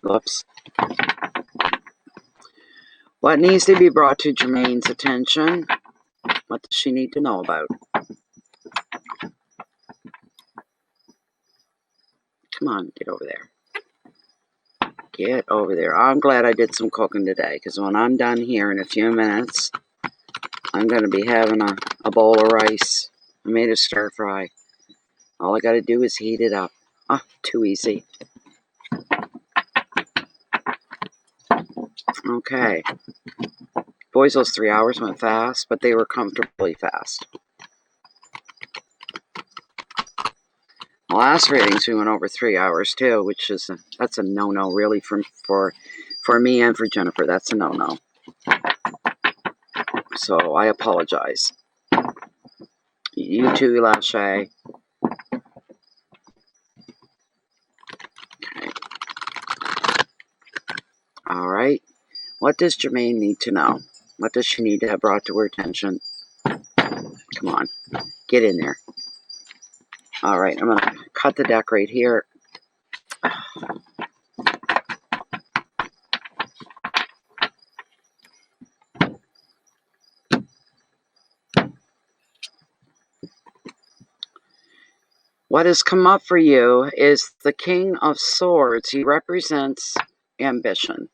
Whoops. What needs to be brought to Jermaine's attention? What does she need to know about? Come on, get over there. Get over there. I'm glad I did some cooking today, because when I'm done here in a few minutes, I'm going to be having a bowl of rice. I made a stir fry. All I got to do is heat it up. Oh, too easy. Okay. Boys, those 3 hours went fast, but they were comfortably fast. The last ratings we went over 3 hours too, which is that's a no-no really for me and for Jennifer. That's a no-no. So I apologize. You too, Lachey. Okay. All right. What does Jermaine need to know? What does she need to have brought to her attention? Come on, get in there. All right, I'm going to cut the deck right here. What has come up for you is the King of Swords. He represents ambition.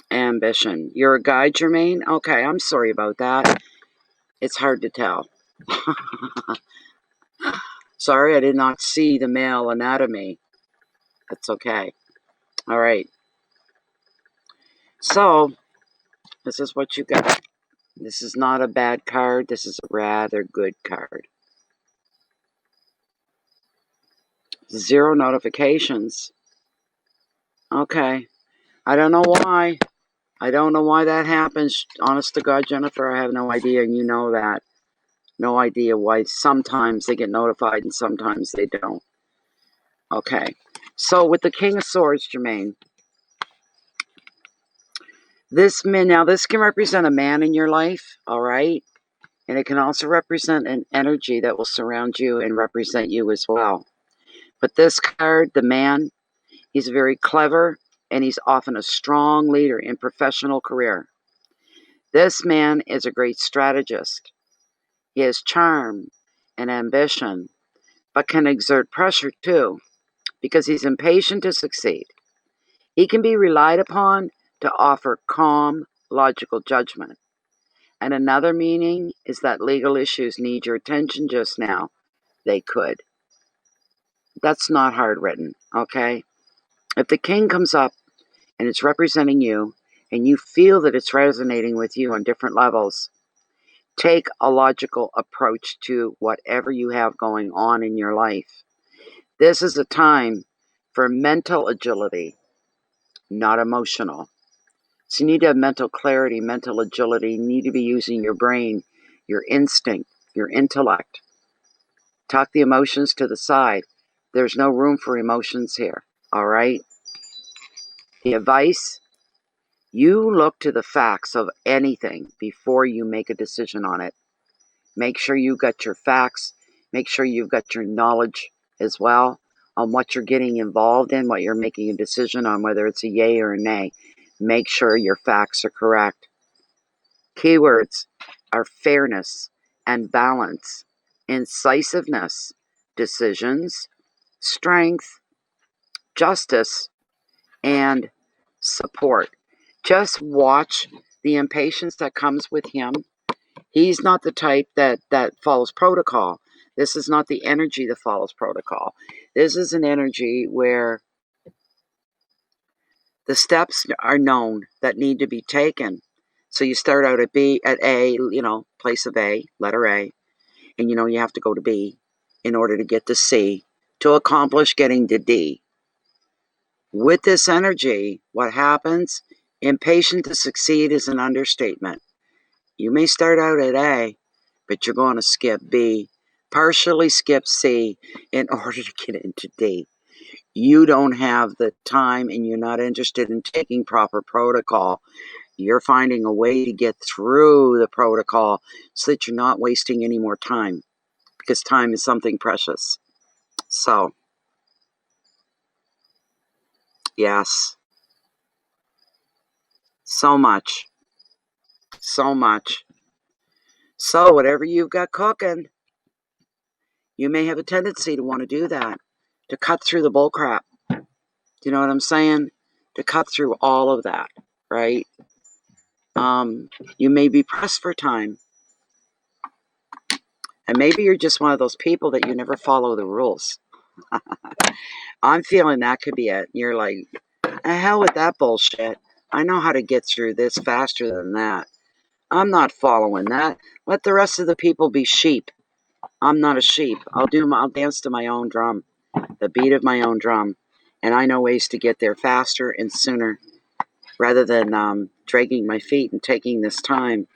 Ambition. You're a guy, Jermaine? Okay, I'm sorry about that. It's hard to tell. Sorry, I did not see the male anatomy. That's okay. All right. So, this is what you got. This is not a bad card. This is a rather good card. 0 notifications. Okay. I don't know why. I don't know why that happens. Honest to God, Jennifer, I have no idea, and you know that. No idea why sometimes they get notified and sometimes they don't. Okay. So with the King of Swords, Jermaine, this can represent a man in your life, all right? And it can also represent an energy that will surround you and represent you as well. But this card, the man, he's very clever and he's often a strong leader in professional career. This man is a great strategist. He has charm and ambition, but can exert pressure too, because he's impatient to succeed. He can be relied upon to offer calm, logical judgment. And another meaning is that legal issues need your attention just now. They could. That's not hard written, okay? If the king comes up and it's representing you, and you feel that it's resonating with you on different levels, take a logical approach to whatever you have going on in your life. This is a time for mental agility, not emotional. So you need to have mental clarity, mental agility. You need to be using your brain, your instinct, your intellect. Tuck the emotions to the side. There's no room for emotions here, all right? The advice, you look to the facts of anything before you make a decision on it. Make sure you got your facts. Make sure you've got your knowledge as well on what you're getting involved in, what you're making a decision on, whether it's a yay or a nay. Make sure your facts are correct. Keywords are fairness and balance, incisiveness, decisions, strength, justice, and support. Just watch the impatience that comes with him. He's not the type that follows protocol. This is not the energy that follows protocol. This is an energy where the steps are known that need to be taken. So you start out at A, place of A, letter A, and you have to go to B in order to get to C to accomplish getting to D. With this energy, what happens? Impatient to succeed is an understatement. You may start out at A, but you're going to skip B, partially skip C in order to get into D. You don't have the time and you're not interested in taking proper protocol. You're finding a way to get through the protocol so that you're not wasting any more time, because time is something precious. So, yes, so much. So much. So, whatever you've got cooking, you may have a tendency to want to do that, to cut through the bullcrap. Do you know what I'm saying? To cut through all of that, right? You may be pressed for time. And maybe you're just one of those people that you never follow the rules. I'm feeling that could be it. You're like, the hell with that bullshit. I know how to get through this faster than that. I'm not following that. Let the rest of the people be sheep. I'm not a sheep. I'll dance to my own drum, the beat of my own drum. And I know ways to get there faster and sooner rather than dragging my feet and taking this time.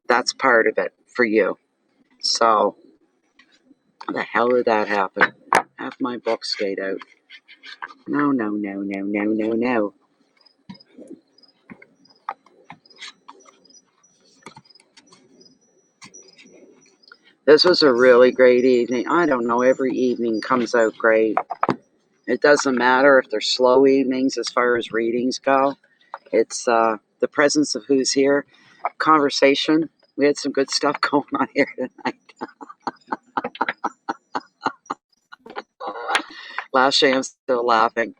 That's part of it for you. So, how the hell did that happen? Half my book stayed out. No. This was a really great evening. I don't know, every evening comes out great. It doesn't matter if they're slow evenings as far as readings go. It's the presence of who's here, conversation. We had some good stuff going on here tonight. Lashley, I'm still laughing.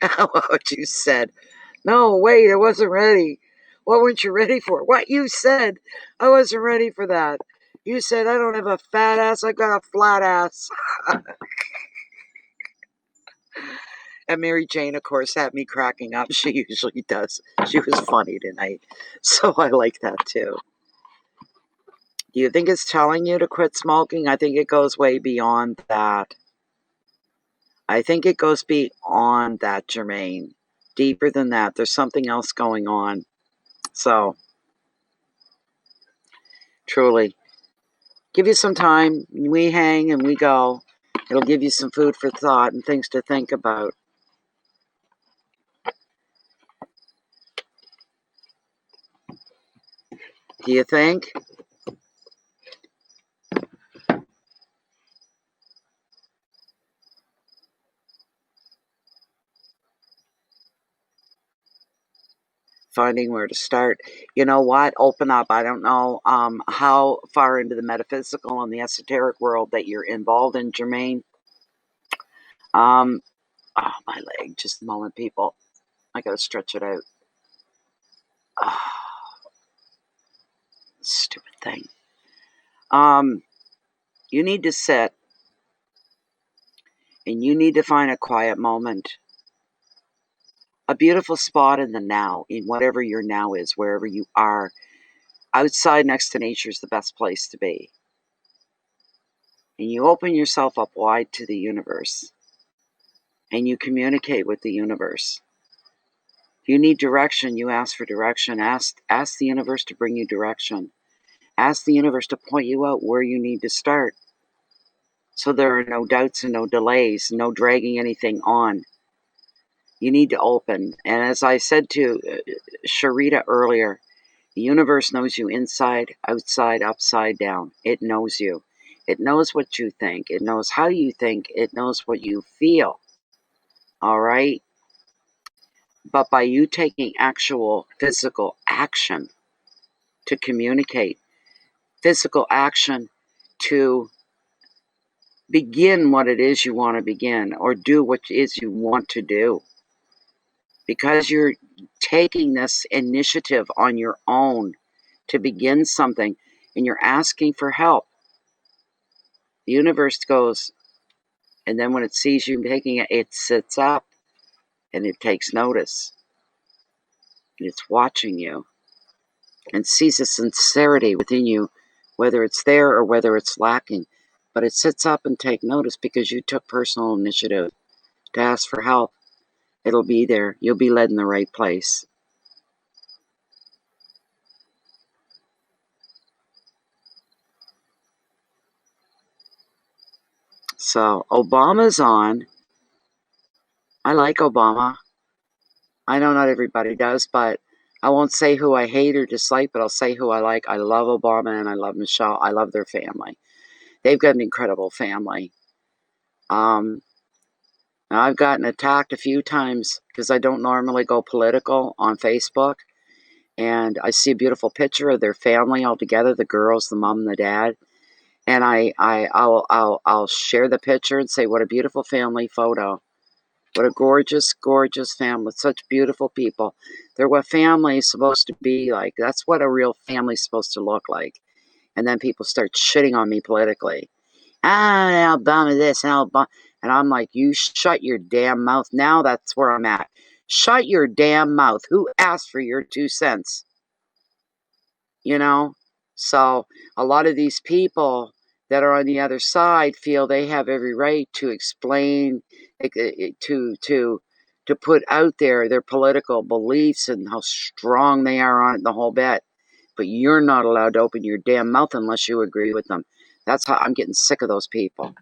What you said. No, wait, I wasn't ready. What weren't you ready for? What you said. I wasn't ready for that. You said I don't have a fat ass, I got a flat ass. And Mary Jane, of course, had me cracking up. She usually does. She was funny tonight. So I like that too. Do you think it's telling you to quit smoking? I think it goes way beyond that. I think it goes beyond that, Jermaine. Deeper than that. There's something else going on. So, truly, give you some time. We hang and we go. It'll give you some food for thought and things to think about. Do you think? Finding where to start. You know what? Open up. I don't know how far into the metaphysical and the esoteric world that you're involved in, Jermaine. Oh, my leg. Just a moment, people. I gotta stretch it out. Oh, stupid thing. You need to sit and you need to find a quiet moment. A beautiful spot in the now, in whatever your now is, wherever you are. Outside next to nature is the best place to be. And you open yourself up wide to the universe. And you communicate with the universe. If you need direction, you ask for direction. Ask the universe to bring you direction. Ask the universe to point you out where you need to start. So there are no doubts and no delays, no dragging anything on. You need to open. And as I said to Sharita earlier, the universe knows you inside, outside, upside down. It knows you. It knows what you think. It knows how you think. It knows what you feel. All right? But by you taking actual physical action to communicate, physical action to begin what it is you want to begin or do what it is you want to do, because you're taking this initiative on your own to begin something and you're asking for help, the universe goes, and then when it sees you taking it, it sits up and it takes notice. And it's watching you and sees the sincerity within you, whether it's there or whether it's lacking. But it sits up and takes notice because you took personal initiative to ask for help. It'll be there. You'll be led in the right place. So Obama's on. I like Obama. I know not everybody does, but I won't say who I hate or dislike, but I'll say who I like. I love Obama and I love Michelle. I love their family. They've got an incredible family. I've gotten attacked a few times because I don't normally go political on Facebook. And I see a beautiful picture of their family all together, the girls, the mom and the dad. And I'll share the picture and say, what a beautiful family photo. What a gorgeous, gorgeous family. Such beautiful people. They're what family is supposed to be like. That's what a real family is supposed to look like. And then people start shitting on me politically. Alabama this, Alabama. And I'm like, you shut your damn mouth. Now that's where I'm at. Shut your damn mouth. Who asked for your 2 cents? You know? So a lot of these people that are on the other side feel they have every right to explain, to put out there their political beliefs and how strong they are on it, the whole bit. But you're not allowed to open your damn mouth unless you agree with them. That's how I'm getting sick of those people.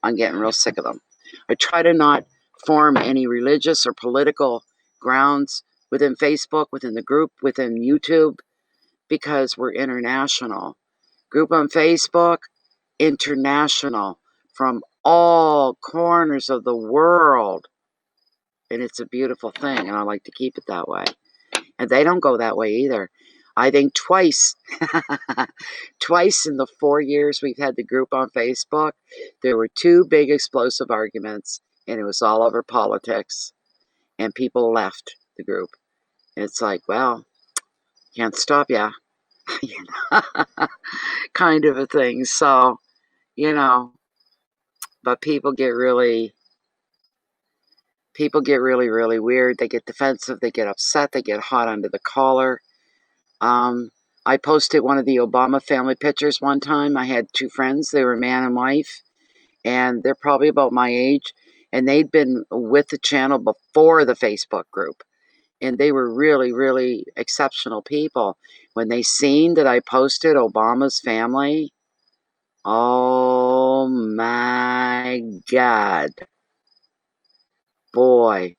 I'm getting real sick of them. I try to not form any religious or political grounds within Facebook, within the group, within YouTube, because we're international. Group on Facebook, international from all corners of the world. And it's a beautiful thing, and I like to keep it that way. And they don't go that way either. I think twice in the 4 years we've had the group on Facebook, there were 2 big explosive arguments, and it was all over politics, and people left the group. And it's like, well, can't stop ya. You know, kind of a thing. So, you know, but people get really, really weird. They get defensive. They get upset. They get hot under the collar. I posted one of the Obama family pictures one time. I had 2 friends. They were man and wife, and they're probably about my age. And they'd been with the channel before the Facebook group. And they were really, really exceptional people. When they seen that I posted Obama's family, oh my God. Boy,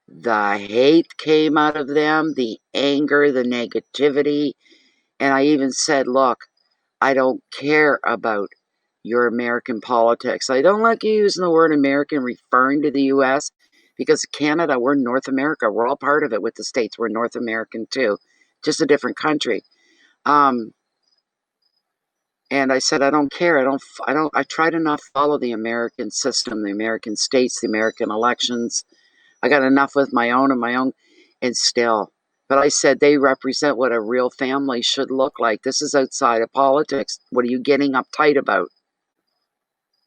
the hate came out of them, the anger, the negativity. And I even said, look, I don't care about your American politics. I don't like you using the word American referring to the U.S. because Canada, we're North America. We're all part of it with the States. We're North American too, just a different country. And I said, I don't care. I try to not follow the American system, the American states, the American elections. I got enough with my own, and still. But I said they represent what a real family should look like. This is outside of politics. What are you getting uptight about?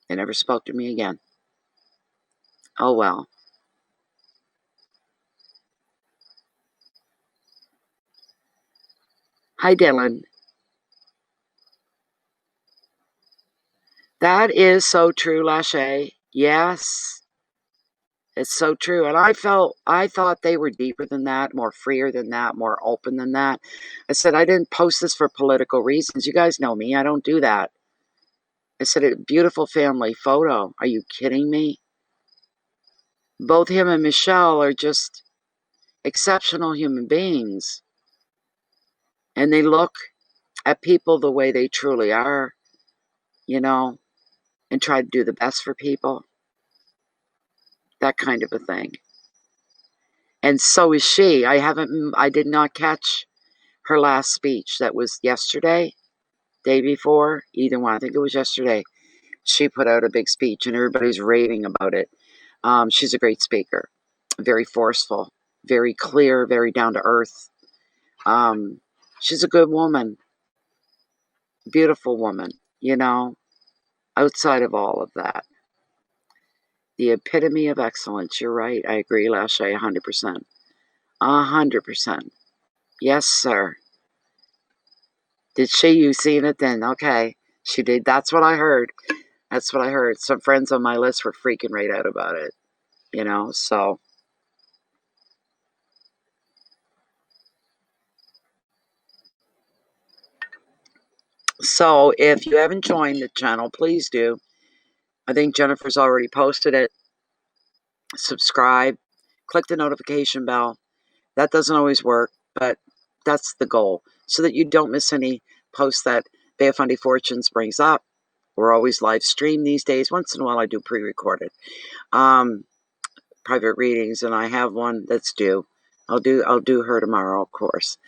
They never spoke to me again. Oh, well. Hi, Dylan. That is so true, Lachey. Yes, it's so true. And I thought they were deeper than that, more freer than that, more open than that. I said, I didn't post this for political reasons. You guys know me. I don't do that. I said, a beautiful family photo. Are you kidding me? Both him and Michelle are just exceptional human beings. And they look at people the way they truly are, you know, and try to do the best for people. That kind of a thing. And so is she. I did not catch her last speech. That was yesterday, day before, either one. I think it was yesterday. She put out a big speech and everybody's raving about it. She's a great speaker, very forceful, very clear, very down to earth. She's a good woman, beautiful woman, you know, outside of all of that. The epitome of excellence. You're right. I agree, Lachey, 100%. 100%. Yes, sir. Did she? You seen it then? Okay. She did. That's what I heard. That's what I heard. Some friends on my list were freaking right out about it, you know, so. So if you haven't joined the channel, please do. I think Jennifer's already posted it. Subscribe. Click the notification bell. That doesn't always work, but that's the goal, so that you don't miss any posts that Bay of Fundy Fortunes brings up. We're always live stream these days. Once in a while I do pre-recorded private readings, and I have one that's due. I'll do her tomorrow, of course.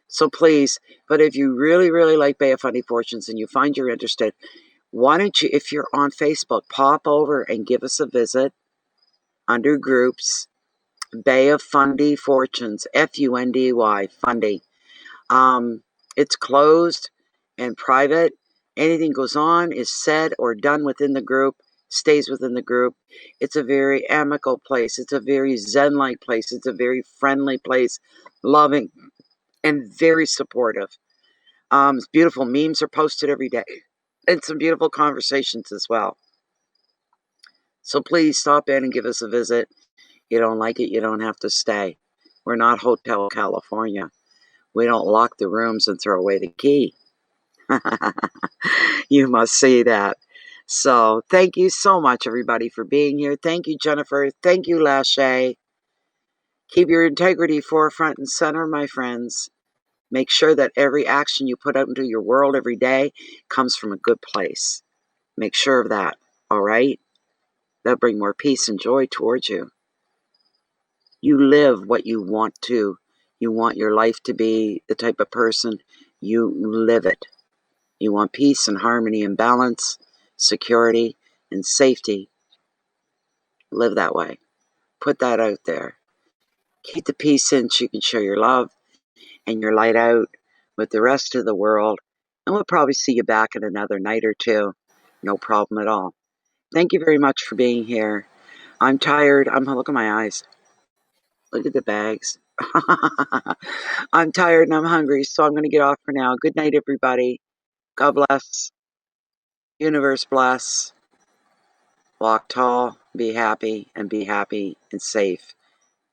So please, but if you really, really like Bay of Fundy Fortunes and you find you're interested, why don't you, if you're on Facebook, pop over and give us a visit under groups, Bay of Fundy Fortunes, F-U-N-D-Y, Fundy. It's closed and private. Anything goes on, is said or done within the group, stays within the group. It's a very amicable place. It's a very zen-like place. It's a very friendly place, loving and very supportive. Beautiful memes are posted every day, and some beautiful conversations as well. So please stop in and give us a visit. You don't like it, you don't have to stay. We're not Hotel California. We don't lock the rooms and throw away the key. You must see that. So thank you so much, everybody, for being here. Thank you, Jennifer. Thank you, Lachey. Keep your integrity forefront and center, my friends. Make sure that every action you put out into your world every day comes from a good place. Make sure of that, all right? That'll bring more peace and joy towards you. You live what you want to. You want your life to be the type of person, you live it. You want peace and harmony and balance, security and safety. Live that way. Put that out there. Keep the peace in so you can show your love and your light out with the rest of the world. And we'll probably see you back in another night or two. No problem at all. Thank you very much for being here. I'm tired. Look at my eyes. Look at the bags. I'm tired and I'm hungry, so I'm going to get off for now. Good night, everybody. God bless. Universe bless. Walk tall, be happy and safe.